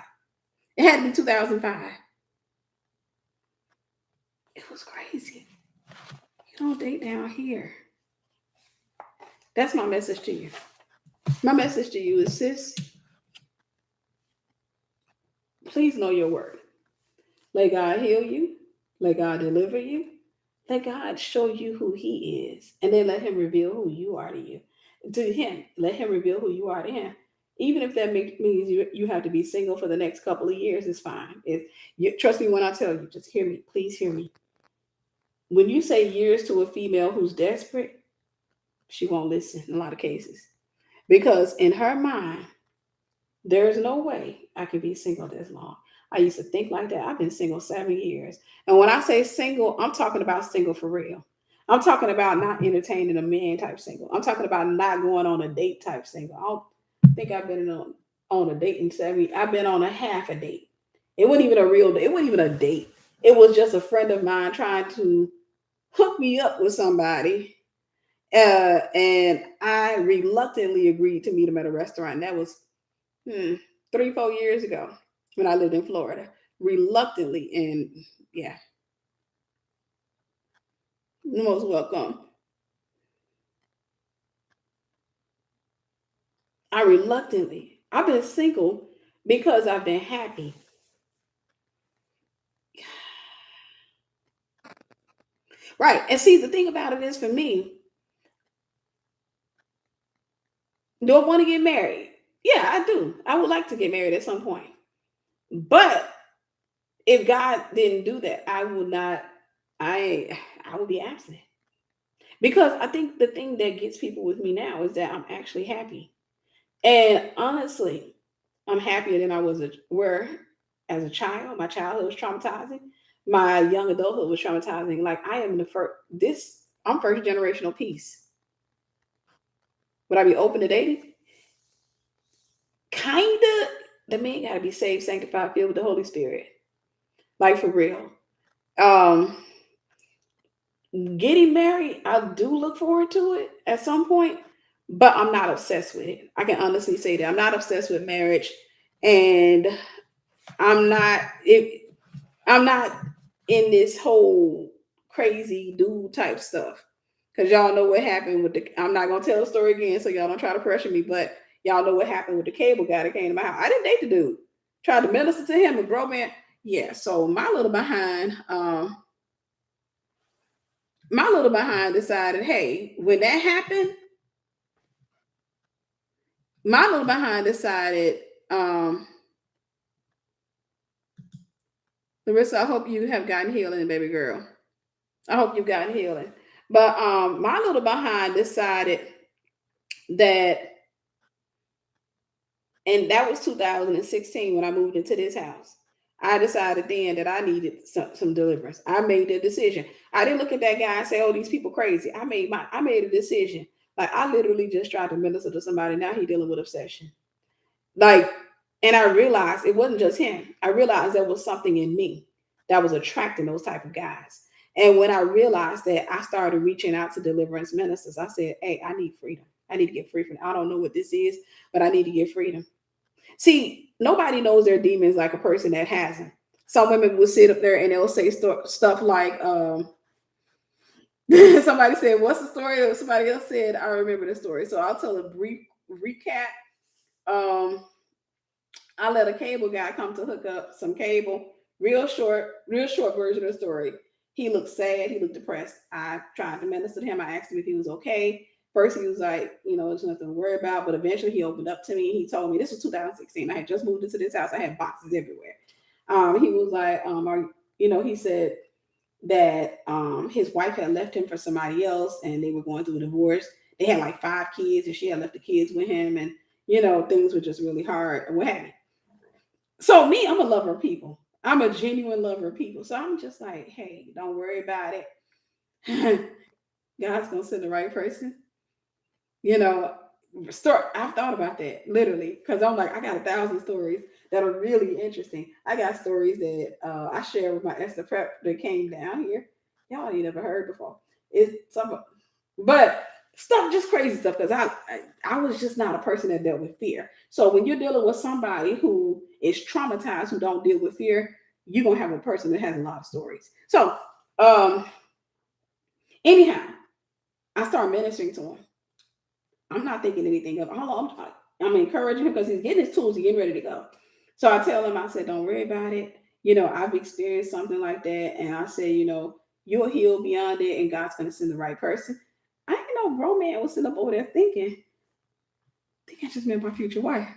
It had to be 2005. It was crazy. You don't date down here. That's my message to you. My message to you is, sis, please know your worth. Let God heal you. Let God deliver you. Let God show you who He is. And then let Him reveal who you are to you. To Him. Let Him reveal who you are to Him. Even if that means you have to be single for the next couple of years, it's fine. Trust me when I tell you, just hear me. Please hear me. When you say years to a female who's desperate, she won't listen in a lot of cases. Because in her mind, there is no way I could be single this long. I used to think like that. I've been single 7 years. And when I say single, I'm talking about single for real. I'm talking about not entertaining a man type single. I'm talking about not going on a date type single. I don't think I've been on a date in 7 years. I've been on a half a date. It wasn't even a real date. It wasn't even a date. It was just a friend of mine trying to hook me up with somebody. And I reluctantly agreed to meet him at a restaurant. And that was 3-4 years ago, when I lived in Florida, reluctantly. And yeah, you're most welcome. I've been single because I've been happy. Right. And see, the thing about it is for me, do I want to get married? Yeah, I do. I would like to get married at some point. But if God didn't do that, I would not, I would be absent. Because I think the thing that gets people with me now is that I'm actually happy. And honestly, I'm happier than I was where as a child. My childhood was traumatizing. My young adulthood was traumatizing. Like I am the first. I'm first generational peace. Would I be open to dating? Kinda. The man got to be saved, sanctified, filled with the Holy Spirit. Like for real. Um, Getting married, I do look forward to it at some point, but I'm not obsessed with it. I can honestly say that I'm not obsessed with marriage, and I'm not. I'm not in this whole crazy dude type stuff. Cause y'all know what happened with the. I'm not gonna tell the story again, so y'all don't try to pressure me. But y'all know what happened with the cable guy that came to my house. I didn't date the dude. Tried to minister to him, and bro, man, yeah. So my little behind decided, hey, when that happened, my little behind decided, um, Larissa, I hope you have gotten healing, baby girl. I hope you've gotten healing. But my little behind decided that, and that was 2016 when I moved into this house. I decided then that I needed some deliverance. I made the decision. I didn't look at that guy and say, "Oh, these people crazy." I made a decision. Like I literally just tried to minister to somebody. Now he dealing with obsession. Like, and I realized it wasn't just him. I realized there was something in me that was attracting those type of guys. And when I realized that, I started reaching out to deliverance ministers. I said, "Hey, I need freedom. I need to get free from. I don't know what this is, but I need to get freedom." See, nobody knows their demons like a person that hasn't. Some women will sit up there and they'll say stuff like, somebody said, "What's the story?" Somebody else said, "I remember the story." So I'll tell a brief recap. Um, I let a cable guy come to hook up some cable. Real short version of the story. He looked sad. He looked depressed. I tried to minister to him. I asked him if he was okay. First, he was like, there's nothing to worry about. But eventually, he opened up to me. He told me this was 2016. I had just moved into this house. I had boxes everywhere. He was like, he said that his wife had left him for somebody else, and they were going through a divorce. They had like 5 kids, and she had left the kids with him, and things were just really hard and what have you. So me, I'm a lover of people. I'm a genuine lover of people. So I'm just like, hey, don't worry about it. God's gonna send the right person. You know, I've thought about that literally because I'm like, I got 1,000 stories that are really interesting. I got stories that I share with my Esther Prep that came down here. Y'all ain't never heard before. It's some, but stuff, just crazy stuff. Because I was just not a person that dealt with fear. So when you're dealing with somebody who is traumatized, who don't deal with fear, you're gonna have a person that has a lot of stories. So um, anyhow, I started ministering to him. I'm not thinking anything of. I'm encouraging him because he's getting his tools. He's getting ready to go. So I tell him, I said, don't worry about it. I've experienced something like that, and I say, you'll heal beyond it, and God's going to send the right person. I didn't know bro man was sitting up over there thinking, I think I just met my future wife.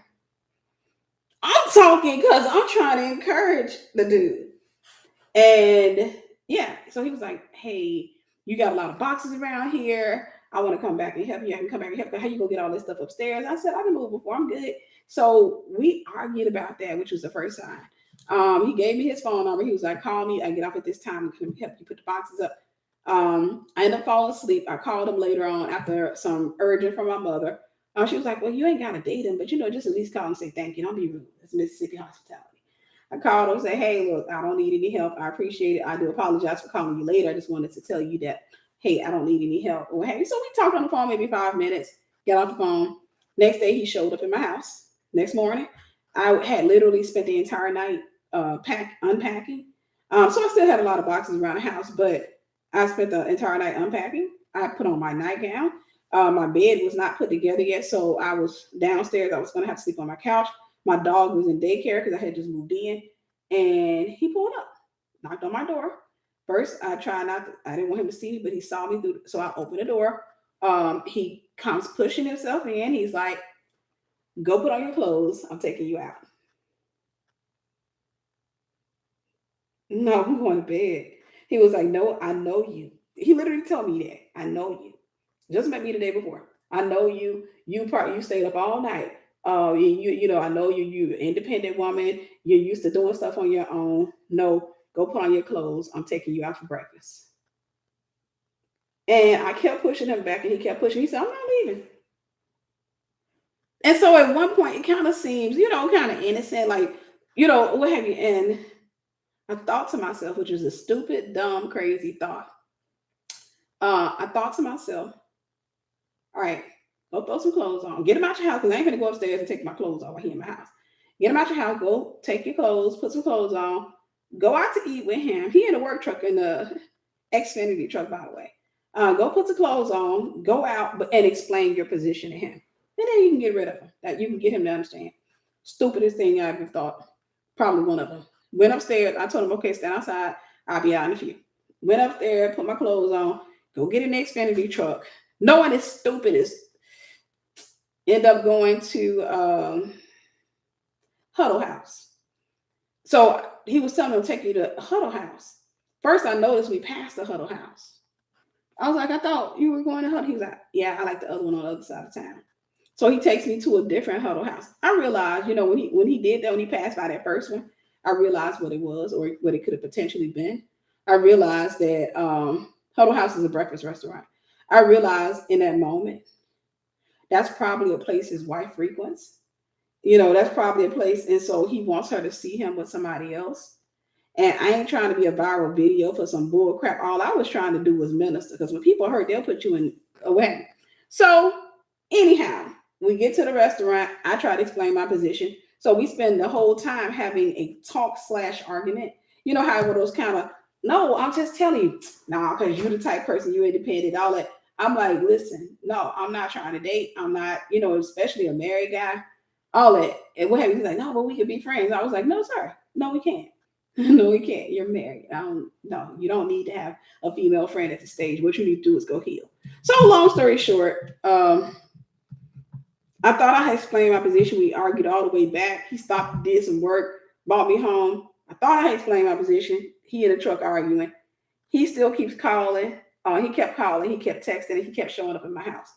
I'm talking because I'm trying to encourage the dude. And yeah, so he was like, "Hey, you got a lot of boxes around here. I want to come back and help you. I can come back and help you. How you gonna get all this stuff upstairs?" I said, "I can move before. I'm good." So we argued about that, which was the first time. He gave me his phone number. He was like, "Call me. I get off at this time. I can help you put the boxes up." I ended up falling asleep. I called him later on after some urgent from my mother. She was like, "Well, you ain't gotta date him, but just at least call and say thank you. Don't be rude. It's Mississippi hospitality." I called him and said, "Hey, look, I don't need any help. I appreciate it. I do apologize for calling you later. I just wanted to tell you that, hey, I don't need any help." Or hey, so we talked on the phone maybe 5 minutes, got off the phone. Next day, he showed up in my house. Next morning, I had literally spent the entire night unpacking. So I still had a lot of boxes around the house, but I spent the entire night unpacking. I put on my nightgown. My bed was not put together yet, so I was downstairs. I was going to have to sleep on my couch. My dog was in daycare because I had just moved in, and he pulled up, knocked on my door. First, I try not to, I didn't want him to see me, but he saw me through, so I opened the door. He comes pushing himself in. He's like, "Go put on your clothes. I'm taking you out." No, I'm going to bed. He was like, "No, I know you." He literally told me that. "I know you. Just met me the day before. I know you. You stayed up all night. You know, I know you. You independent woman. You're used to doing stuff on your own. No, go put on your clothes. I'm taking you out for breakfast." And I kept pushing him back, and he kept pushing. He said, "I'm not leaving." And so at one point, it kind of seems, kind of innocent, like, what have you. And I thought to myself, which was a stupid, dumb, crazy thought. I thought to myself, all right, go throw some clothes on. Get them out your house, because I ain't gonna go upstairs and take my clothes off while he in my house. Get them out your house. Go take your clothes, put some clothes on. Go out to eat with him. He in a work truck, in the Xfinity truck, by the way. Go put the clothes on. Go out, and explain your position to him, and then you can get rid of him. That you can get him to understand. Stupidest thing I ever thought. Probably one of them. Went upstairs. I told him, okay, stand outside. I'll be out in a few. Went up there, put my clothes on, go get an Xfinity truck. No one is stupid as end up going to Huddle House. So he was telling me to take you to Huddle House. First, I noticed we passed the Huddle House. I was like, I thought you were going to Huddle. He was like, yeah, I like the other one on the other side of town. So he takes me to a different Huddle House. I realized, when he did that, when he passed by that first one, I realized what it was, or what it could have potentially been. I realized that Huddle House is a breakfast restaurant. I realized in that moment that's probably a place his wife frequents. That's probably a place, and so he wants her to see him with somebody else. And I ain't trying to be a viral video for some bull crap. All I was trying to do was minister, because when people hurt, they'll put you in a way. So anyhow, we get to the restaurant. I try to explain my position. So we spend the whole time having a talk slash argument. You know how it was kind of, no, I'm just telling you, nah, because you're the type person, you independent, all that. I'm like, listen, no, I'm not trying to date. I'm not, especially a married guy, all that. And what have you, he's like, no, but we could be friends. I was like, no, sir, no, we can't. No, we can't. You're married. No, you don't need to have a female friend at the stage. What you need to do is go heal. So long story short, I thought I had explained my position. We argued all the way back. He stopped, did some work, brought me home. I thought I had explained my position. He in the truck arguing. He still keeps calling. He kept calling. He kept texting. And he kept showing up in my house.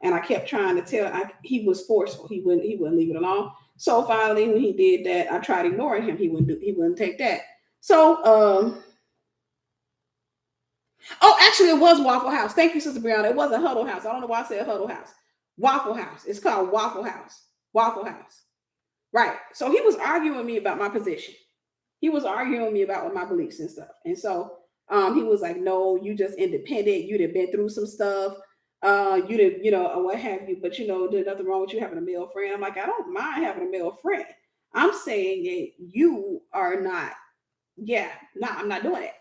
And I kept trying to tell. He was forceful. He wouldn't leave it alone. So finally, when he did that, I tried ignoring him. He wouldn't take that. So, oh, actually, it was Waffle House. Thank you, Sister Brianna. It wasn't Huddle House. I don't know why I said Huddle House. Waffle House. It's called Waffle House. Waffle House. Right. So he was arguing with me about my position. He was arguing with me about my beliefs and stuff. And so he was like, no, you just independent. You'd have been through some stuff. You did, or what have you. But, there's nothing wrong with you having a male friend. I'm like, I don't mind having a male friend. I'm saying that you are not. Yeah, no, I'm not doing it.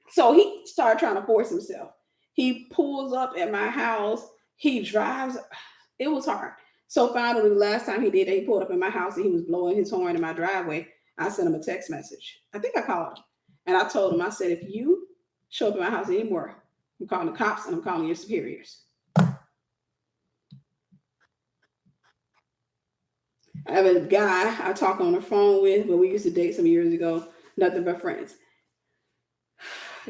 So he started trying to force himself. He pulls up at my house. He drives. It was hard. So finally, the last time he did it, he pulled up in my house and he was blowing his horn in my driveway. I sent him a text message. I think I called him. And I told him, I said, if you show up at my house anymore, I'm calling the cops and I'm calling your superiors. I have a guy I talk on the phone with, but we used to date some years ago, nothing but friends.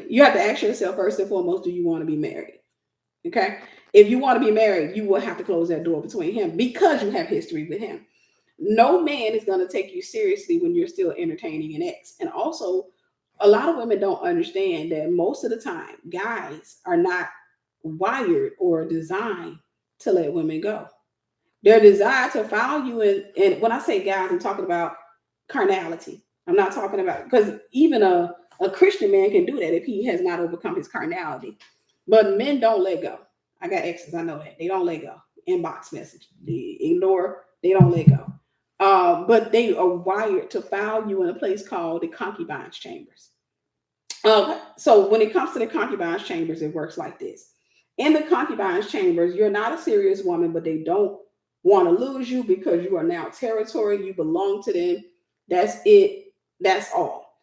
You have to ask yourself first and foremost, do you want to be married? Okay. If you want to be married, you will have to close that door between him because you have history with him. No man is going to take you seriously when you're still entertaining an ex. And also, a lot of women don't understand that most of the time, guys are not wired or designed to let women go. They're designed to follow you. And when I say guys, I'm talking about carnality. I'm not talking about, because even a Christian man can do that if he has not overcome his carnality. But men don't let go. I got exes, I know that. They don't let go. Inbox message. They ignore, they don't let go. But they are wired to file you in a place called the concubines chambers. Okay. So when it comes to the concubines chambers, it works like this. In the concubines chambers, you're not a serious woman, but they don't want to lose you because you are now territory. You belong to them. That's it. That's all.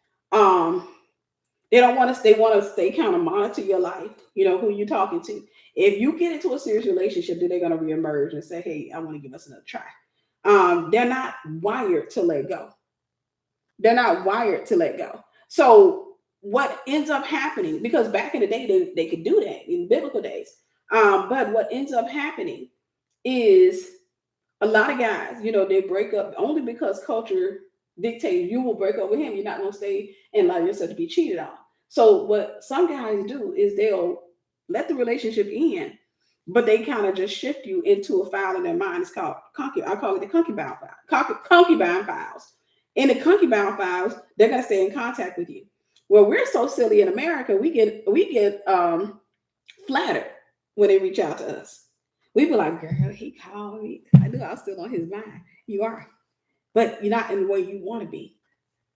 They want to stay kind of monitor your life, who you're talking to. If you get into a serious relationship, then they're going to reemerge and say, hey, I want to give us another try. They're not wired to let go. They're not wired to let go. So what ends up happening, because back in the day, they could do that in biblical days. But what ends up happening is a lot of guys, they break up only because culture dictates you will break up with him. You're not going to stay and allow yourself to be cheated on. So what some guys do is they'll let the relationship end, but they kind of just shift you into a file in their mind. It's called concubine. I call it the concubine file. Concubine files. In the concubine files, they're going to stay in contact with you. Well, we're so silly in America. We get flattered when they reach out to us. We be like, girl, he called me. I knew I was still on his mind. You are, but you're not in the way you want to be.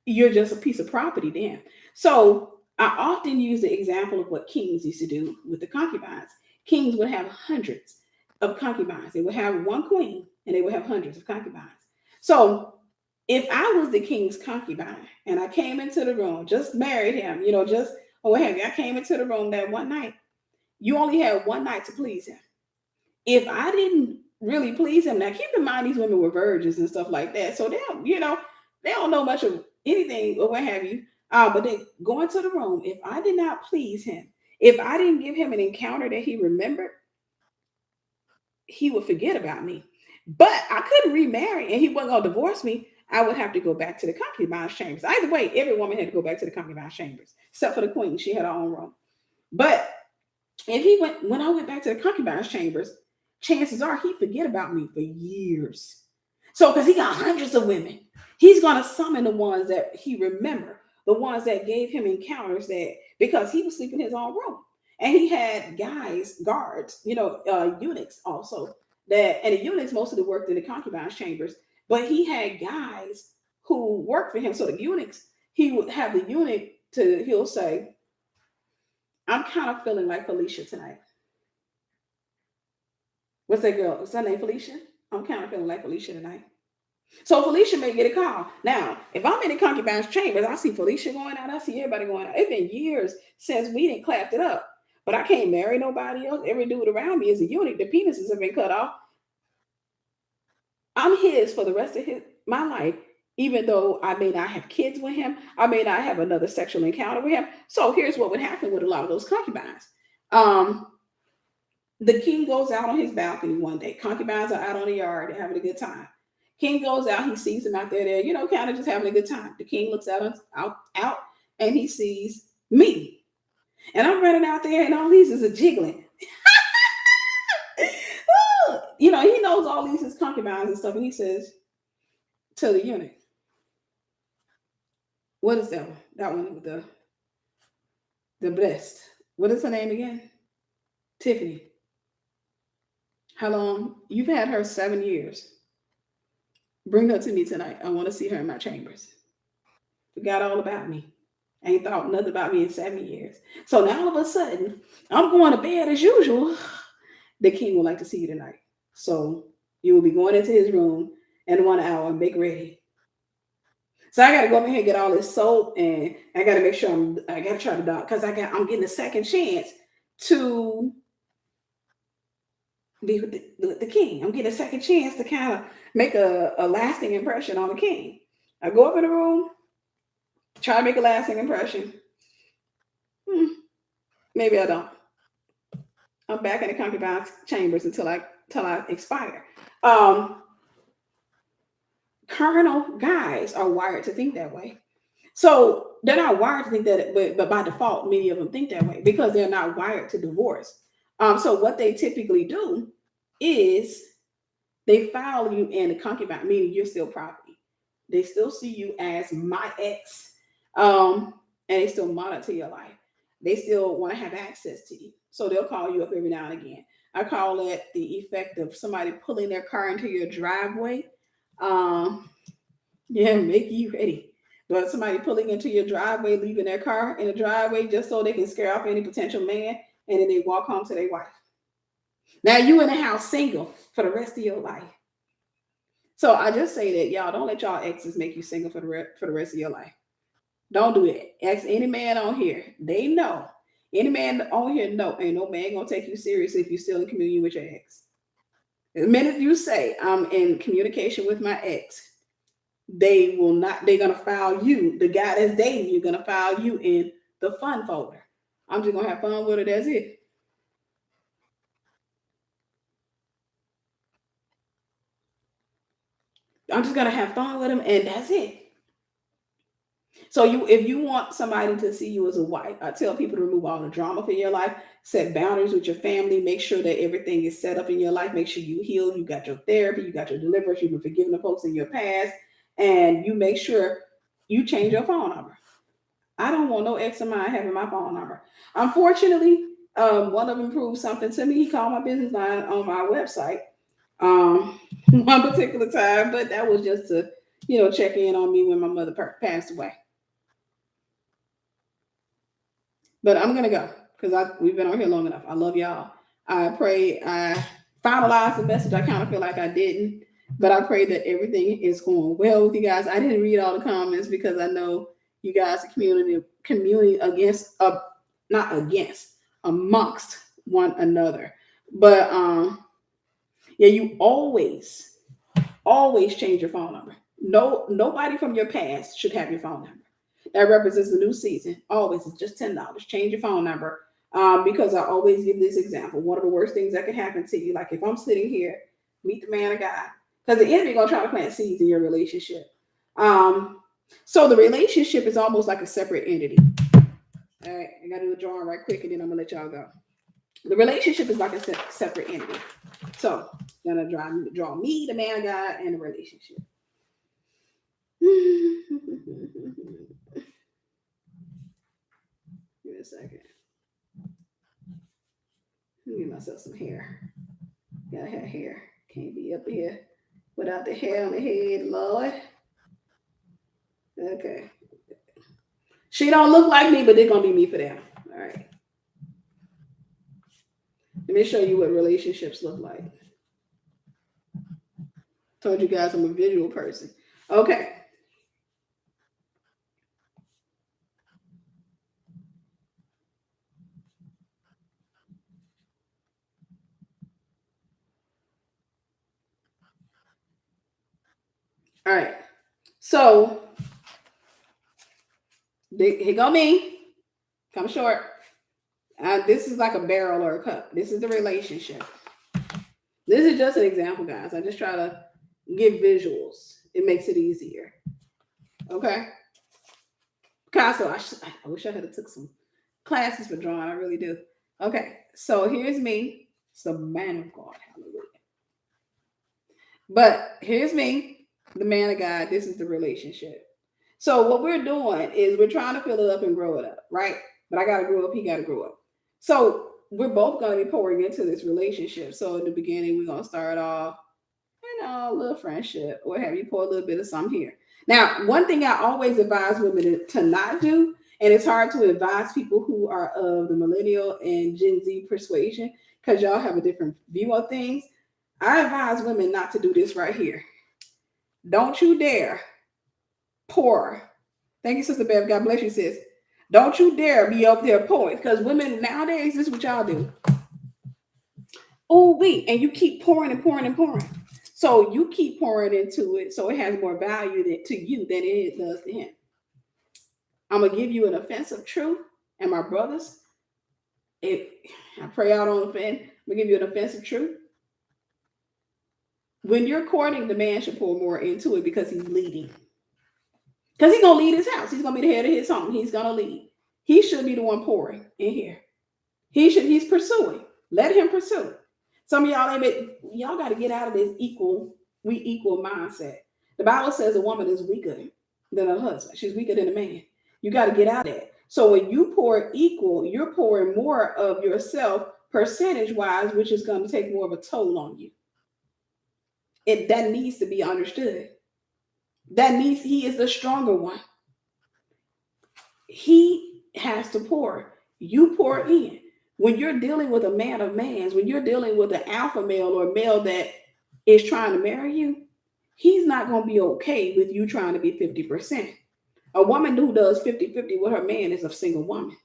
You're just a piece of property then. So I often use the example of what kings used to do with the concubines. Kings would have hundreds of concubines. They would have one queen and they would have hundreds of concubines. So if I was the king's concubine and I came into the room, just married him, just or what have you, I came into the room that one night. You only had one night to please him. If I didn't really please him, now keep in mind these women were virgins and stuff like that, so they don't know much of anything or what have you. But they go into the room. If I did not please him, if I didn't give him an encounter that he remembered, he would forget about me. But I couldn't remarry, and he wasn't gonna divorce me. I would have to go back to the concubine chambers. Either way, every woman had to go back to the concubine chambers, except for the queen. She had her own room. But if he went when I went back to the concubine chambers, chances are he forget about me for years. So because he got hundreds of women, he's gonna summon the ones that he remember, the ones that gave him encounters that because he was sleeping in his own room. And he had guys, guards, eunuchs also that and the eunuchs mostly worked in the concubines chambers, but he had guys who worked for him. So the eunuchs, he would have the eunuch he'll say, I'm kind of feeling like Felicia tonight. What's that girl? What's her name? Felicia? I'm kind of feeling like Felicia tonight. So Felicia may get a call. Now, if I'm in the concubines chambers, I see Felicia going out. I see everybody going out. It's been years since we didn't clap it up. But I can't marry nobody else. Every dude around me is a eunuch. The penises have been cut off. I'm his for the rest of my life, even though I may not have kids with him. I may not have another sexual encounter with him. So here's what would happen with a lot of those concubines. The king goes out on his balcony one day. Concubines are out on the yard. They're having a good time. King goes out. He sees them out there. They're, kind of just having a good time. The king looks out, and he sees me. And I'm running out there, and all these is a jiggling. He knows all these is concubines and stuff. And he says to the eunuch, what is that one? That one with the breast. What is her name again? Tiffany. How long? You've had her 7 years. Bring her to me tonight. I want to see her in my chambers. Forgot all about me. Ain't thought nothing about me in 7 years. So now all of a sudden, I'm going to bed as usual. The king would like to see you tonight. So you will be going into his room in 1 hour and make ready. So I got to go over here and get all this soap, and I got to make sure I got to try to dog because I'm getting a second chance to be with the king. I'm getting a second chance to kind of make a lasting impression on the king. I go up in the room, try to make a lasting impression. Maybe I don't. I'm back in the concubine chambers until I expire. Carnal guys are wired to think that way. So they're not wired to think that, but by default, many of them think that way because they're not wired to divorce. So what they typically do is they file you in the concubine, meaning you're still property. They still see you as my ex, and they still monitor your life. They still want to have access to you. So they'll call you up every now and again. I call that the effect of somebody pulling their car into your driveway. Make you ready. But somebody pulling into your driveway, leaving their car in the driveway just so they can scare off any potential man, and then they walk home to their wife. Now you in the house single for the rest of your life. So I just say that y'all don't let y'all exes make you single for the rest of your life. Don't do it. Ask any man on here. They know. Any man on here know. Ain't no man gonna take you seriously if you're still in communion with your ex. The minute you say I'm in communication with my ex, they will not. They're gonna file you, the guy that's dating you, gonna file you in the fun folder. I'm just gonna have fun with it. That's it. I'm just gonna have fun with him, and that's it. So if you want somebody to see you as a wife, I tell people to remove all the drama from your life, set boundaries with your family, make sure that everything is set up in your life, make sure you heal, you got your therapy, you got your deliverance, you've been forgiving the folks in your past, and you make sure you change your phone number. I don't want no ex of mine having my phone number. Unfortunately, one of them proved something to me. He called my business line on my website um, one particular time, but that was just to, check in on me when my mother passed away. But I'm gonna go because we've been on here long enough. I love y'all. I pray I finalized the message. I kind of feel like I didn't, but I pray that everything is going well with you guys. I didn't read all the comments because I know you guys are communing against not against amongst one another. But yeah, you always change your phone number. No, nobody from your past should have your phone number. That represents a new season. Always, it's just $10. Change your phone number. Because I always give this example. One of the worst things that can happen to you, like if I'm sitting here, meet the man of God, because the enemy gonna try to plant seeds in your relationship. So the relationship is almost like a separate entity. All right, I gotta do a drawing right quick, and then I'm gonna let y'all go. The relationship is like a separate entity. So I'm gonna draw me, the man of God, and the relationship. Give me a second. Let me give myself some hair. Gotta have hair. Can't be up here without the hair on the head, Lord. Okay. She don't look like me, but they're gonna be me for them. All right. Let me show you what relationships look like. Told you guys I'm a visual person. Okay. All right. So here go me. Come short. This is like a barrel or a cup. This is the relationship. This is just an example, guys. I just try to give visuals. It makes it easier. Okay. Picasso, I wish I had took some classes for drawing. I really do. Okay. So here's me. It's the man of God. Hallelujah. But here's me, the man of God. This is the relationship. So what we're doing is we're trying to fill it up and grow it up, right? But I got to grow up. He got to grow up. So we're both going to be pouring into this relationship. So in the beginning, we're going to start off, a little friendship, or have you pour a little bit of something here. Now, one thing I always advise women to not do, and it's hard to advise people who are of the millennial and Gen Z persuasion because y'all have a different view of things. I advise women not to do this right here. Don't you dare pour. Thank you, Sister Bev. God bless you, sis. Don't you dare be up there pouring because women nowadays, this is what y'all do. Oh, wait, and you keep pouring and pouring and pouring. So you keep pouring into it, so it has more value to you than it does to him. I'm gonna give you an offensive truth, and my brothers, if I pray out on offend, I'm gonna give you an offensive truth. When you're courting, the man should pour more into it because he's leading. Because he's gonna lead his house. He's gonna be the head of his home. He's gonna lead. He should be the one pouring in here. He's pursuing. Let him pursue. Some of y'all got to get out of this equal mindset. The Bible says a woman is weaker than a husband. She's weaker than a man. You got to get out of that. So when you pour equal, you're pouring more of yourself percentage wise, which is going to take more of a toll on you. That needs to be understood. He is the stronger one. He has to pour. You pour in. When you're dealing with a man of mans, when you're dealing with an alpha male or a male that is trying to marry you, he's not going to be okay with you trying to be 50%. A woman who does 50-50 with her man is a single woman.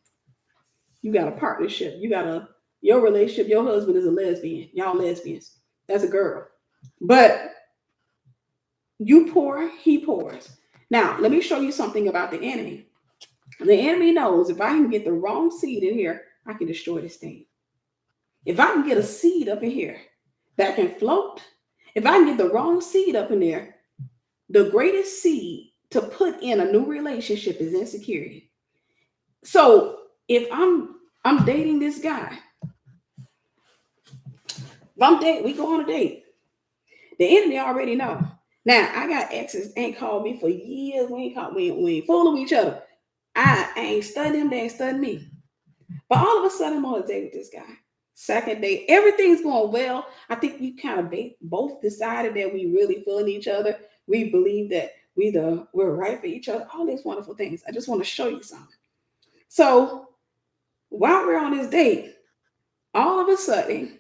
You got a partnership. Your relationship, your husband is a lesbian. Y'all lesbians. That's a girl. But you pour, he pours. Now, let me show you something about the enemy. The enemy knows if I can get the wrong seed in here, I can destroy this thing. If I can get a seed up in here that can float, if I can get the wrong seed up in there, the greatest seed to put in a new relationship is insecurity. So if I'm dating this guy, if I'm dating, we go on a date. The enemy already know. Now I got exes ain't called me for years. We ain't fooling each other. I ain't studying him, they ain't studying me. But all of a sudden I'm on a date with this guy. Second date, everything's going well. I think we kind of both decided that we really feeling each other. We believe that we're right for each other. All these wonderful things. I just want to show you something. So while we're on this date, all of a sudden,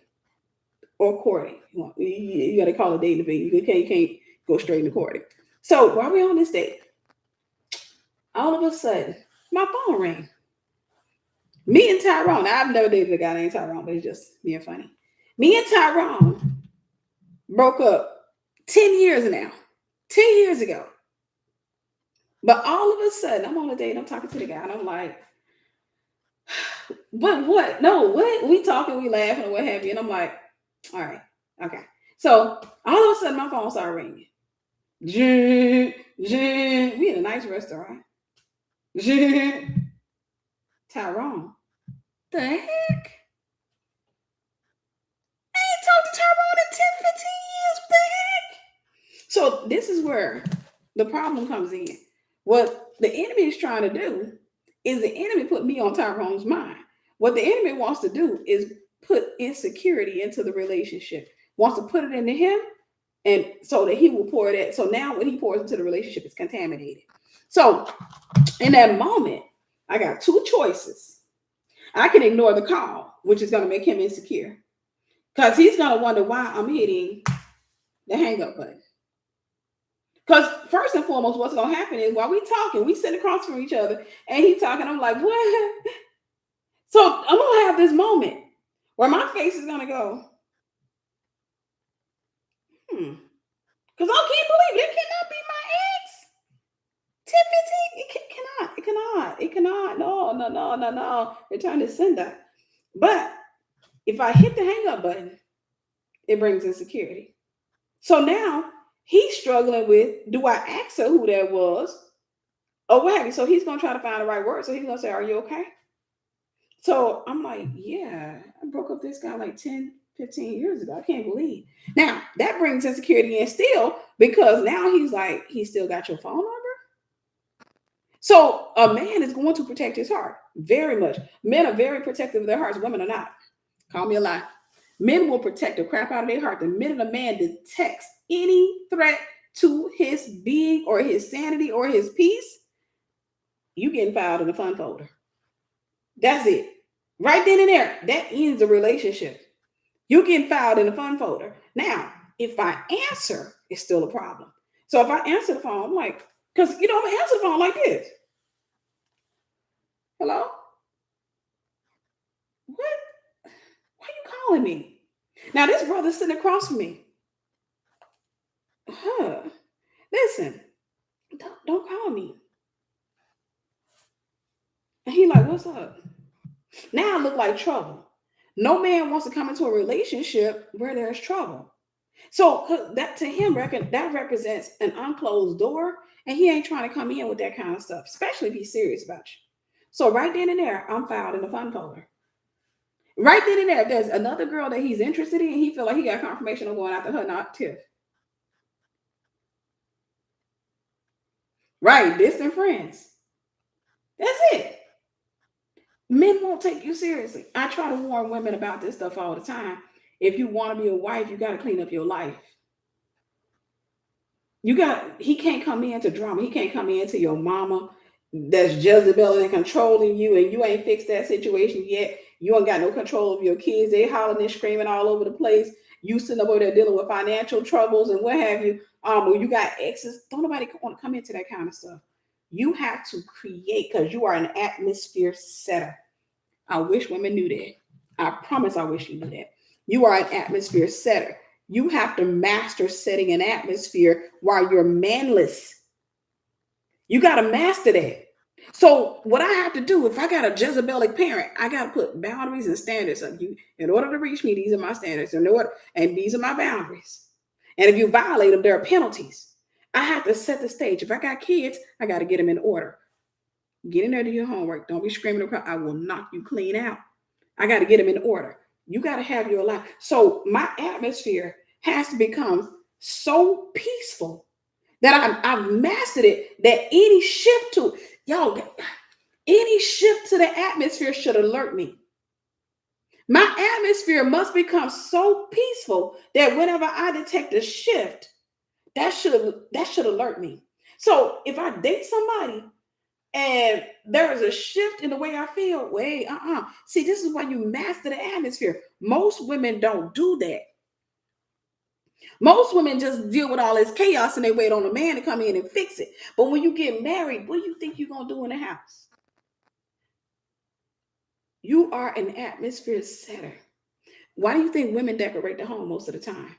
or courting, you got to call it dating. You can't go straight into courting. So while we're on this date, all of a sudden, my phone rang. Me and Tyrone. Now, I've never dated a guy named Tyrone, but it's just being funny. Me and Tyrone broke up 10 years now. 10 years ago. But all of a sudden, I'm on a date, I'm talking to the guy, and I'm like, but what? No, what? We talking, we laughing, or what have you. And I'm like, all right, okay. So all of a sudden, my phone started ringing. We in a nice restaurant. Tyrone. The heck? Talked to Tyrone in 10, 15 years. What the heck? So this is where the problem comes in. What the enemy is trying to do is the enemy put me on Tyrone's mind. What the enemy wants to do is put insecurity into the relationship, wants to put it into him, and so that he will pour that. So now when he pours into the relationship, it's contaminated. So in that moment, I got two choices. I can ignore the call, which is going to make him insecure, because he's going to wonder why I'm hitting the hang up button. Because first and foremost, what's going to happen is while we talking, we sit across from each other and he talking, I'm like, what? So I'm going to have this moment where my face is going to go, because I can't believe it cannot be my ex. 10, 15, it cannot. No. Return to sender. But if I hit the hang up button, it brings insecurity. So now he's struggling with, do I ask her who that was? Or what have you? So he's going to try to find the right word. So he's going to say, are you okay? So I'm like, yeah, I broke up this guy like 10, 15 years ago. I can't believe. Now, that brings insecurity in still, because now he's like, he still got your phone number? So a man is going to protect his heart very much. Men are very protective of their hearts. Women are not. Call me a lie. Men will protect the crap out of their heart. The minute a man detects any threat to his being or his sanity or his peace, you getting filed in the fun folder. That's it. Right then and there, that ends the relationship. You getting filed in the fun folder. Now, if I answer, it's still a problem. So if I answer the phone, I'm like, because I'm gonna answer the phone like this. Hello? What? Why are you calling me? Now this brother's sitting across from me. Listen, don't call me. And he like, what's up? Now I look like trouble. No man wants to come into a relationship where there's trouble. So that to him, that represents an unclosed door, and he ain't trying to come in with that kind of stuff, especially if he's serious about you. So right then and there, I'm filed in the fun folder. Right then and there, if there's another girl that he's interested in, he feel like he got confirmation of going after her, not Tiff. Right, distant friends. That's it. Men won't take you seriously. I try to warn women about this stuff all the time. If you want to be a wife, you got to clean up your life. He can't come into drama. He can't come into your mama that's Jezebel and controlling you, and you ain't fixed that situation yet. You ain't got no control of your kids. They hollering and screaming all over the place. You sitting over there dealing with financial troubles and what have you. Or you got exes. Don't nobody want to come into that kind of stuff. You have to create because you are an atmosphere setter. I wish women knew that. I promise I wish you knew that. You are an atmosphere setter. You have to master setting an atmosphere while you're manless. You got to master that. So what I have to do, if I got a Jezebelic parent, I got to put boundaries and standards of you. In order to reach me, these are my standards. And these are my boundaries. And if you violate them, there are penalties. I have to set the stage. If I got kids, I got to get them in order. Get in there to your homework. Don't be screaming across. I will knock you clean out. I got to get them in order. You got to have your life. So my atmosphere has to become so peaceful that I've mastered it, that any shift to, y'all, any shift to the atmosphere should alert me. My atmosphere must become so peaceful that whenever I detect a shift, that should alert me. So if I date somebody and there is a shift in the way I feel, wait, See, this is why you master the atmosphere. Most women don't do that. Most women just deal with all this chaos and they wait on a man to come in and fix it. But when you get married, what do you think you're going to do in the house? You are an atmosphere setter. Why do you think women decorate the home most of the time?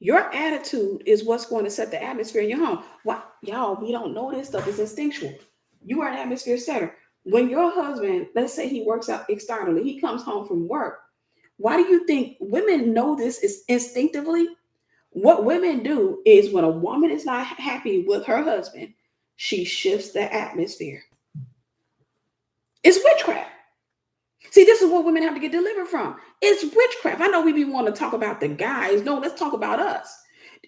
Your attitude is what's going to set the atmosphere in your home. Why, y'all, we don't know this stuff. It's instinctual. You are an atmosphere setter. When your husband, let's say he works out externally, he comes home from work. Why do you think women know this is instinctively? What women do is when a woman is not happy with her husband, she shifts the atmosphere. It's witchcraft. See, this is what women have to get delivered from. It's witchcraft. I know we be wanting to talk about the guys. No, let's talk about us.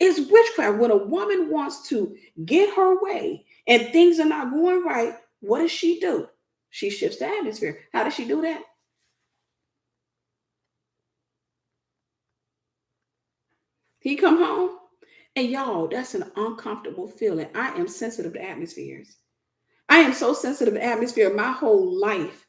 It's witchcraft. When a woman wants to get her way and things are not going right, what does she do? She shifts the atmosphere. How does she do that? He come home, and y'all, that's an uncomfortable feeling. I am sensitive to atmospheres. I am so sensitive to atmosphere my whole life.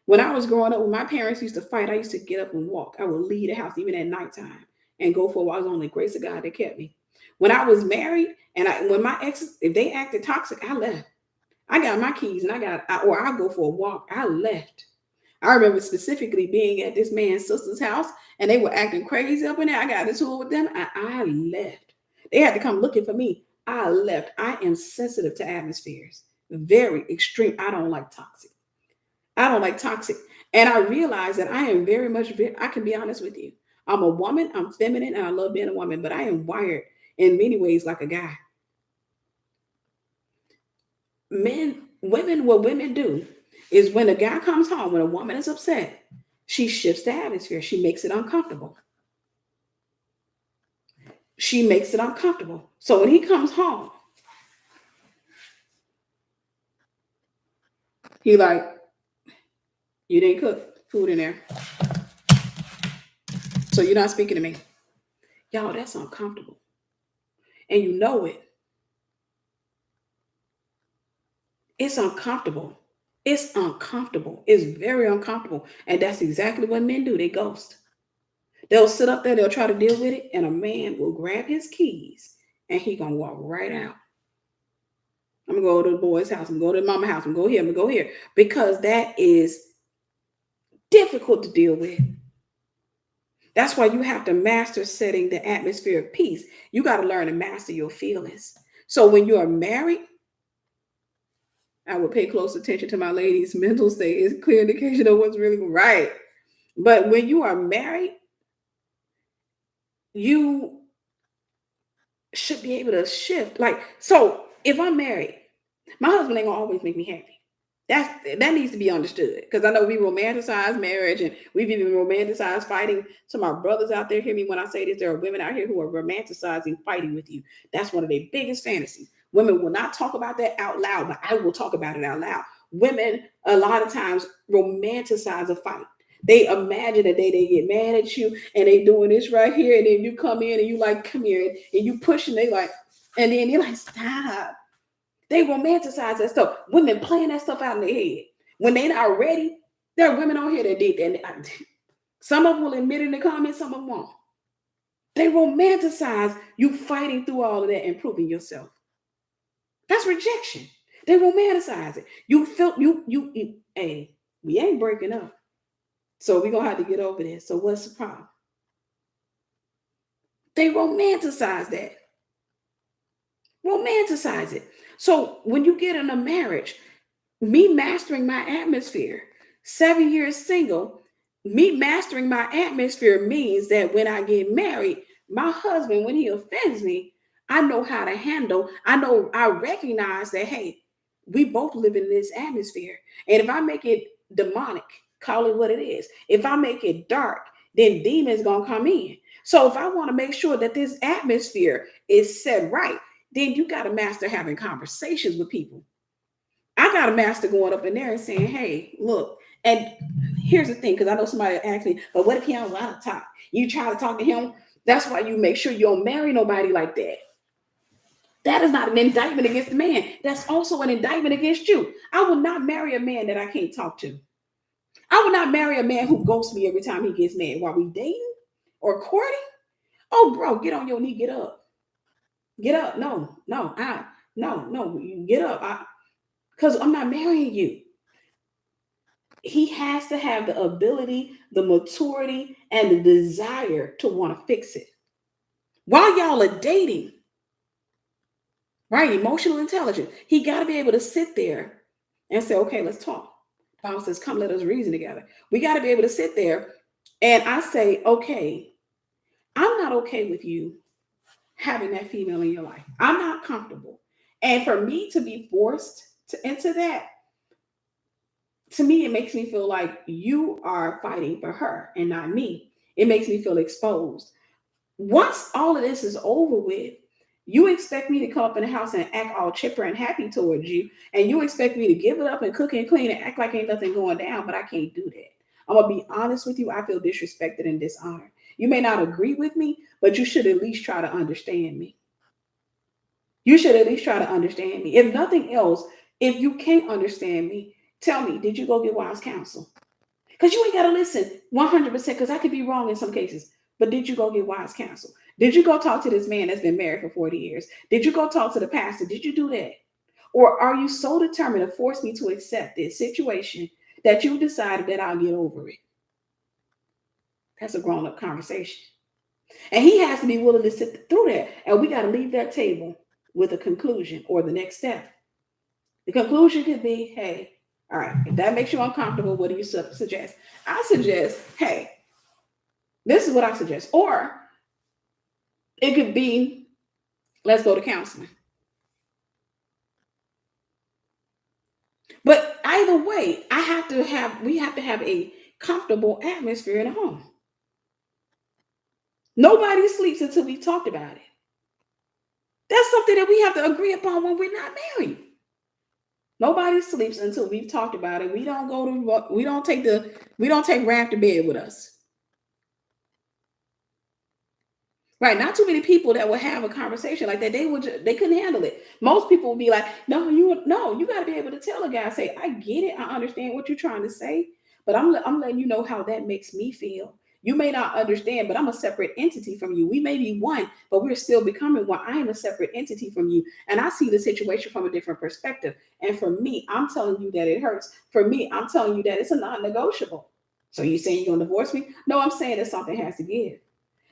When I was growing up, when my parents used to fight, I used to get up and walk. I would leave the house even at nighttime and go for a while. It was only the grace of God that kept me. When I was married, and when my exes, if they acted toxic, I left. I got my keys and or I'll go for a walk. I left. I remember specifically being at this man's sister's house and they were acting crazy up in there. I got into it with them. I left. They had to come looking for me. I left. I am sensitive to atmospheres. Very extreme. I don't like toxic. I don't like toxic. And I realize that I am very much, I can be honest with you. I'm a woman, I'm feminine, and I love being a woman, but I am wired in many ways like a guy. What women do is when a guy comes home, when a woman is upset, she shifts the atmosphere. She makes it uncomfortable. She makes it uncomfortable. So when he comes home, he like, you didn't cook food in there. So you're not speaking to me. Y'all, that's uncomfortable. And you know it. It's uncomfortable. It's uncomfortable. It's very uncomfortable. And that's exactly what men do. They ghost. They'll sit up there, they'll try to deal with it, and a man will grab his keys and he gonna walk right out. I'm gonna go to the boy's house, I'm gonna go to the mama house, I'm gonna go here, I'm gonna go here. Because that is difficult to deal with. That's why you have to master setting the atmosphere of peace. You got to learn to master your feelings. So when you are married, I would pay close attention to my lady's mental state. It's a clear indication of what's really right. But when you are married, you should be able to shift. Like, so if I'm married, my husband ain't gonna always make me happy. That needs to be understood because I know we romanticize marriage and we've even romanticized fighting. So my brothers out there, hear me when I say this. There are women out here who are romanticizing fighting with you. That's one of their biggest fantasies. Women will not talk about that out loud, but I will talk about it out loud. Women a lot of times romanticize a fight. They imagine that they get mad at you and they doing this right here, and then you come in and you like, come here, and you push and they like, and then you're like, stop. They romanticize that stuff. Women playing that stuff out in their head. When they're not ready, there are women on here that did that. Some of them will admit in the comments, some of them won't. They romanticize you fighting through all of that and proving yourself. That's rejection. They romanticize it. You feel hey, we ain't breaking up. So we're gonna have to get over this. So what's the problem? They romanticize that. Romanticize it. So when you get in a marriage, me mastering my atmosphere, 7 years single, me mastering my atmosphere means that when I get married, my husband, when he offends me, I know how to handle. I recognize that, hey, we both live in this atmosphere. And if I make it demonic, call it what it is. If I make it dark, then demons gonna come in. So if I want to make sure that this atmosphere is set right, then you got to master having conversations with people. I got a master going up in there and saying, hey, look, and here's the thing, because I know somebody asked me, but what if he don't want to talk? You try to talk to him. That's why you make sure you don't marry nobody like that. That is not an indictment against the man. That's also an indictment against you. I will not marry a man that I can't talk to. I will not marry a man who ghosts me every time he gets mad. While we dating or courting? Oh, bro, get on your knee, get up. Get up. No, you get up. Because I'm not marrying you. He has to have the ability, the maturity, and the desire to want to fix it. While y'all are dating, right? Emotional intelligence. He got to be able to sit there and say, okay, let's talk. Bible says, come, let us reason together. We got to be able to sit there and I say, okay, I'm not okay with you having that female in your life. I'm not comfortable. And for me to be forced into that, to me, it makes me feel like you are fighting for her and not me. It makes me feel exposed. Once all of this is over with, you expect me to come up in the house and act all chipper and happy towards you, and you expect me to give it up and cook and clean and act like ain't nothing going down, but I can't do that. I'm gonna be honest with you. I feel disrespected and dishonored. You may not agree with me, but you should at least try to understand me. You should at least try to understand me. If nothing else, if you can't understand me, tell me, did you go get wise counsel? Because you ain't got to listen 100%, because I could be wrong in some cases. But did you go get wise counsel? Did you go talk to this man that's been married for 40 years? Did you go talk to the pastor? Did you do that? Or are you so determined to force me to accept this situation that you decided that I'll get over it? That's a grown up conversation. And he has to be willing to sit through that. And we got to leave that table with a conclusion or the next step. The conclusion could be, hey, all right, if that makes you uncomfortable, what do you suggest? I suggest, hey, this is what I suggest. Or it could be, let's go to counseling. But either way, we have to have a comfortable atmosphere in the home. Nobody sleeps until we've talked about it. That's something that we have to agree upon when we're not married. Nobody sleeps until we've talked about it. We don't take Rap to bed with us. Right? Not too many people that would have a conversation like that. They couldn't handle it. Most people would be like, you got to be able to tell a guy, say, I get it, I understand what you're trying to say, but I'm letting you know how that makes me feel. You may not understand, but I'm a separate entity from you. We may be one, but we're still becoming one. I am a separate entity from you, and I see the situation from a different perspective. And for me, I'm telling you that it hurts. For me, I'm telling you that it's a non-negotiable. So you saying you're gonna divorce me? No, I'm saying that something has to give.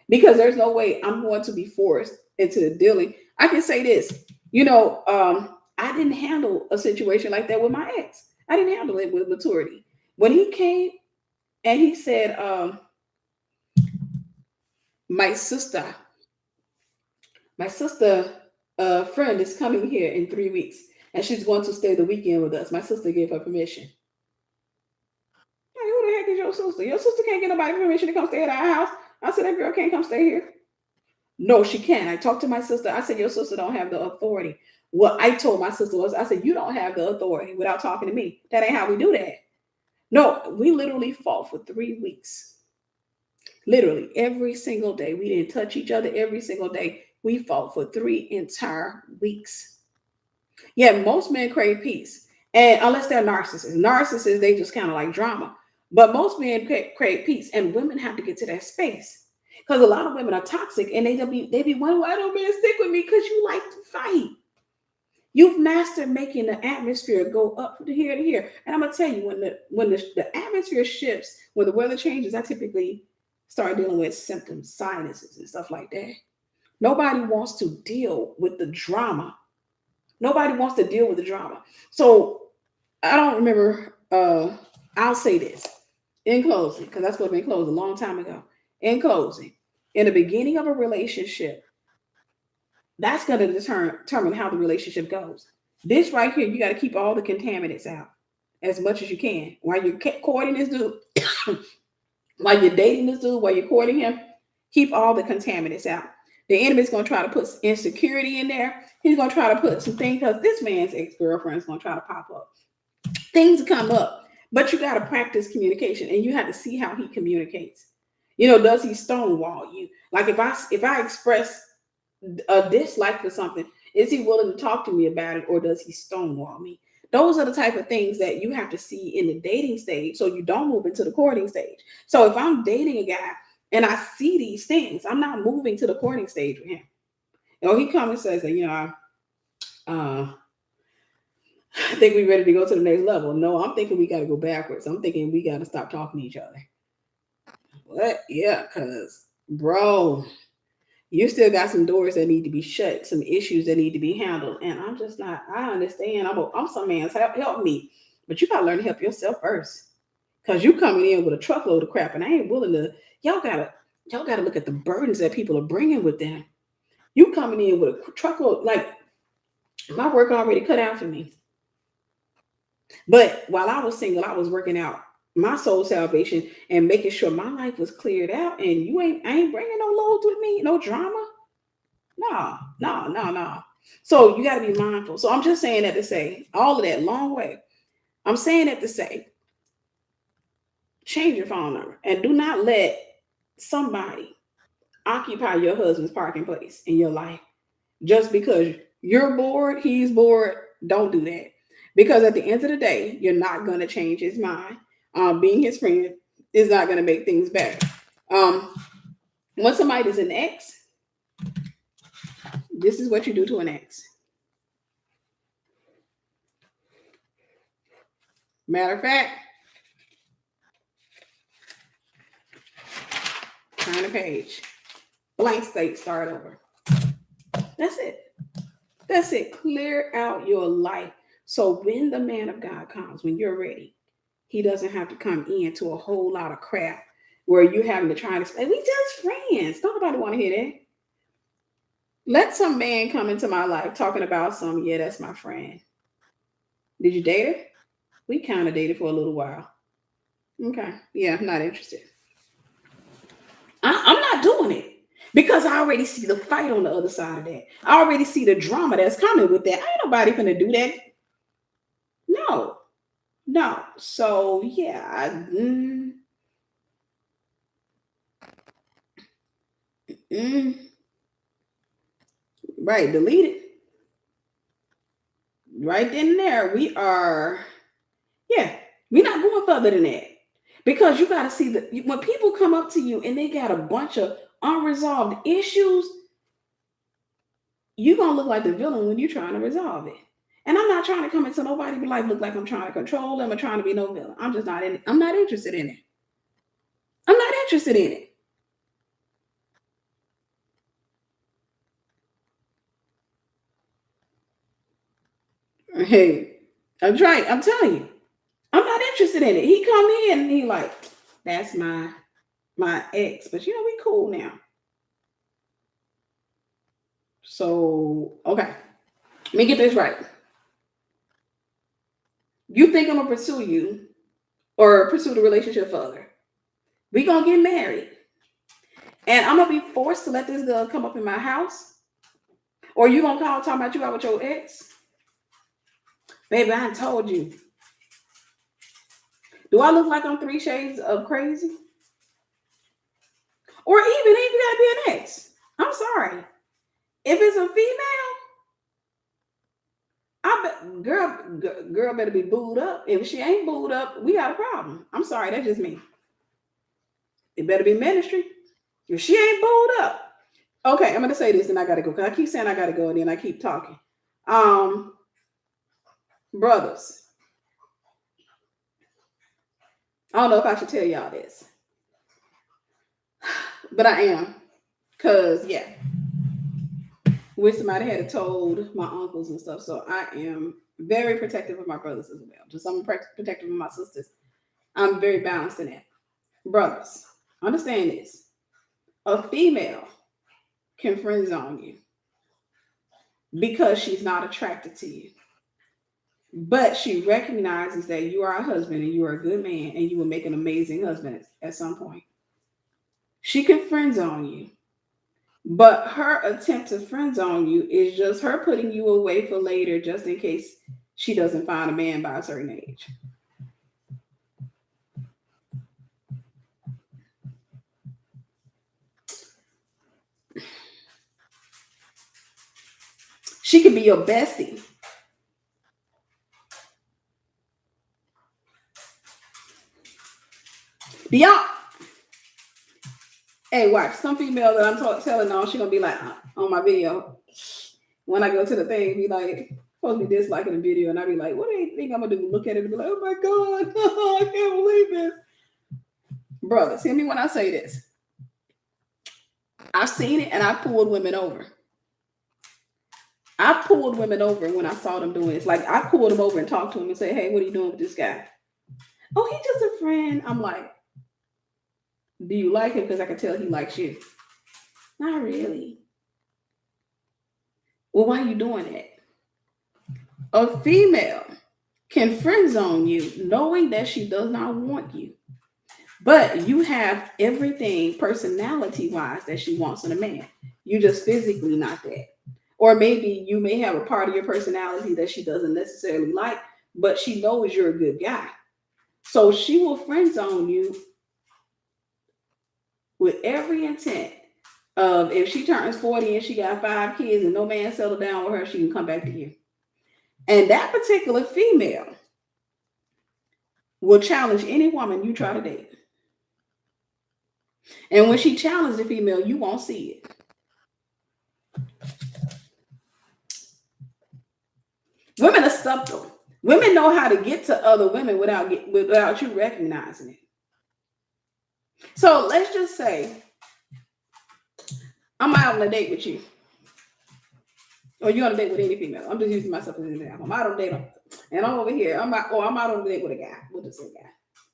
Because there's no way I'm going to be forced into dealing. I can say this, I didn't handle a situation like that with my ex. I didn't handle it with maturity. When he came and he said, my sister friend is coming here in 3 weeks and she's going to stay the weekend with us. My sister gave her permission. Hey, who the heck is your sister? Your sister can't get nobody permission to come stay at our house. I said, that girl can't come stay here. No, she can't. I talked to my sister. I said, your sister don't have the authority. What I told my sister was, I said, you don't have the authority without talking to me. That ain't how we do that. No, we literally fought for 3 weeks. Literally every single day. We didn't touch each other every single day. We fought for 3 entire weeks. Yeah, most men crave peace. And unless they're narcissists. Narcissists, they just kind of like drama. But most men crave peace. And women have to get to that space. Because a lot of women are toxic and they be wondering, why don't men stick with me? Because you like to fight. You've mastered making the atmosphere go up to here to here. And I'm gonna tell you, when the atmosphere shifts, when the weather changes, I typically start dealing with symptoms, sinuses, and stuff like that. Nobody wants to deal with the drama. Nobody wants to deal with the drama. So I don't remember. I'll say this in closing, because that's supposed to be closed a long time ago. In closing, in the beginning of a relationship, that's going to determine how the relationship goes. This right here, you got to keep all the contaminants out as much as you can while you're courting this dude, while you're dating this dude, while you're courting him. Keep all the contaminants out. The enemy's going to try to put insecurity in there. He's going to try to put some things, because this man's ex-girlfriend is going to try to pop up. Things come up, but you got to practice communication, and you have to see how he communicates. Does he stonewall you? Like if I express a dislike for something, is he willing to talk to me about it, or does he stonewall me? Those are the type of things that you have to see in the dating stage, so you don't move into the courting stage. So if I'm dating a guy and I see these things, I'm not moving to the courting stage with him. He comes and says that, I think we're ready to go to the next level. No, I'm thinking we got to go backwards. I'm thinking we got to stop talking to each other. What? Yeah, because, bro, you still got some doors that need to be shut, some issues that need to be handled. And I'm just not, I understand. I'm some man's help me. But you got to learn to help yourself first. Because you coming in with a truckload of crap, and I ain't willing to, y'all gotta look at the burdens that people are bringing with them. You coming in with a truckload, like, my work already cut out for me. But while I was single, I was working out my soul salvation and making sure my life was cleared out. And I ain't bringing no loads with me, no drama. No, no, no, no. So you got to be mindful. So I'm just saying that to say all of that long way. I'm saying that to say, change your phone number and do not let somebody occupy your husband's parking place in your life just because you're bored, he's bored. Don't do that, because at the end of the day, you're not going to change his mind. Being his friend is not going to make things better. When somebody is an ex, this is what you do to an ex. Matter of fact, turn the page, blank slate, start over. That's it. That's it. Clear out your life. So when the man of God comes, when you're ready, he doesn't have to come into a whole lot of crap where you're having to try to explain, we just friends. Nobody want to hear that. Let some man come into my life talking about yeah, that's my friend. Did you date her? We kind of dated for a little while. Okay. Yeah, I'm not interested. I'm not doing it. Because I already see the fight on the other side of that. I already see the drama that's coming with that. Ain't nobody gonna do that. No. No. So yeah. Right. Delete it. Right then and there. We're not going further than that. Because you gotta see that when people come up to you and they got a bunch of unresolved issues, you're gonna look like the villain when you're trying to resolve it. And I'm not trying to come into nobody's life look like I'm trying to control them or trying to be no villain. I'm just not in it. I'm not interested in it. I'm not interested in it. Hey, I'm trying. I'm telling you, I'm not interested in it. He come in and he like, that's my ex, but we cool now. So okay, let me get this right. You think I'm gonna pursue you or pursue the relationship further? We gonna get married, and I'm gonna be forced to let this girl come up in my house, or you gonna call talking about you out with your ex? Baby, I told you. Do I look like I'm 3 shades of crazy? Or even ain't you gotta be an ex. I'm sorry. If it's a female, I bet girl better be booed up. If she ain't booed up, we got a problem. I'm sorry, that's just me. It better be ministry. If she ain't booed up. Okay, I'm gonna say this and I gotta go. Because I keep saying I gotta go and then I keep talking. Brothers, I don't know if I should tell y'all this, but I am. Because, yeah, wish somebody had told my uncles and stuff. So I am very protective of my brothers as well. Just I'm protective of my sisters. I'm very balanced in that. Brothers, understand this. A female can friend zone you because she's not attracted to you. But she recognizes that you are a husband and you are a good man and you will make an amazing husband at some point. She can friend zone you. But her attempt to friend zone you is just her putting you away for later just in case she doesn't find a man by a certain age. She could be your bestie. Do y'all? Hey, watch. Some female that I'm telling on, she gonna be like on my video. When I go to the thing, be like, supposed to be disliking the video, and I be like, what do you think I'm gonna do? Look at it and be like, oh my god, I can't believe this. Brothers, hear me when I say this. I've seen it and I pulled women over. I pulled women over when I saw them doing this. Like I pulled them over and talked to them and say, hey, what are you doing with this guy? Oh, he's just a friend. I'm like, do you like him? Because I can tell he likes you. Not really. Well, why are you doing that? A female can friend zone you knowing that she does not want you. But you have everything personality wise that she wants in a man. You just physically not that. Or maybe you may have a part of your personality that she doesn't necessarily like, but she knows you're a good guy. So she will friend zone you with every intent of if she turns 40 and she got 5 kids and no man settled down with her, she can come back to you. And that particular female will challenge any woman you try to date. And when she challenges the female, you won't see it. Women are subtle. Women know how to get to other women without you recognizing it. So let's just say I'm out on a date with you. Or you're on a date with any female. I'm just using myself as an example. I'm out on a date and I'm over here. I'm out on a date with a guy. We'll just say guy.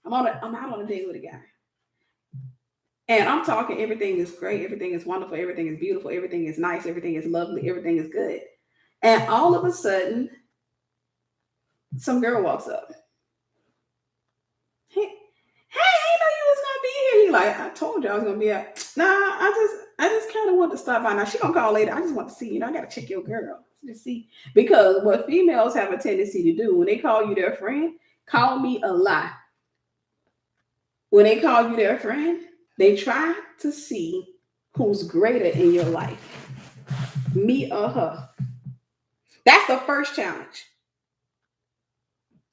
I'm out on a date with a guy. And I'm talking, everything is great, everything is wonderful, everything is beautiful, everything is nice, everything is lovely, everything is good. And all of a sudden, some girl walks up. Hey, I know you was gonna be here. He like, I told you I was gonna be at. Nah, I just kind of want to stop by. Now she gonna call later. I just want to see. I gotta check your girl to see, because what females have a tendency to do when they call you their friend, call me a lie. When they call you their friend, they try to see who's greater in your life, me or her. That's the first challenge.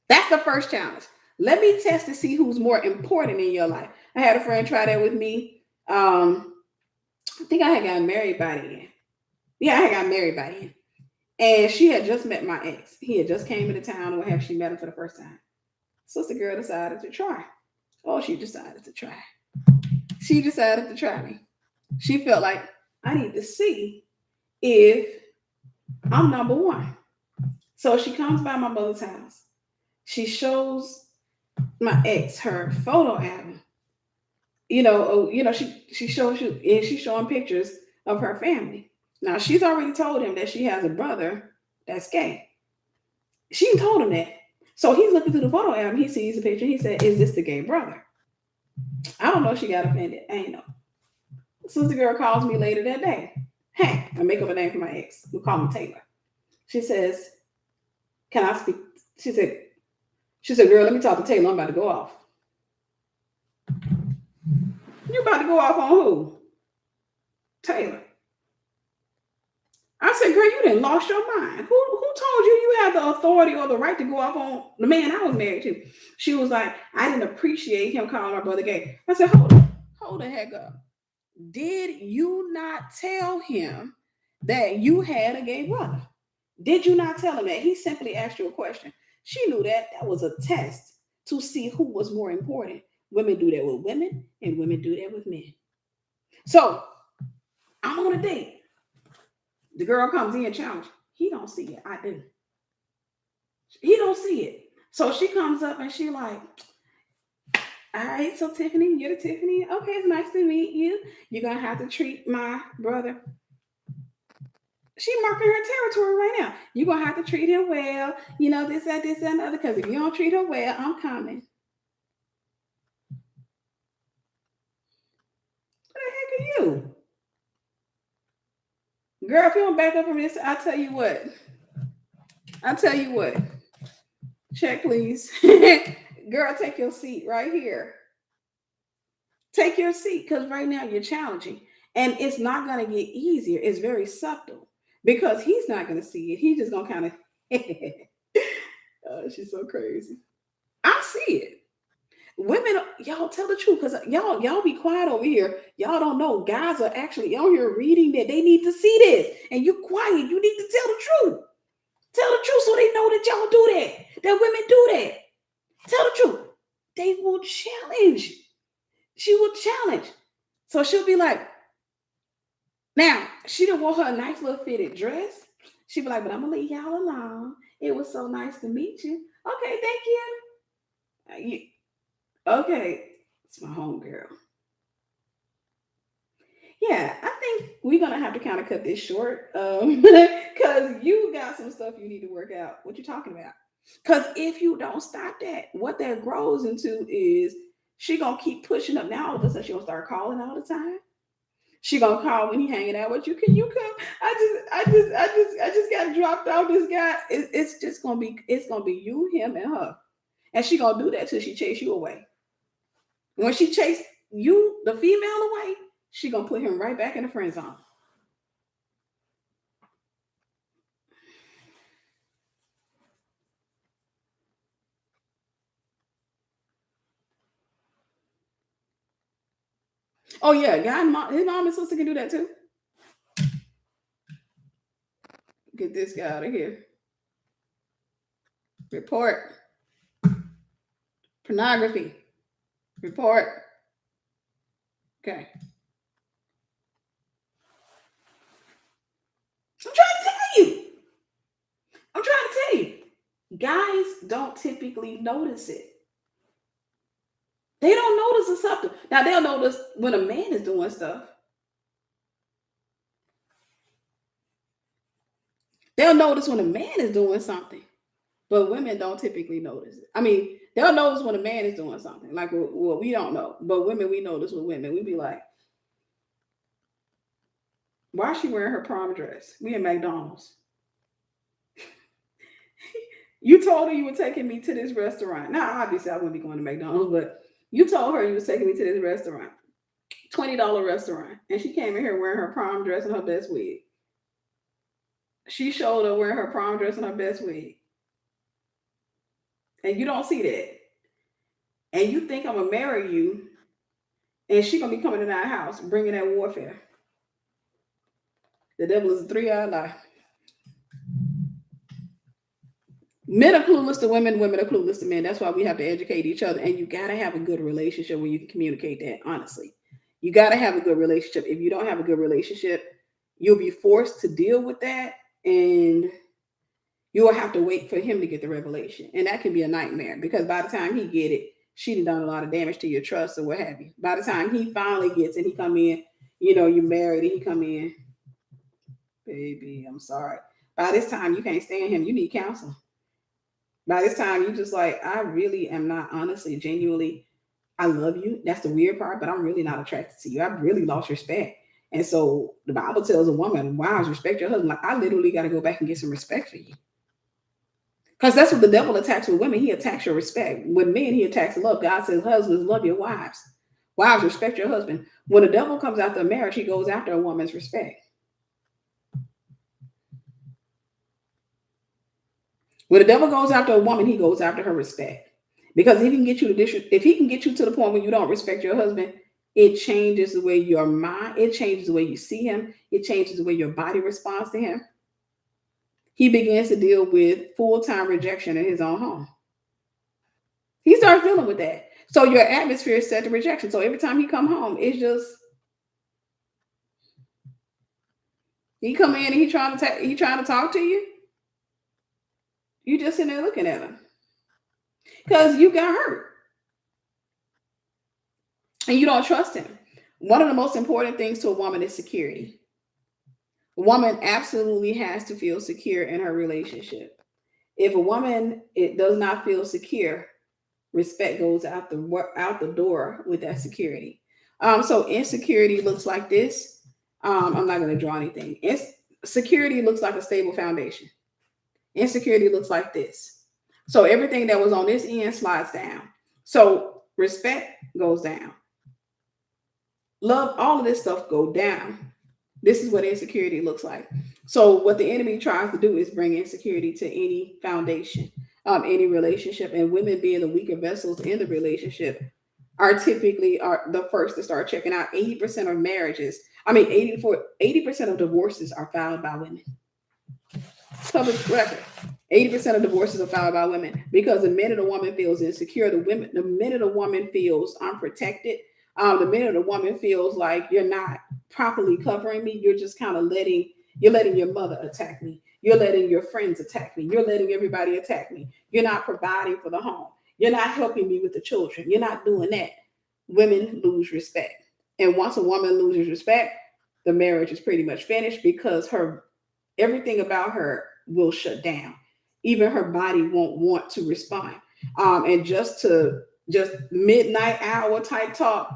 That's the first challenge. Let me test to see who's more important in your life. I had a friend try that with me. I think I had got married by then. Yeah, I had got married by then. And she had just met my ex. He had just came into town, and what have she met him for the first time. So the girl decided to try. Oh, she decided to try. She decided to try me. She felt like, I need to see if I'm number one. So she comes by my mother's house. She shows my ex her photo album. She shows you, and she's showing pictures of her family. Now she's already told him that she has a brother that's gay. She told him that. So he's looking through the photo album. He sees the picture. He said, "Is this the gay brother?" I don't know if she got offended. I ain't know. Sister girl calls me later that day. Hey, I make up a name for my ex. We call him Taylor. She says, "Can I speak?" She said, "Girl, let me talk to Taylor. I'm about to go off." You about to go off on who? Taylor. I said, "Girl, you done lost your mind. Who told you had the authority or the right to go off on the man I was married to?" She was like, "I didn't appreciate him calling my brother gay." I said, hold the heck up. Did you not tell him that you had a gay brother? Did you not tell him that? He simply asked you a question. She knew that was a test to see who was more important. Women do that with women, and women do that with men. So I'm on a date. The girl comes in challenged. He don't see it. I do. He don't see it. So she comes up and she like, all right, so Tiffany, you're the Tiffany. Okay, it's nice to meet you. You're gonna have to treat my brother. She marking her territory right now. You're gonna have to treat him well. You know, this, that, and the other. Because if you don't treat her well, I'm coming. What the heck are you? Girl, if you don't back up from this, I'll tell you what. I'll tell you what. Check, please. Girl, take your seat right here. Take your seat because right now you're challenging. And it's not going to get easier. It's very subtle because he's not going to see it. He's just going to kind of, oh, she's so crazy. I see it. Women, y'all tell the truth because y'all be quiet over here. Y'all don't know. Guys are actually on here reading that they need to see this. And you quiet. You need to tell the truth. Tell the truth so they know that y'all do that. That women do that. Tell the truth. They will challenge. She will challenge. So she'll be like, now, she didn't want her a nice little fitted dress. She'd be like, but I'm going to leave y'all alone. It was so nice to meet you. Okay, thank you. Okay, it's my home girl. Yeah, I think we're going to have to kind of cut this short because you got some stuff you need to work out. What you talking about? Because if you don't stop that, what that grows into is she going to keep pushing up. Now all of a sudden she going to start calling all the time. She gonna call when he hanging out with you. Can you come? I just got dropped off. This guy. It's gonna be you, him, and her, and she gonna do that till she chase you away. When she chase you, the female, away, she gonna put him right back in the friend zone. Oh yeah, God, his mom and sister can do that too. Get this guy out of here. Report. Pornography. Report. Okay. I'm trying to tell you. Guys don't typically notice it. They don't notice the subtle. Now they'll notice when a man is doing stuff. They'll notice when a man is doing something, but women don't typically notice it. I mean, they'll notice when a man is doing something. Like, well, we don't know, but women, we notice with women. We be like, why is she wearing her prom dress? We in McDonald's. You told her you were taking me to this restaurant. Now, obviously, I wouldn't be going to McDonald's, but you told her you was taking me to this restaurant, $20 restaurant, and she came in here wearing her prom dress and her best wig. She showed her wearing her prom dress and her best wig. And you don't see that. And you think I'm going to marry you, and she going to be coming in our house bringing that warfare. The devil is a three-eyed lie. Men are clueless to women, women are clueless to men. That's why we have to educate each other. And you got to have a good relationship where you can communicate that, honestly. You got to have a good relationship. If you don't have a good relationship, you'll be forced to deal with that. And you'll have to wait for him to get the revelation. And that can be a nightmare because by the time he get it, she'd done a lot of damage to your trust or what have you. By the time he finally gets it, he come in, you're married and he come in, baby, I'm sorry. By this time, you can't stand him. You need counseling. By this time, you just like, I really am not honestly, genuinely, I love you. That's the weird part, but I'm really not attracted to you. I've really lost respect. And so the Bible tells a woman, wives, respect your husband. Like, I literally got to go back and get some respect for you. Because that's what the devil attacks with women. He attacks your respect. With men, he attacks love. God says, husbands, love your wives. Wives, respect your husband. When the devil comes after a marriage, he goes after a woman's respect. When the devil goes after a woman, he goes after her respect. Because if he can get you to the point where you don't respect your husband, it changes the way your mind, it changes the way you see him, it changes the way your body responds to him. he begins to deal with full-time rejection in his own home. He starts dealing with that. So your atmosphere is set to rejection. So every time he come home, it's just he come in and he trying to talk to you. You just sitting there looking at him because you got hurt and you don't trust him. One of the most important things to a woman is security. A woman absolutely has to feel secure in her relationship. If a woman it does not feel secure, respect goes out the door with that security. So insecurity looks like this. I'm not going to draw anything. Security looks like a stable foundation. Insecurity looks like this. So everything that was on this end slides down. So respect goes down. Love, all of this stuff go down. This is what insecurity looks like. So what the enemy tries to do is bring insecurity to any foundation, any relationship, and women being the weaker vessels in the relationship are typically the first to start checking out. 80% of marriages, 80% of divorces are filed by women. Public record. 80% of divorces are filed by women because the minute a woman feels insecure, the minute a woman feels unprotected, the minute a woman feels like you're not properly covering me, you're just kind of letting your mother attack me. You're letting your friends attack me. You're letting everybody attack me. You're not providing for the home. You're not helping me with the children. You're not doing that. Women lose respect. And once a woman loses respect, the marriage is pretty much finished because everything about her will shut down. Even her body won't want to respond. And just midnight hour type talk,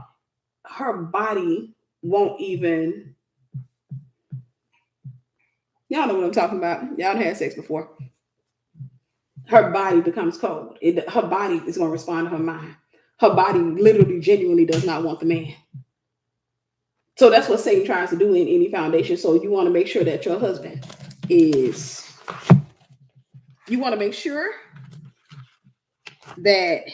her body won't even. Y'all know what I'm talking about. Y'all had sex before. Her body becomes cold. Her body is going to respond to her mind. Her body literally, genuinely does not want the man. So that's what Satan tries to do in any foundation. So you want to make sure that your husband is. You want to make sure that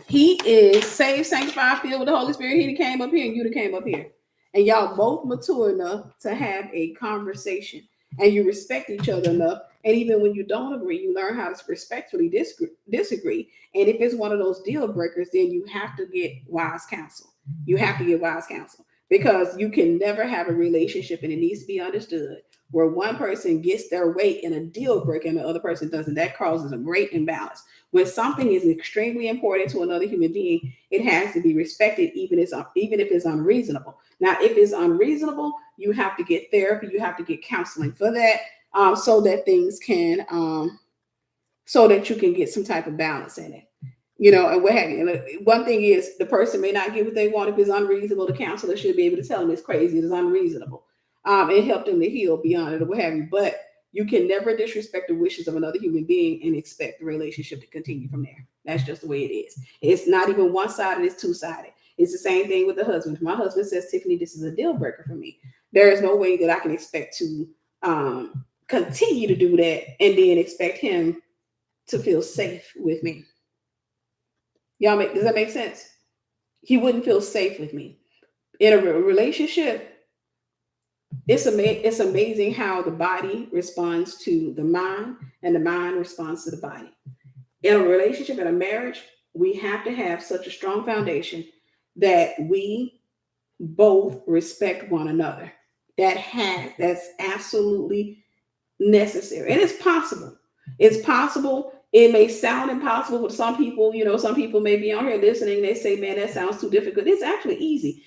he is saved, sanctified, filled with the Holy Spirit. He came up here and you came up here. And y'all both mature enough to have a conversation. And you respect each other enough. And even when you don't agree, you learn how to respectfully disagree. And if it's one of those deal breakers, then you have to get wise counsel. You have to get wise counsel because you can never have a relationship, and it needs to be understood, where one person gets their weight in a deal breaker and the other person doesn't. That causes a great imbalance. When something is extremely important to another human being, it has to be respected, even if it's unreasonable. Now, if it's unreasonable, you have to get therapy. You have to get counseling for that, so that things can, so that you can get some type of balance in it. And what have you. And one thing is, the person may not get what they want. If it's unreasonable, the counselor should be able to tell them it's crazy, it's unreasonable, and help them to heal beyond it or what have you. But you can never disrespect the wishes of another human being and expect the relationship to continue from there. That's just the way it is. It's not even one-sided, it's two-sided. It's the same thing with the husband. If my husband says, Tiffany, this is a deal breaker for me, there is no way that I can expect to continue to do that and then expect him to feel safe with me. Does that make sense? He wouldn't feel safe with me. In a relationship, it's amazing how the body responds to the mind and the mind responds to the body. In a relationship, in a marriage, we have to have such a strong foundation that we both respect one another. That's absolutely necessary. And it's possible. It's possible. It may sound impossible for some people. Some people may be on here listening. They say, man, that sounds too difficult. It's actually easy.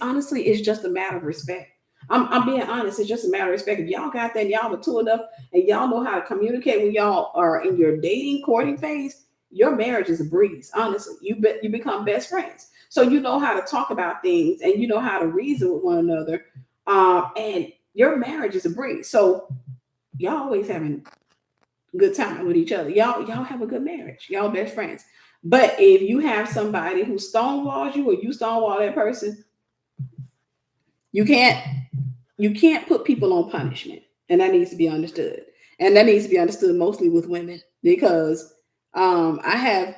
Honestly, it's just a matter of respect. I'm being honest. It's just a matter of respect. If y'all got that and y'all mature enough and y'all know how to communicate when y'all are in your dating, courting phase, your marriage is a breeze. Honestly, you become best friends. So you know how to talk about things and you know how to reason with one another. And your marriage is a breeze. So y'all always having good time with each other. Y'all have a good marriage. Y'all best friends. But if you have somebody who stonewalls you or you stonewall that person, you can't put people on punishment. And that needs to be understood. And that needs to be understood mostly with women because I have,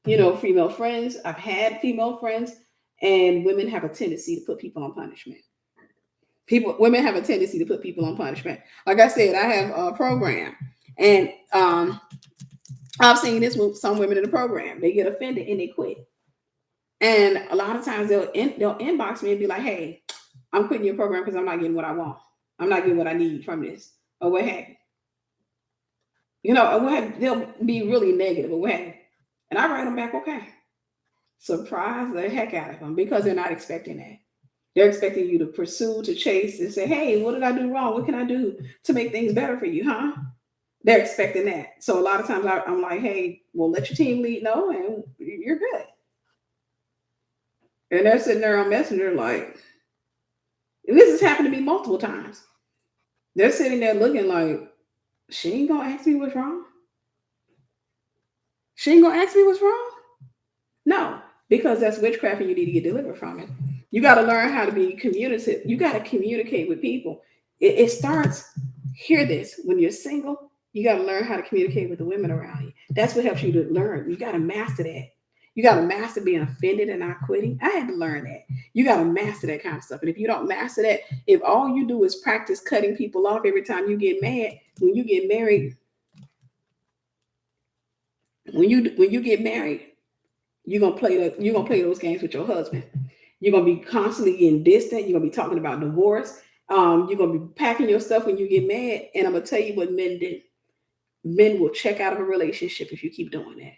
female friends. I've had female friends, and women have a tendency to put people on punishment. Women have a tendency to put people on punishment. Like I said, I have a program, and I've seen this with some women in the program. They get offended and they quit. And a lot of times they'll inbox me and be like, "Hey, I'm quitting your program because I'm not getting what I want. I'm not getting what I need from this, or what have you." Or what have, they'll be really negative or what have you. And I write them back, okay. Surprise the heck out of them because they're not expecting that. They're expecting you to pursue, to chase, and say, "Hey, what did I do wrong? What can I do to make things better for you, huh?" They're expecting that. So a lot of times I'm like, "Hey, well, let your team lead know, and you're good." And they're sitting there on Messenger like, and this has happened to me multiple times. They're sitting there looking like, she ain't gonna ask me what's wrong. She ain't gonna ask me what's wrong. No, because that's witchcraft and you need to get delivered from it. You got to learn how to be communicative. You got to communicate with people. It starts, hear this, when you're single, you got to learn how to communicate with the women around you. That's what helps you to learn. You got to master that. You got to master being offended and not quitting. I had to learn that. You got to master that kind of stuff. And if you don't master that, if all you do is practice cutting people off every time you get mad, when you get married, when you get married, you're gonna play those games with your husband. You're gonna be constantly getting distant. You're gonna be talking about divorce. You're gonna be packing your stuff when you get mad. And I'm gonna tell you what men do. Men will check out of a relationship if you keep doing that,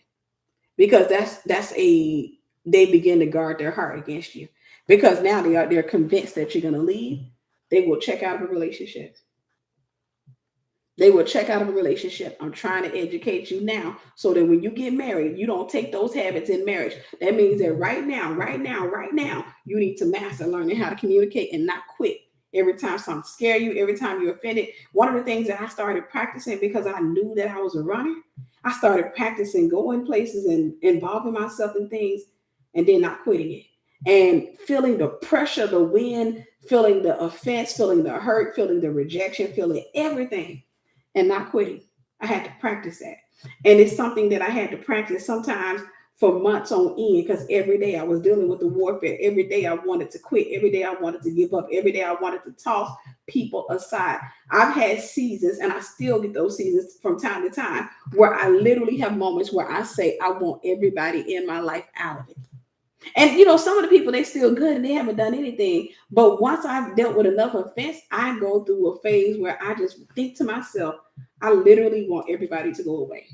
because they begin to guard their heart against you, because now they're convinced that you're gonna leave. They will check out of a relationship. They will check out of a relationship. I'm trying to educate you now so that when you get married, you don't take those habits in marriage. That means that right now, you need to master learning how to communicate and not quit. Every time something scare you, every time you're offended. One of the things that I started practicing because I knew that I was a runner, I started practicing going places and involving myself in things and then not quitting it. And feeling the pressure, the wind, feeling the offense, feeling the hurt, feeling the rejection, feeling everything and not quitting. I had to practice that. And it's something that I had to practice sometimes for months on end, because every day I was dealing with the warfare. Every day I wanted to quit. Every day I wanted to give up. Every day I wanted to toss people aside. I've had seasons, and I still get those seasons from time to time, where I literally have moments where I say, I want everybody in my life out of it. And some of the people, they still good and they haven't done anything. But once I've dealt with enough offense, I go through a phase where I just think to myself, I literally want everybody to go away.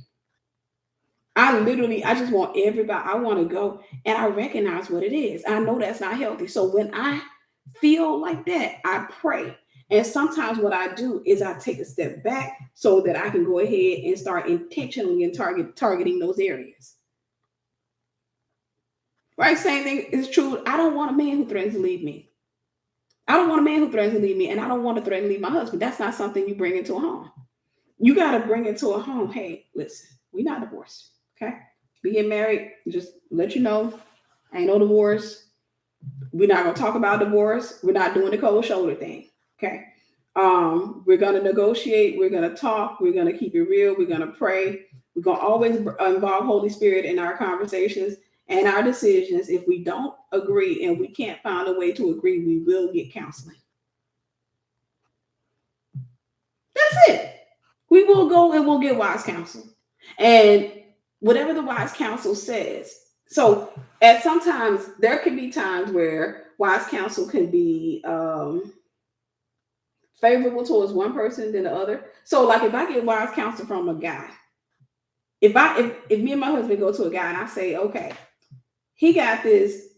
I just want everybody, I want to go. And I recognize what it is. I know that's not healthy. So when I feel like that, I pray. And sometimes what I do is I take a step back so that I can go ahead and start intentionally and targeting those areas. Right? Same thing is true. I don't want a man who threatens to leave me. I don't want a man who threatens to leave me, and I don't want to threaten to leave my husband. That's not something you bring into a home. You got to bring into a home. Hey, listen, we're not divorced. Okay. We get married, just let you know, ain't no divorce. We're not gonna talk about divorce. We're not doing the cold shoulder thing. Okay. We're gonna negotiate, we're gonna talk, we're gonna keep it real, we're gonna pray, we're gonna always involve Holy Spirit in our conversations and our decisions. If we don't agree and we can't find a way to agree, we will get counseling. That's it. We will go and we'll get wise counsel. And whatever the wise counsel says. So at sometimes there can be times where wise counsel can be favorable towards one person than the other. So like if I get wise counsel from a guy, if me and my husband go to a guy and I say, okay, he got this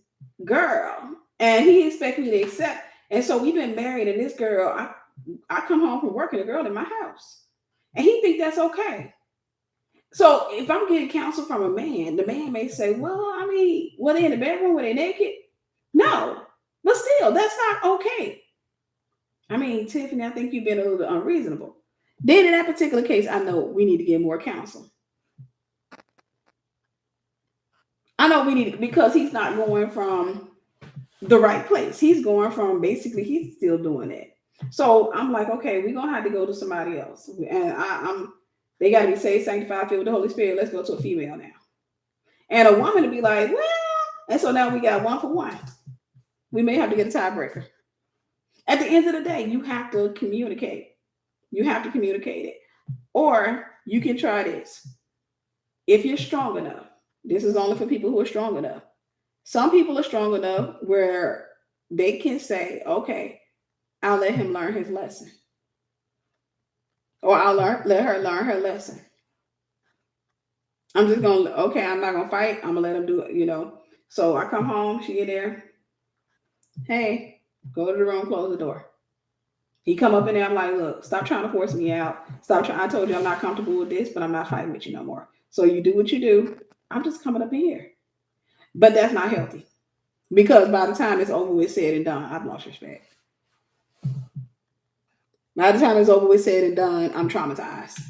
girl and he expects me to accept. And so we've been married, and this girl, I come home from work and the girl in my house. And he think that's okay. So if I'm getting counsel from a man, the man may say, well, I mean, were they in the bedroom? Were they naked? No. But still, that's not okay. I mean, Tiffany, I think you've been a little bit unreasonable. Then in that particular case, I know we need to get more counsel. I know we need, because he's not going from the right place. He's going from, basically, he's still doing it. So I'm like, okay, we're gonna have to go to somebody else. And they gotta be saved, sanctified, filled with the Holy Spirit. Let's go to a female now. And a woman to be like, well, and so now we got one for one. We may have to get a tiebreaker. At the end of the day, you have to communicate. You have to communicate it. Or you can try this. If you're strong enough, this is only for people who are strong enough. Some people are strong enough where they can say, okay, I'll let him learn his lesson. Or let her learn her lesson. I'm just gonna okay, I'm not gonna fight. I'm gonna let him do it. So I come home, she get there, hey, go to the room, close the door. He come up in there, I'm like, look, stop trying to force me out. Stop trying. I told you I'm not comfortable with this, but I'm not fighting with you no more. So you do what you do. I'm just coming up in here. But that's not healthy. Because by the time it's over with, said and done, I've lost respect. By the time it's over with, said and done, I'm traumatized.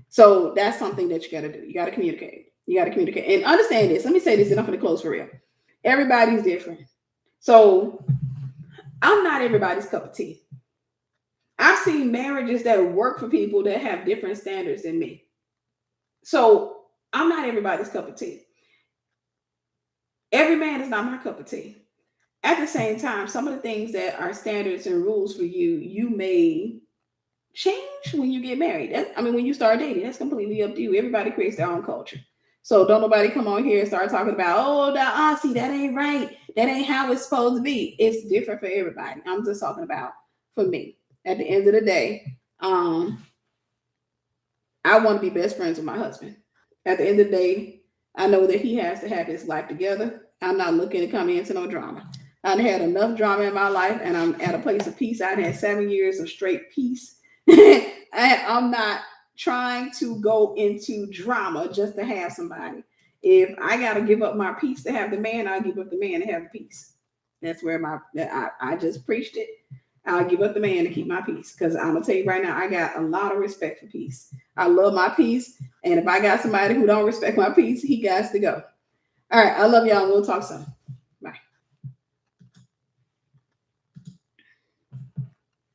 So that's something that you got to do. You got to communicate. You got to communicate. And understand this. Let me say this, and I'm going to close for real. Everybody's different. So I'm not everybody's cup of tea. I've seen marriages that work for people that have different standards than me. So I'm not everybody's cup of tea. Every man is not my cup of tea. At the same time, some of the things that are standards and rules for you, you may change when you get married. When you start dating, that's completely up to you. Everybody creates their own culture. So don't nobody come on here and start talking about, see, that ain't right. That ain't how it's supposed to be. It's different for everybody. I'm just talking about for me. At the end of the day, I want to be best friends with my husband. At the end of the day, I know that he has to have his life together. I'm not looking to come into no drama. I've had enough drama in my life, and I'm at a place of peace. I've had 7 years of straight peace. I'm not trying to go into drama just to have somebody. If I got to give up my peace to have the man, I'll give up the man to have the peace. That's where I just preached it. I'll give up the man to keep my peace. Because I'm going to tell you right now, I got a lot of respect for peace. I love my peace. And if I got somebody who don't respect my peace, he got to go. All right. I love y'all. We'll talk soon.